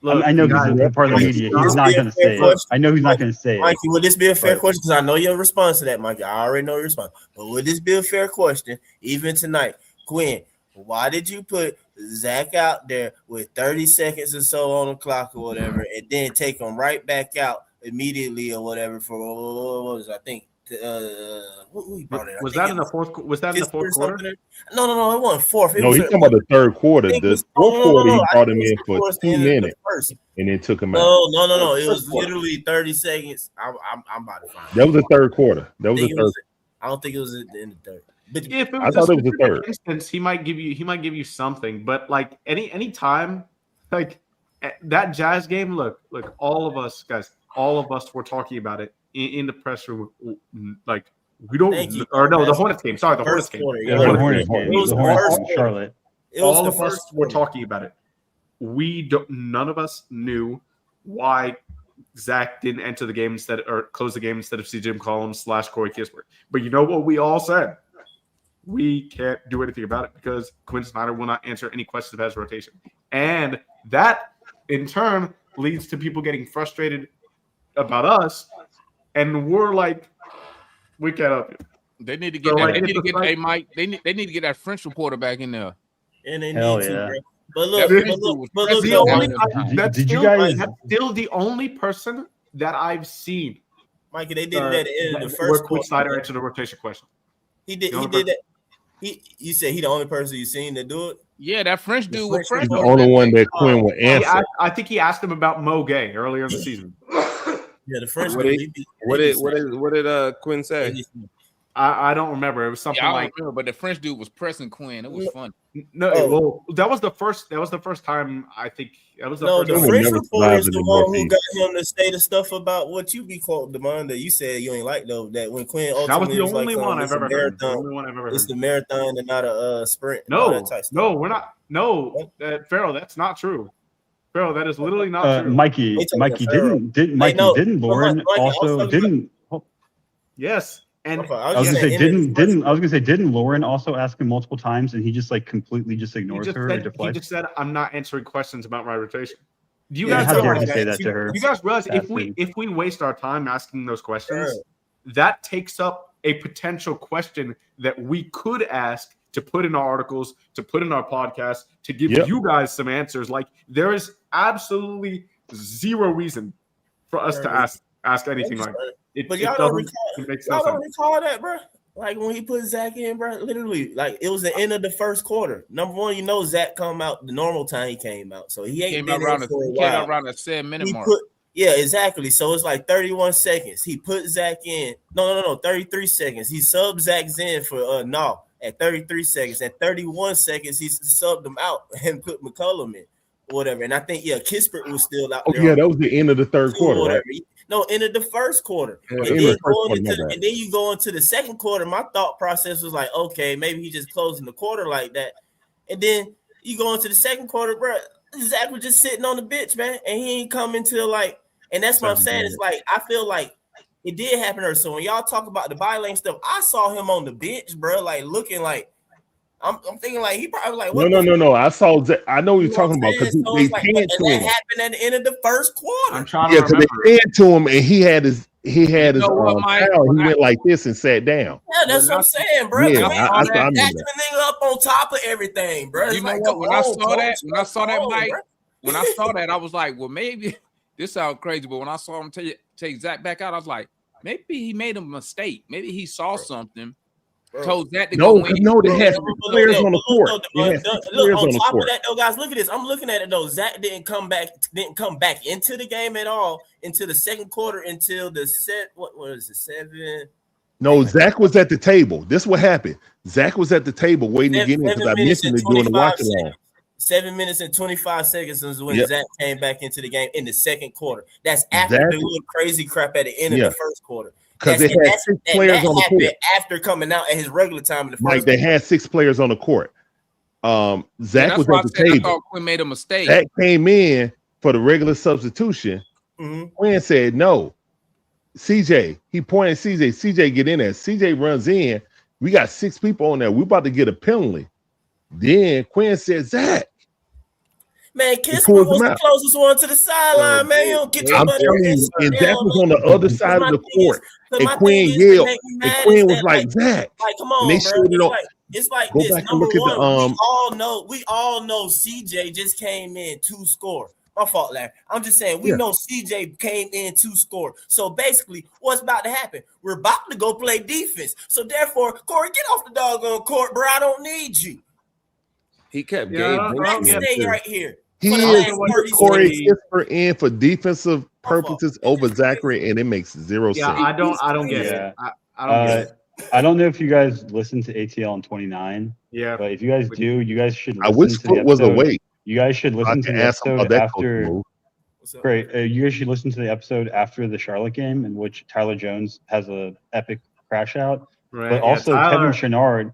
Look, I know he's a part of the media. He's not going to say it. I know he's not going to say it. Mikey, would this be a fair question? Because I know your response to that, Mikey. I already know your response. But would this be a fair question, even tonight? Quinn, why did you put Zack out there with 30 seconds or so on the clock or whatever, and then take him right back out immediately or whatever for what was I think who he brought in? Was that in the fourth quarter? No, it wasn't fourth. He's talking about the third quarter. The fourth quarter, he brought him in for 2 minutes and then took him out. No. It was literally 30 seconds. I'm about to find. That was the third quarter. I don't think it was at the end of the third. But if it I thought it was the third instance, he might give you something. But like any time, like that Jazz game, look, all of us were talking about it in the press room. Like we don't, or no, the Hornets game. Sorry, the Hornets game. The Hornets game. It was the Hornets in Charlotte. All of us were talking about it. None of us knew why Zack didn't enter the game instead or close the game instead of CJ McCollum / Corey Kispert. But you know what we all said? We can't do anything about it because Quinn Snyder will not answer any questions about his rotation. And that, in turn, leads to people getting frustrated about us. And we're like, we can't help you. They need to get They need to get that French reporter back in there. And they need to, bro. But look, that's still the only person that I've seen. Mikey, they did it at the end of the first quarter. Quinn Snyder answered the rotation question. He did that. You said he the only person you seen to do it? Yeah, that French dude was the only one that Quinn would answer. I think he asked him about Mo Gay earlier in the season. Yeah, the French what did Quinn say? I don't remember. It was something like, but the French dude was pressing Quinn. It was fun. No, well, that was the first time I think that was the first. The French reporter is the one who got him to say the stuff about what you be quoting, Demond, that you said you ain't like though. That when Quinn ultimately that was the only one I've ever heard. It's the marathon and not a sprint. No, we're not. No, Farrell, that's not true. Farrell, that is literally not true. Mikey, didn't Lauren also didn't? Yes. And I was gonna say, didn't Lauren also ask him multiple times, and he just like completely just ignores her? He just said, "I'm not answering questions about my rotation." Do you guys realize say that to her? You guys realize if we waste our time asking those questions, that takes up a potential question that we could ask to put in our articles, to put in our podcast, to give you guys some answers. Like there is absolutely zero reason for us to ask anything like that. But y'all don't recall that, bro. Like when he put Zack in, bro. Literally, like it was the end of the first quarter. Number one, Zack come out the normal time he came out, so he ain't been around the 7-minute mark. Yeah, exactly. So it's like 31 seconds. He put Zack in. No, 33 seconds. He subbed Zack in for at 33 seconds. At 31 seconds, he subbed him out and put McCollum in, whatever. And I think Kispert was still out there. Yeah, that was the end of the third quarter, right? No, end of the first quarter. And then you go into the second quarter. My thought process was like, okay, maybe he just closing the quarter like that. And then you go into the second quarter, bro. Zack was just sitting on the bench, man. And he ain't coming till like, and that's what I'm saying. It's like, I feel like it did happen to her. So when y'all talk about the bye-lane stuff, I saw him on the bench, bro, like looking like, I'm thinking like he probably like no. I saw Zack. I know what you're talking about because they panned to him. That happened at the end of the first quarter. I'm trying to remember. They panned to him and he had his he went like this and sat down. Yeah, that's what I'm saying, bro. Yeah, I that nigga up on top of everything, bro. You know what? When I saw that, Mike, when I saw that, I was like, well, maybe this sounds crazy, but when I saw him take Zack back out, I was like, maybe he made a mistake. Maybe he saw something told Zack to No, go in. no, they had 6 players on the court. Look, on top of that, though, guys, look at this. I'm looking at it though. Zack didn't come back into the game at all into the second quarter until the what was it, 7? No, Zack was at the table. This is what happened. Zack was at the table waiting to get in because I mentioned it during the watch along. 7 minutes and 25 seconds is when Zack came back into the game in the second quarter. That's after the little crazy crap at the end of the first quarter. Because they had 6 players on the court after coming out at his regular time in the first. Like they had 6 players on the court. Zack was at the table. I thought Quinn made a mistake. Zack came in for the regular substitution. Quinn said no. CJ, he pointed at CJ. CJ get in there. CJ runs in. We got 6 people on there. We about to get a penalty. Then Quinn said, Zack. Man, Kinsman was the closest one to the sideline, man. You don't get your money. And Zack was on the other side of the court. And Quinn yelled. And Quinn was like, Zack. Like, come on, bro. It's like Go this. back and look at the we all know CJ just came in to score. My fault, Larry. I'm just saying we know CJ came in to score. So basically, what's about to happen? We're about to go play defense. So therefore, Corey, get off the doggone court, bro. I don't need you. He kept Stay right here. He is Corey Kispert in for defensive purposes over Zachary, and it makes 0 sense. I don't get it. I don't get it. I don't know if you guys listen to ATL on 29. Yeah, but if you guys do, you guys should. I wish Foot was awake. You guys should listen to the episode after. Great. You guys should listen to the episode after the Charlotte game, in which Tyler Jones has a epic crash out. Right. But also Kevin Chouinard.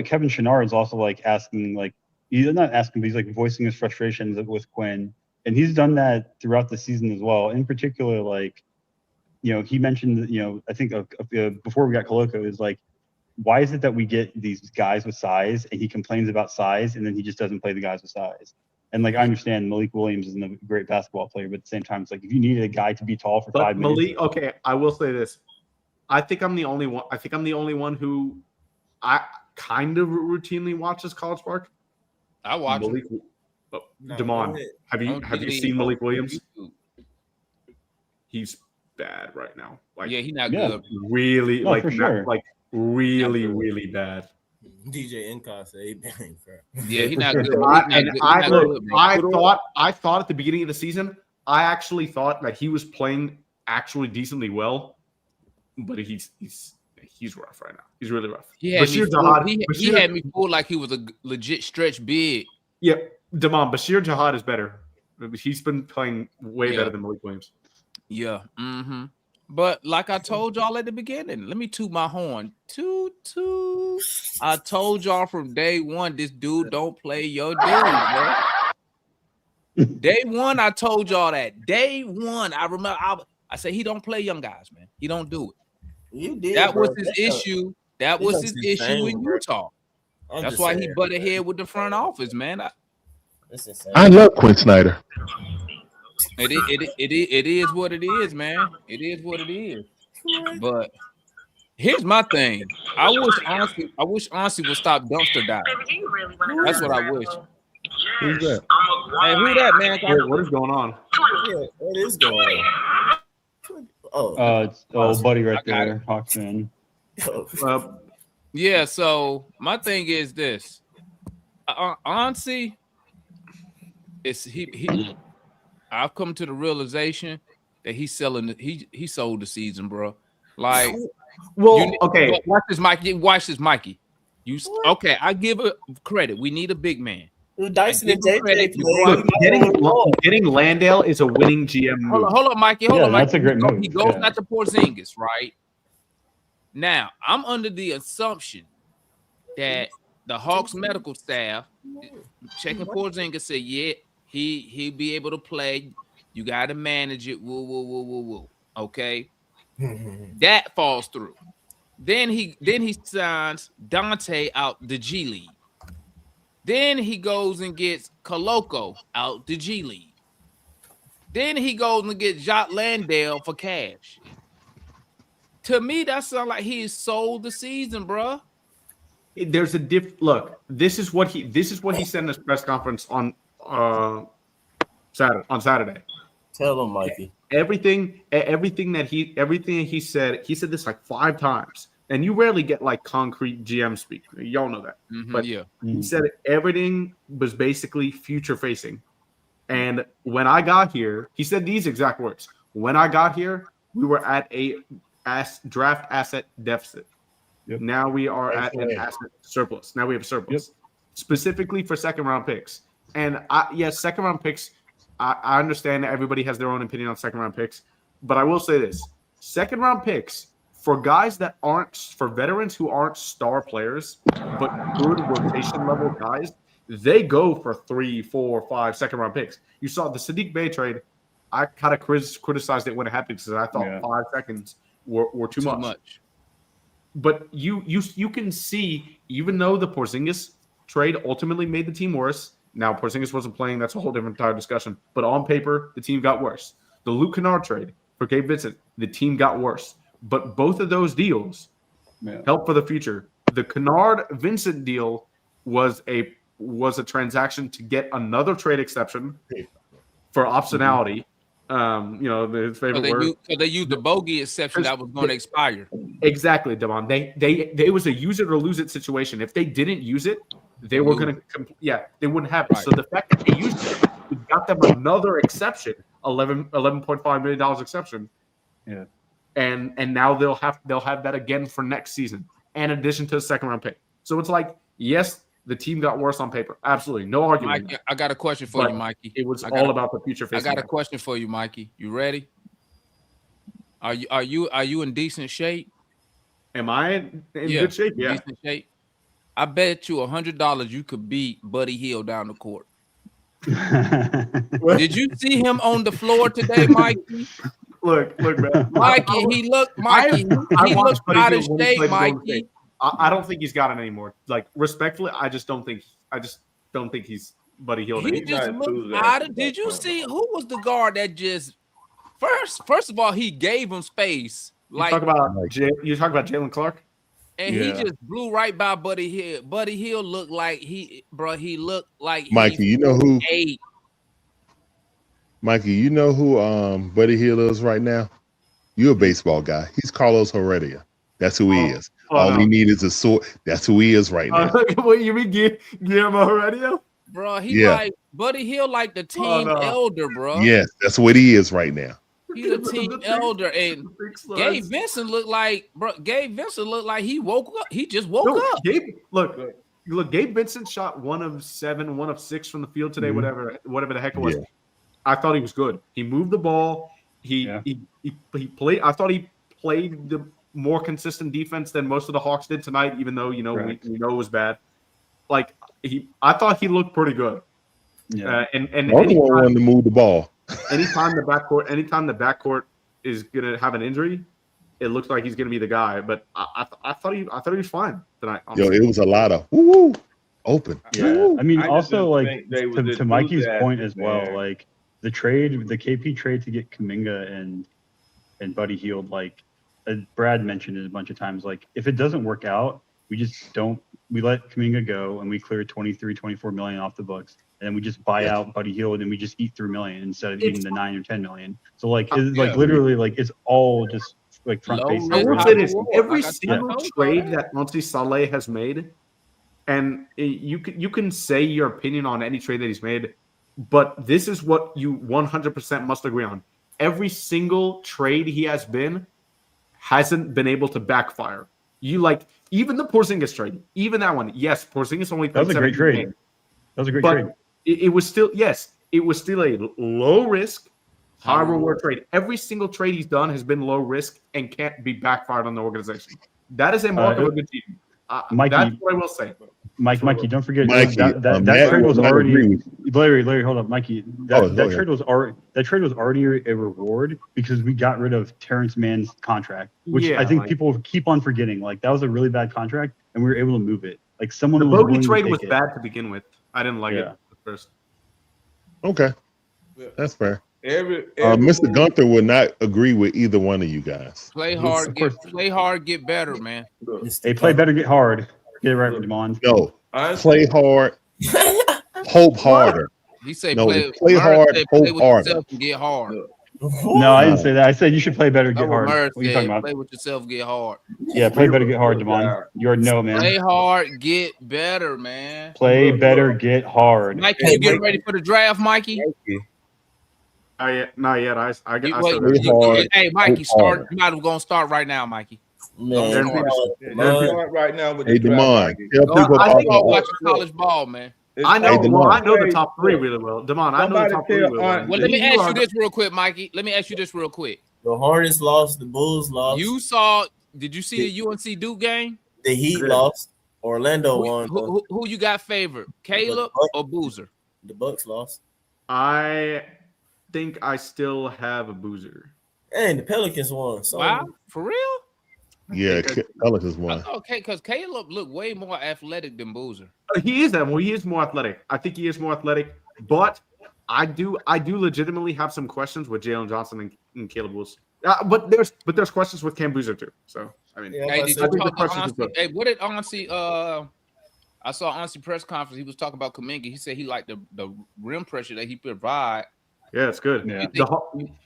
Kevin Chouinard is also like asking, like he's not asking, but he's like voicing his frustrations with Quinn, and he's done that throughout the season as well. In particular, like he mentioned, I think before we got Koloko is like, why is it that we get these guys with size and he complains about size and then he just doesn't play the guys with size? And like, I understand Malik Williams isn't a great basketball player, but at the same time, it's like, if you needed a guy to be tall for 5 minutes. Okay, I will say this. I think I'm the only one who I kind of routinely watches College Park. I watch Malik. Damon, have you seen Malik Williams? He's bad right now. Like, he's not good. Really, no, for sure. Really bad. DJ Nkasa, yeah, he's not good. I thought at the beginning of the season, I actually thought that he was playing actually decently well, but he's rough right now. He's really rough. He had me fooled like he was a legit stretch big. Yeah, Damon, Bashir Jihad is better. He's been playing way better than Malik Williams. Yeah. But like I told y'all at the beginning, let me toot my horn. Toot. I told y'all from day one, this dude don't play your dude, bro. Day one, I told y'all that. Day one, I remember I said he don't play young guys, man. He don't do it. You did. That was his issue. That was his issue in Utah. That's why he butted head with the front office, man. I love Quinn Snyder. It is what it is, man. It is what it is. But here's my thing. I wish honestly would stop dumpster diving. That's what I wish. Who's that? Hey, who that, man? What is going on? Yeah, what is going on? It's old buddy right there, Hawkman. Yeah, so my thing is this. Honestly, it's he I've come to the realization that he sold the season, bro. Like, okay. Watch this, Mikey. Okay? I give it credit. We need a big man. Dyson and JJ getting Landale is a winning GM move. Hold on, Mikey. Hold on, Mikey. That's a great move. He goes not to Porzingis, right? Now, I'm under the assumption that the Hawks medical staff checking Porzingis said, yeah, he'll be able to play. You got to manage it. Woo. Okay, that falls through. Then he signs Dante out the G League. Then he goes and gets Koloko out the G League. Then he goes and gets Jacques Landale for cash. To me, that sounds like he sold the season, bro. There's a look. This is what he said in his press conference on Saturday. Tell him, Mikey. Everything he said. He said this like 5 times. and you rarely get like concrete GM speak. Y'all know that. But yeah, he said everything was basically future facing. And when I got here, he said these exact words. When I got here, we were at a draft asset deficit. Yep. Now we are at an asset surplus. Now we have a surplus, specifically for second round picks. And yes, second round picks. I understand that everybody has their own opinion on second round picks, but I will say this: second round picks for guys that aren't, for veterans who aren't star players but good rotation level guys, they go for 3, 4, 5 second round picks. You saw the Sadiq Bey trade. I kind of criticized it when it happened because I thought 5 seconds were too much. But you can see, even though the Porzingis trade ultimately made the team worse. Now Porzingis wasn't playing; that's a whole different entire discussion. But on paper, the team got worse. The Luke Kennard trade for Gabe Vincent, the team got worse. But both of those deals help for the future. The Kennard-Vincent deal was a transaction to get another trade exception for optionality. His favorite word. They used the bogey exception that was going to expire. Exactly, Devon. It was a use it or lose it situation. If they didn't use it, they were going to, they wouldn't have it. Right. So the fact that they used it got them another exception, $11.5 million exception. Yeah. And now they'll have that again for next season, in addition to the second round pick. So it's like, yes, the team got worse on paper. Absolutely. No argument. Mikey, I got a question for you, Mikey. It was all about the future. I got a question for you, Mikey. You ready? Are you in decent shape? Am I in good shape? Yeah. Decent shape. I bet you $100 you could beat Buddy Hield down the court. Did you see him on the floor today, Mikey? Look, man. Mikey, he looked out of shape, Mikey. I don't think he's got it anymore. Like, respectfully, I just don't think he's Buddy Hield. He just looked out of. Did you see who was the guard that just first of all he gave him space? You talk about Jalen Clark, and he just blew right by Buddy Hield. Buddy Hield looked like he looked like Mikey. You know who? Mikey, you know who Buddy Hield is right now? You're a baseball guy. He's Carlos Heredia. That's who he is. All he needs is a sword. That's who he is right now. What you mean, Guillermo Heredia? Bro, like Buddy Hield, like the team elder, bro. Yes, that's what he is right now. He's a team elder, and Gabe Vincent looked like he woke up. He just woke up. Look, Gabe Vincent shot 1 of 7, 1 of 6 from the field today. Whatever the heck it was. Yeah. I thought he was good. He moved the ball. He played. I thought he played the more consistent defense than most of the Hawks did tonight, even though we know it was bad. Like I thought he looked pretty good. Yeah, and anytime wanted to move the ball. anytime the backcourt is gonna have an injury, it looks like he's gonna be the guy. But I thought he was fine tonight. Honestly. Yo, it was a lot of woo open. Yeah, woo. I mean, also like to Mikey's point as well, like the KP trade to get Kuminga and Buddy Hield, like Brad mentioned it a bunch of times. Like if it doesn't work out, we let Kuminga go and we clear 23-24 million off the books, and then we just buy out Buddy Hield and we just eat $3 million instead of eating the 9 or 10 million. So like literally like it's all just like front facing. I will say this: every single trade that Monty Saleh has made, and you can say your opinion on any trade that he's made, but this is what you 100% must agree on. Every single trade he hasn't been able to backfire. Even the Porzingis trade, even that one. Yes, Porzingis only played 7 games. That was a great trade. It was still a low risk, high reward trade. Every single trade he's done has been low risk and can't be backfired on the organization. That is a mark of a good team. Mikey, that's what I will say. Mikey, don't forget that trade was already. Larry, hold up, Mikey. That trade was already a reward because we got rid of Terrence Mann's contract, which I think people keep on forgetting. Like that was a really bad contract, and we were able to move it. Like the bogey trade was bad to begin with. I didn't like it at first. Okay, that's fair. Mr. Gunther would not agree with either one of you guys. Play hard, get better, man. Hey, play better, get hard. Get it right, Demond. No, play hard, hope harder. He say play hard, hope harder. And get hard. No, I didn't say that. I said you should play better, get hard. What are you talking about? Play with yourself, get hard. Yeah, play better, get hard, Damon. You already know, man. Play hard, get better, man. Play better, get hard. Mikey, you getting ready for the draft, Mikey? Not yet. I hey, Mikey, start. You might as well go and start right now, Mikey. Right now with hey, Damon, tell people I about think watching college ball, man. I know the top three really well. Damon, I know the top three really well. Well, let me ask you this real quick, Mikey. Let me ask you this real quick. The Hornets lost. The Bulls lost. Did you see the UNC Duke game? The Heat lost. Orlando won. Who you got favored? Caleb or Boozer? The Bucks lost. I think I still have a Boozer. And the Pelicans won. So. Wow, for real? Yeah, Pelicans won. Okay, because Caleb looked way more athletic than Boozer. He is that. Well, he is more athletic. I think he is more athletic, but I do legitimately have some questions with Jalen Johnson and Caleb Wilson. But there's questions with Cam Boozer too. So I mean, what did Ansi? I saw Ansi press conference. He was talking about Kuminga. He said he liked the rim pressure that he provide. Yeah, it's good. Yeah.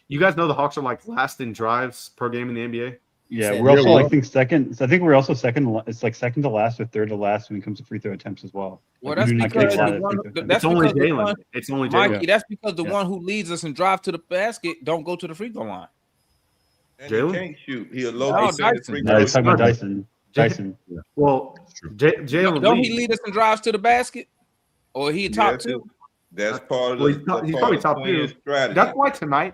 You guys know the Hawks are like last in drives per game in the NBA. Yeah, we're also I think second. So I think we're also second. It's like second to last or third to last when it comes to free throw attempts as well. Well, that's because it's only Jalen. It's only Jalen. Mikey, that's because the one who leads us and drive to the basket don't go to the free throw line. Jalen can't shoot. He a low. No, he's talking about Dyson. Dyson. Well, Jalen. Don't he lead us and drives to the basket, or he top two? That's part of the. He's probably top two. Strategy. That's why tonight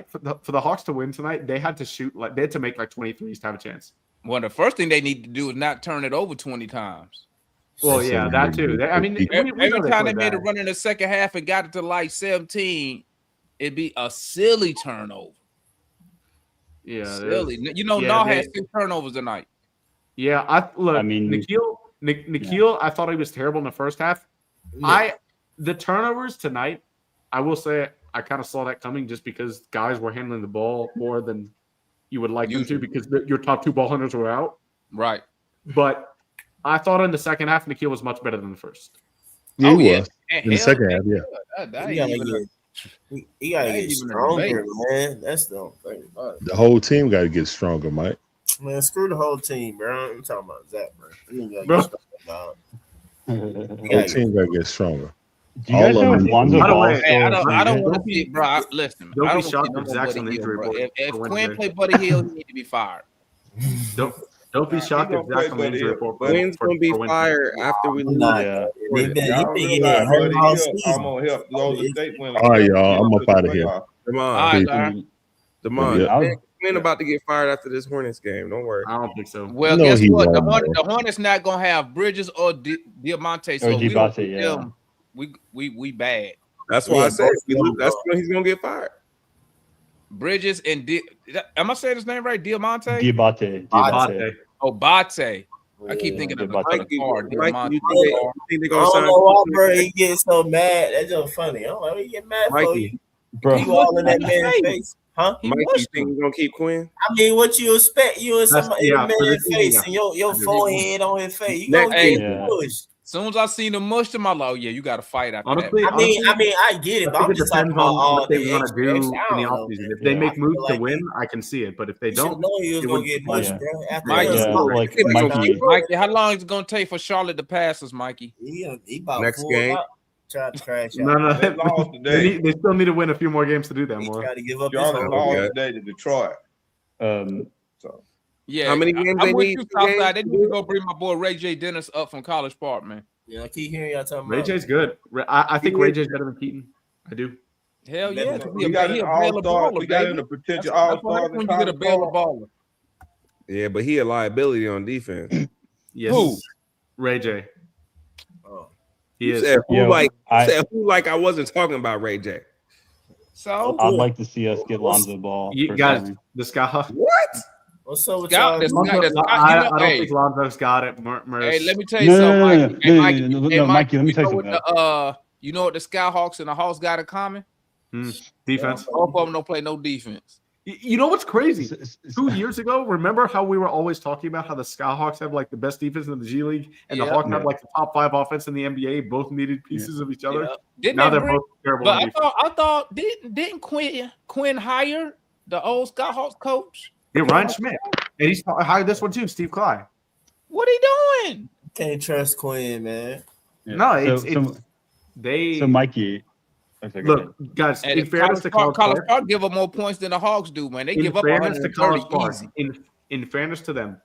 for the Hawks to win tonight, they had to shoot they had to make like 23s to have a chance. Well, the first thing they need to do is not turn it over 20 times. Well, yeah, that too. I mean, every time they made a run in the second half and got it to like 17, it'd be a silly turnover. Yeah, silly. Naw had 6 turnovers tonight. Yeah, Nikhil, I thought he was terrible in the first half. The turnovers tonight, I will say I kind of saw that coming just because guys were handling the ball more than you would like them to because your top 2 ball handlers were out. Right. But I thought in the second half, Nikhil was much better than the first. Yeah, he was. In the second half, yeah. He gotta get stronger, man. That's the thing about it. The whole team got to get stronger, Mike. Man, screw the whole team, bro. I'm talking about Zack, bro. The whole team got to get stronger. Do you guys know if Lonzo Ball? I don't want to see, bro. Listen, I don't shocked if want Zack's on the injury report. If Quinn play Buddy Hill, he need to be fired. Don't be shocked if Zack's on the injury report. Quinn's gonna be fired after we lose. All right, y'all. I'm up out of here. Damon. Quinn about to get fired after this Hornets game. Don't worry. I don't think so. Well, guess what? The Hornets not gonna have Bridges or Diamante. So we bad. That's why I said that's when he's gonna get fired. Bridges and am I saying his name right? Diamante. Diabate. Oh, Bate. I keep thinking of the card. I don't know why, bro. He gets so mad. That's just funny. I'm like, he get mad for you, bro. You all in that man's face, huh? Mike, you think he's gonna keep Quinn? I mean, what you expect? You in somebody man's face and your forehead on his face. You gonna get pushed. As soon as I seen him mush him, I'm like, oh yeah, you got to fight after honestly, that. I get it, but I'm just talking about what they want to do in the offseason. If they make moves to win, I can see it. But if they don't, he was gonna get pushed, bro. Mikey, how long is it gonna take for Charlotte to pass us, Mikey? He about next game. Tried to crash out. No, they still need to win a few more games to do that. More. Got to give up. Charlotte lost today to Detroit. So. Yeah, how many games they need? They need to go bring my boy Ray J. Dennis up from College Park, man. Yeah, I keep hearing y'all talking Ray about J's good. I think Ray J's better than Keaton. I do. Hell yeah. We got an all-star. We got in a potential all-star. When you get a baller. Yeah, but he a liability on defense. Yes. Who? Ray J. Oh, he is. Said who like I wasn't talking about Ray J. So I'd like to see us get Lonzo Ball. You guys, the Sky. What? What's up with I don't think Lonzo's got it. Hey, let me tell you something, Mikey. Mikey, let me tell you something. You know what the Skyhawks and the Hawks got in common? Defense. Both of them don't play no defense. You know what's crazy? 2 years ago, remember how we were always talking about how the Skyhawks have like the best defense in the G League, and the Hawks have like the top 5 offense in the NBA. Both needed pieces of each other. Now they're both terrible. But I thought didn't Quinn hire the old Skyhawks coach? Yeah, Ryan Schmidt, and he's hired this one too, Steve Cly. What are he doing? Can't trust Quinn, man. Yeah. No, So Mikey. Okay, look, guys. In fairness to College Park give up more points than the Hawks do, man. They give up 130 easy. In fairness to them,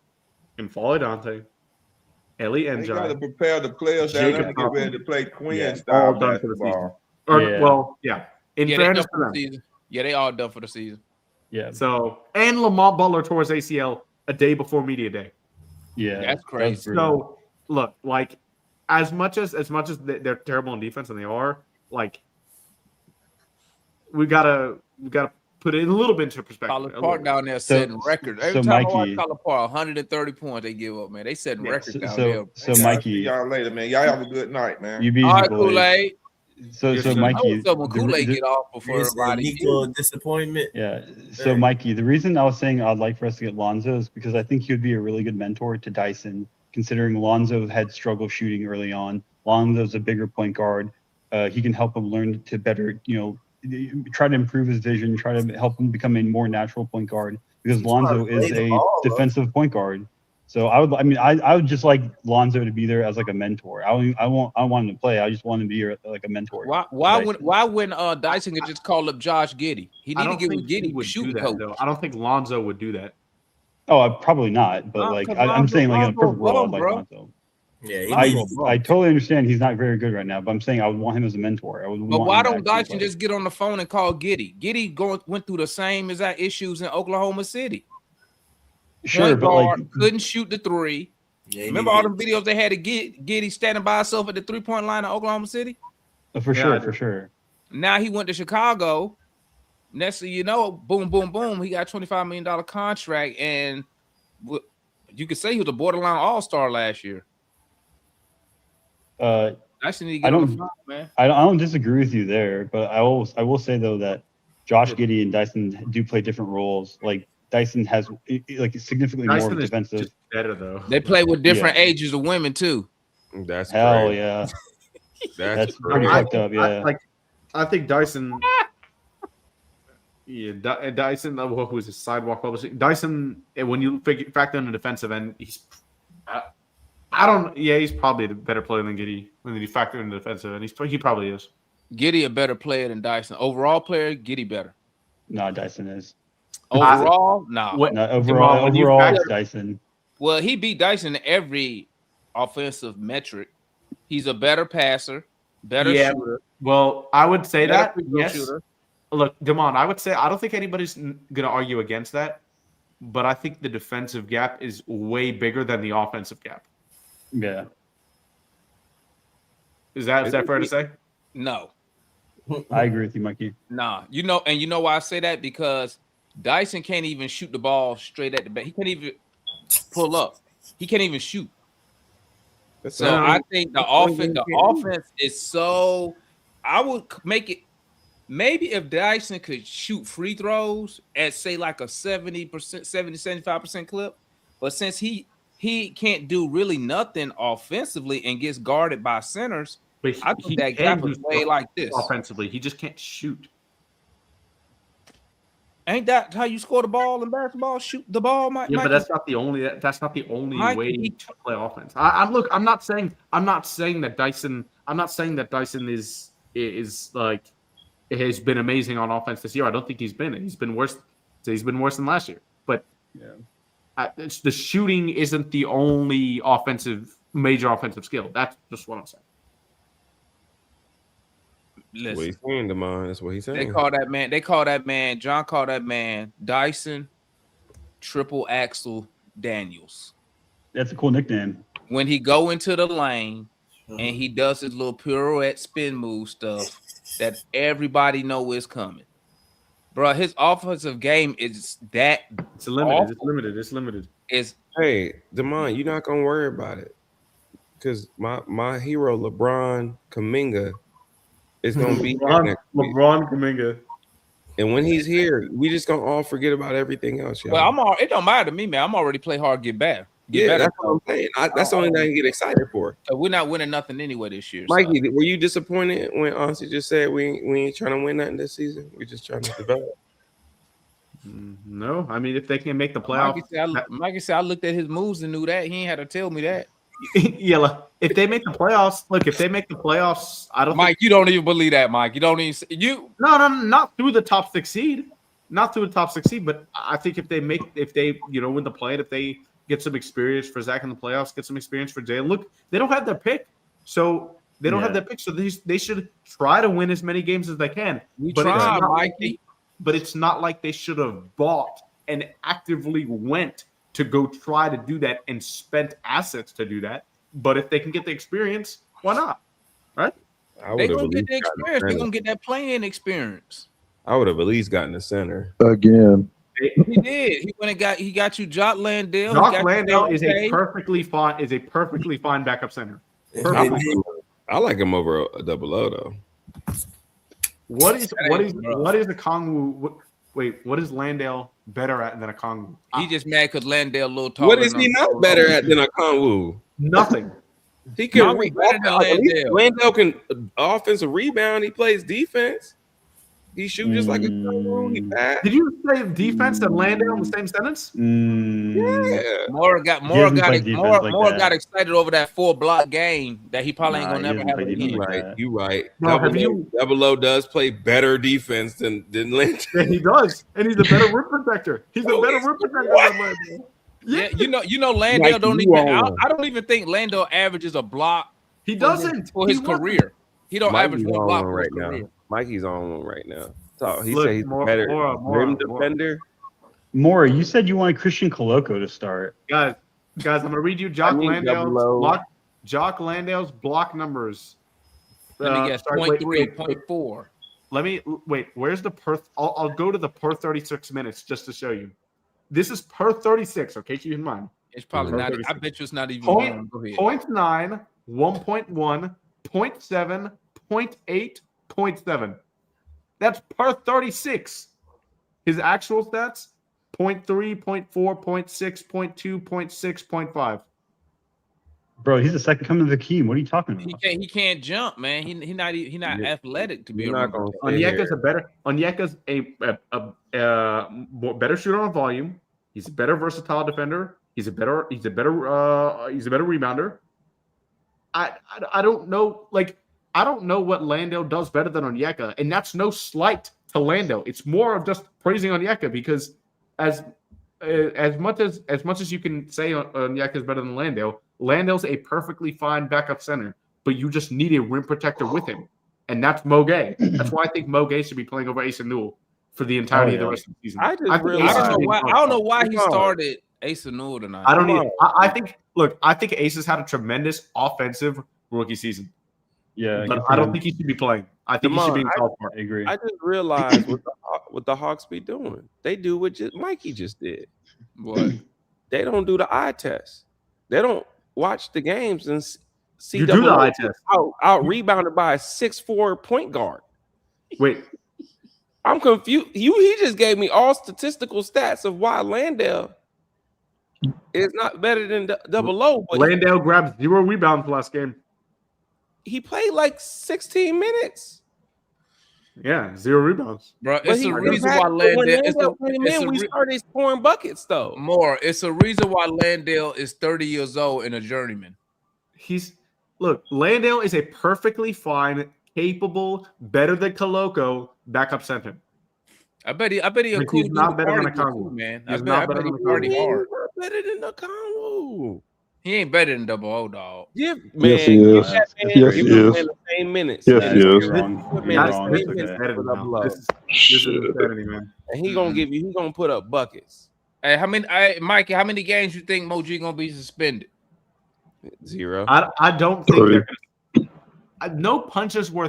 in Follow Dante, Ellie and they got to prepare the players down there to get ready to play Quinn all style done for the season. basketball. In fairness to them, they all done for the season. Yeah. So and Lamont Butler tore his ACL a day before media day. Yeah, that's crazy. So look, like as much as they're terrible in defense, and they are, like, we gotta put it a little bit into perspective. College Park down there setting records. Every time I watch College Park, 130 points they give up, man. They setting records down there. So Mikey, see y'all later, man. Y'all have a good night, man. You be all right, Kool-Aid. So Mikey, Kool-Aid get off before everybody. Disappointment. Yeah. So Mikey, the reason I was saying I'd like for us to get Lonzo is because I think he would be a really good mentor to Dyson, considering Lonzo had struggled shooting early on. Lonzo's a bigger point guard. He can help him learn to better, try to improve his vision, try to help him become a more natural point guard, because Lonzo is a defensive point guard. So I would just like Lonzo to be there as like a mentor. I want him to play. I just want him to be like a mentor. Why wouldn't Dyson could just call up Josh Giddey? He need to get with Giddey with shooting coach. I don't think Lonzo would do that. Oh, probably not. But I'm saying like in a perfect world, like Lonzo. Yeah, I totally understand he's not very good right now, but I'm saying I would want him as a mentor. But why don't Dyson just get on the phone and call Giddey? Giddey went through the same exact issues in Oklahoma City. Sure, but like couldn't shoot the three. Yeah, remember all the videos they had to get Giddey standing by himself at the 3-point line in Oklahoma City? For sure. Now he went to Chicago. Next thing you know, boom, boom, boom. He got a $25 million contract, and you could say he was a borderline all-star last year. I don't disagree with you there, but I will say though that Josh Giddey and Dyson do play different roles. Like Dyson has like significantly more defensive. Better though. They play with different ages of women too. That's hell crazy. yeah. That's pretty fucked up. Yeah. I think Dyson. Yeah, Dyson. Who is his sidewalk publishing? Dyson. When you factor in the defensive end, he's. I don't. Yeah, he's probably a better player than Giddey when you factor in the defensive end. He probably is. Giddey a better player than Dyson. Overall player, Giddey better. No, Dyson is. Overall, no. Overall, it's Dyson. Well, he beat Dyson in every offensive metric. He's a better passer, better shooter. Well, I would say that. Yes. Shooter. Look, Damon, I would say I don't think anybody's going to argue against that, but I think the defensive gap is way bigger than the offensive gap. Yeah. Is that fair to say? No. I agree with you, Mikey. Nah. You know why I say that? Because Dyson can't even shoot the ball straight at the back. He can't even pull up. He can't even shoot. So I think the offense is so. I would make it maybe if Dyson could shoot free throws at say like a 75% clip, but since he can't do really nothing offensively and gets guarded by centers, but I think that gap is way like this. Offensively, he just can't shoot. Ain't that how you score the ball in basketball? Shoot the ball, Mike. Yeah, but that's not the only. That's not the only way to play offense. I'm not saying that Dyson. I'm not saying that Dyson is like has been amazing on offense this year. I don't think he's been. He's been worse. He's been worse than last year. But the shooting isn't the only major offensive skill. That's just what I'm saying. Listen, what he's saying, Damon. That's what he's saying. John called that man Dyson Triple Axel Daniels. That's a cool nickname. When he go into the lane and he does his little pirouette spin move stuff that everybody know is coming. Bro, his offensive game is that it's limited. It's limited. Hey, Damon, you're not gonna worry about it. Because my hero LeBron Kuminga is gonna be LeBron Kuminga. And when he's here, we just gonna all forget about everything else. Y'all. Well, it don't matter to me, man. I'm already play hard, get better. That's what I'm saying. That's the only thing I can get excited for. We're not winning nothing anyway this year. Mikey, were you disappointed when Ansi just said we ain't trying to win nothing this season? We're just trying to develop. No, I mean if they can make the playoffs. Mikey said I looked at his moves and knew that. He ain't had to tell me that. Yeah, if they make the playoffs, I don't. Mike, you don't even believe that, Mike. You don't even No, not through the top 6 seed, But I think if they win the play, if they get some experience for Zach in the playoffs, get some experience for Jalen. Look, they don't have their pick, so they should try to win as many games as they can. But it's not like they should have bought and actively went to go try to do that and spent assets to do that. But if they can get the experience, why not? Right? They're going to get the experience. They're going to get that playing experience. I would have at least gotten the center. Again. He did. He got you Jock Landale. Jock Landale is a perfectly fine backup center. I like him over a double O though. What is a Kongwu? Wait, what is Landale better at than a Kongwu? He just mad because Landale a little taller. What is he not better at than a Kongwu? Nothing. He can Landale can offensive rebound. He plays defense. He shoots just like a Kongwu. He pass. Did you say defense and Landale in the same sentence? Yeah. More got excited over that 4-block game that he probably ain't gonna never have again. You right. Double O does play better defense than Landale. Yeah, he does, and he's a better rim protector. He's a better rim protector than Landale. Yeah, you know, Landale don't even. I don't even think Landale averages a block. He doesn't for his career. He don't average one block right now. Mikey's on one right now. So he said he's better rim defender. Mora, you said you wanted Christian Coloco to start. Guys, I'm gonna read you Jock Landale's block numbers. Let me guess, 0.3, 0.4. Let me wait. Where's the per? I'll go to the per 36 minutes just to show you. This is per 36. Okay, keep in mind. It's probably not. I bet you it's not even. 0.9, 1.1, 0.7, 0.8, 0.7. That's per 36. His actual stats: 0.3, 0.4, 0.6, 0.2, 0.6, 0.5. Bro, he's the second coming of the Hakeem. What are you talking about? He can't jump, man. He not athletic to be a Onyeka's a better shooter on volume. He's a better versatile defender. He's a better rebounder. I don't know, I don't know what Landale does better than Onyeka, and that's no slight to Landale. It's more of just praising Onyeka because as much as you can say Onyeka is better than Landale, Landale's a perfectly fine backup center, but you just need a rim protector with him, and that's Mo Gay. That's why I think Mo Gay should be playing over Asa Newell for the entirety of the rest of the season. I don't know why he started Asa Newell tonight. I think Ace has had a tremendous offensive rookie season. Yeah, but I don't think he should be playing. I think he should be in called for. I agree. I just realized what the Hawks be doing. They do what Mikey just did. What? They don't do the eye test. They don't watch the games and see you do the eye test. Out rebounded by a 6'4" point guard. Wait, I'm confused. He just gave me all statistical stats of why Landale is not better than Double O. But Landale grabbed 0 rebounds last game. He played like 16 minutes. Yeah, 0 rebounds. Bro, it's the reason why Landale. We started scoring buckets though. It's a reason why Landale is 30 years old and a journeyman. Landale is a perfectly fine, capable, better than Coloco backup center. I bet he a cool dude. Not better than a Kongwu, man. He's not better than a Kongwu. Better than the Kongwu. He ain't better than Double O, dog. Yeah, man. Yes, he is. Yes, he is. The same minutes. Yes, he is. This is insanity, man. And he gonna put up buckets. Hey, Mikey, how many games you think Moji gonna be suspended? 0. I don't think they're gonna. No punches were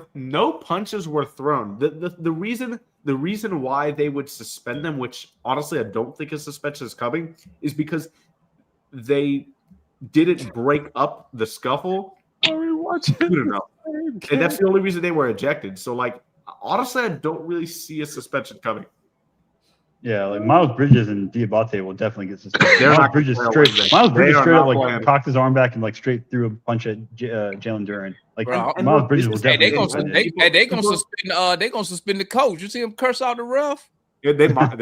thrown. The reason why they would suspend them, which honestly I don't think a suspension is coming, is because they didn't break up the scuffle. Are we watching? And that's the only reason they were ejected. So Honestly, I don't really see a suspension coming. Yeah, like Miles Bridges and Diabate will definitely get suspended. They're Miles not Bridges gonna straight play up like playing. cocked his arm back and like straight threw a punch at Jalen Duren. Like Bro, Miles Bridges will definitely they get suspended. they gonna suspend the coach. You see him curse out the ref? Yeah, they might.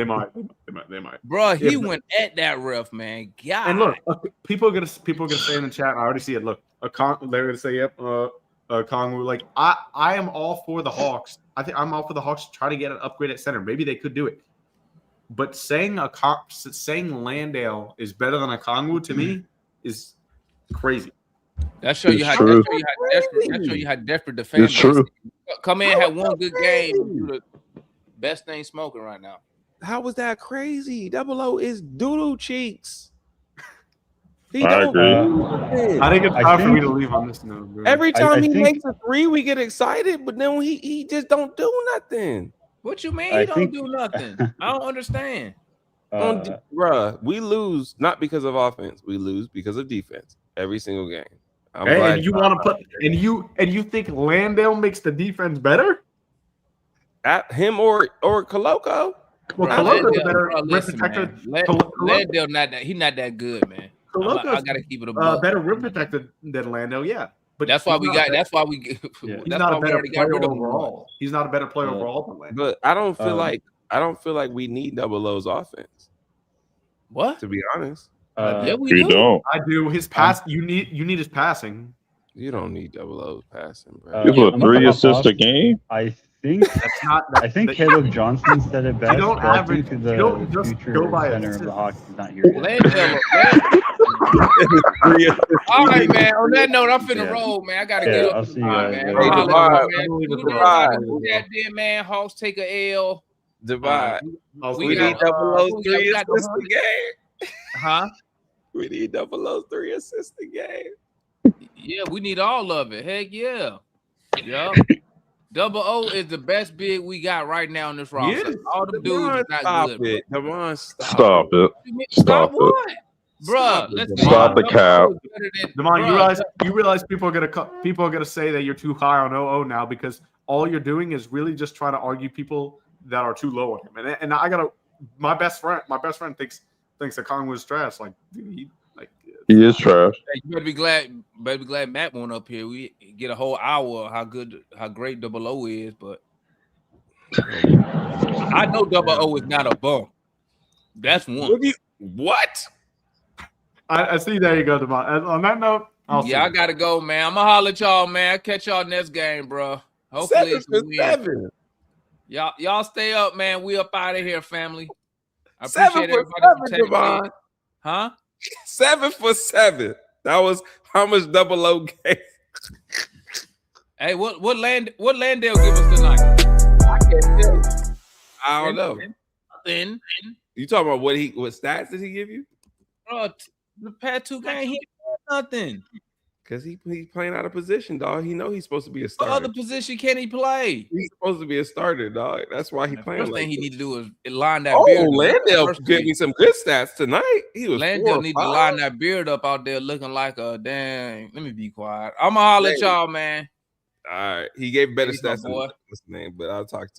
Bro, he Yeah, went at that ref, man. God. And look, people are gonna say in the chat. I already see it. Look, they're gonna say, "Yep, Kongwu." Like I am all for the Hawks. I think I'm all for the Hawks to try to get an upgrade at center. Maybe they could do it. But saying Landale is better than a Kongwu to me is crazy. That show you how desperate the fan base is. Come in, have one good game, do the best thing smoking right now. How was that crazy? Double O is doodle cheeks. I agree. I think it's time for me to leave on this note. Every time he makes a three, we get excited, but then he just don't do nothing. What you mean he don't do nothing? I don't understand. Bruh, we lose not because of offense. We lose because of defense every single game. And you want to put and you think Landale makes the defense better? At him or Koloko? Well, Koloko's a better rim protector. Landale not that. He's not that good, man. I gotta keep it a better rim protector than Landale. Yeah, but that's why we got. He's not a better player overall. He's not a better player overall than Landale. But I don't feel like we need Double O's offense. What? To be honest, yeah, we you do. don't. I do. His pass. You need his passing. You don't need Double O's passing, bro. Give a 3 assist a game. I think that's not. I think Caleb Johnson said it best. You don't average. The you don't just go by center of the Hawks is not here. All right, man. On that note, I'm finna roll, man. I gotta get up. I'll see you guys. Man. Hawks take a L. Divide. We need Double O's 3 assists a game. Huh? We need Double O's 3 assists a game. Yeah, we need all of it. Heck yeah. Yup. Double O is the best big we got right now in this roster. All the dudes is not good. Come on, stop it. Stop what? Bruh, stop the cap. Damon, you realize people are gonna say that you're too high on OO now because all you're doing is really just trying to argue people that are too low on him. And I gotta my best friend thinks that Kongwu is trash. Like, dude, he is trash. Hey, you better be glad Matt went up here. We get a whole hour of how great Double O is, but I know Double O is not a bum. That's one. What? I see. There you go, Devon. On that note, I gotta go, man. I'm gonna holler at y'all, man. I'll catch y'all next game, bro. Hopefully it's a win. Y'all stay up, man. We up out of here, family. I appreciate everybody for taking me. Huh? 7 for 7. That was how much Double O gave. Hey, what Landale give us tonight? I can't tell you. I don't know. Then you talking about what stats did he give you? The past 2 games, he didn't nothing. Because he's playing out of position, dog. He know he's supposed to be a starter. What other position can he play? He's supposed to be a starter, dog. That's why he's playing. First thing he need to do is line that. Oh, Landale gave me some good stats tonight. He was Landale need to line that beard up out there, looking like a damn. Let me be quiet. I'm gonna holler at y'all, man. All right, he gave better stats than what's his name, but I'll talk to you.